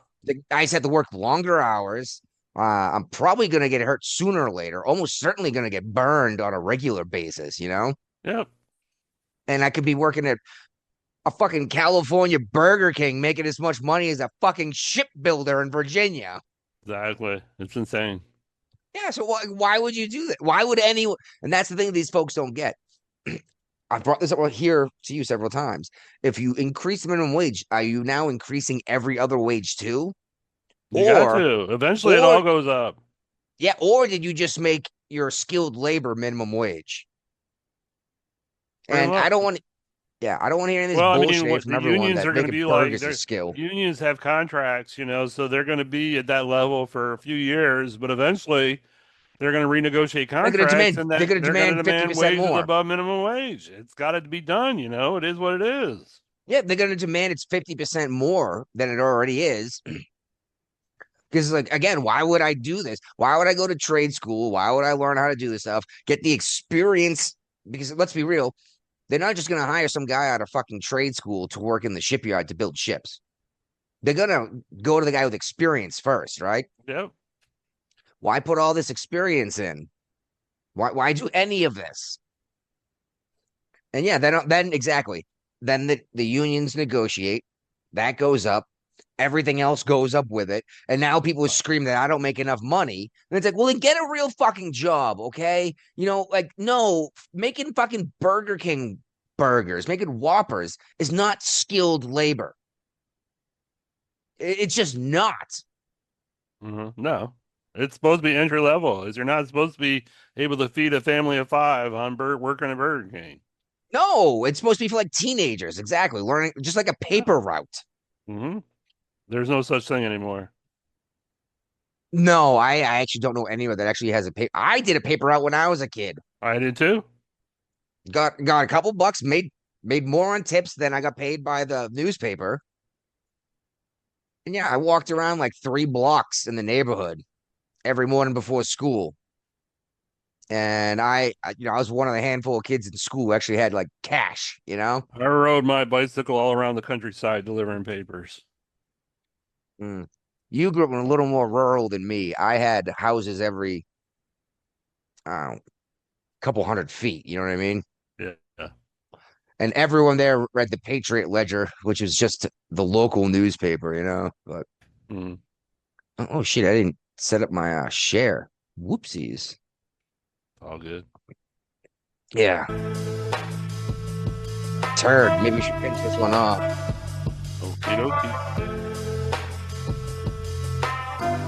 S6: I just have to work longer hours. I'm probably going to get hurt sooner or later. Almost certainly going to get burned on a regular basis, you know?
S7: Yep.
S6: And I could be working at a fucking California Burger King making as much money as a fucking shipbuilder in Virginia.
S7: Exactly. It's insane.
S6: Yeah, so why would you do that? Why would anyone? And that's the thing these folks don't get. I've brought this up here to you several times. If you increase the minimum wage, are you now increasing every other wage too?
S7: You got to. Eventually, it all goes up.
S6: Yeah, or did you just make your skilled labor minimum wage? And I don't want to. Yeah, I don't want to hear any of this bullshit from everyone
S7: unions
S6: that
S7: are going to be
S6: like
S7: like
S6: a skill.
S7: Unions have contracts, so they're going to be at that level for a few years, but eventually they're going to renegotiate contracts, and
S6: they're going to demand 50%
S7: wages
S6: more
S7: above minimum wage. It's got to be done. It is what it is.
S6: Yeah, they're going to demand it's 50% more than it already is. Because, like, again, why would I do this? Why would I go to trade school? Why would I learn how to do this stuff? Get the experience? Because let's be real. They're not just going to hire some guy out of fucking trade school to work in the shipyard to build ships. They're going to go to the guy with experience first, right?
S7: Yep.
S6: Why put all this experience in? Why do any of this? And yeah, then exactly. Then the unions negotiate. That goes up. everything else goes up with it. And now people scream that I don't make enough money. And it's like, well, then get a real fucking job, okay? You know, like, no, making fucking Burger King burgers, making Whoppers is not skilled labor. It's just not.
S7: No, it's supposed to be entry level. You're not supposed to be able to feed a family of 5 on working at Burger King.
S6: No, it's supposed to be for like teenagers. Exactly. Learning just like a paper route.
S7: There's no such thing anymore.
S6: No, I actually don't know anyone that actually has a paper. I did a paper route when I was a kid.
S7: I did too.
S6: Got a couple bucks, made more on tips than I got paid by the newspaper. And yeah, I walked around like 3 blocks in the neighborhood every morning before school. And I was one of the handful of kids in school who actually had like cash, you know?
S7: I rode my bicycle all around the countryside delivering papers.
S6: You grew up in a little more rural than me. I had houses every couple 100 feet, you know what I mean?
S7: Yeah.
S6: And everyone there read the Patriot Ledger, which is just the local newspaper, you know? But oh shit, I didn't set up my share. Whoopsies.
S7: All good.
S6: Yeah. Turd. Maybe we should finish this one off.
S7: Okie dokie.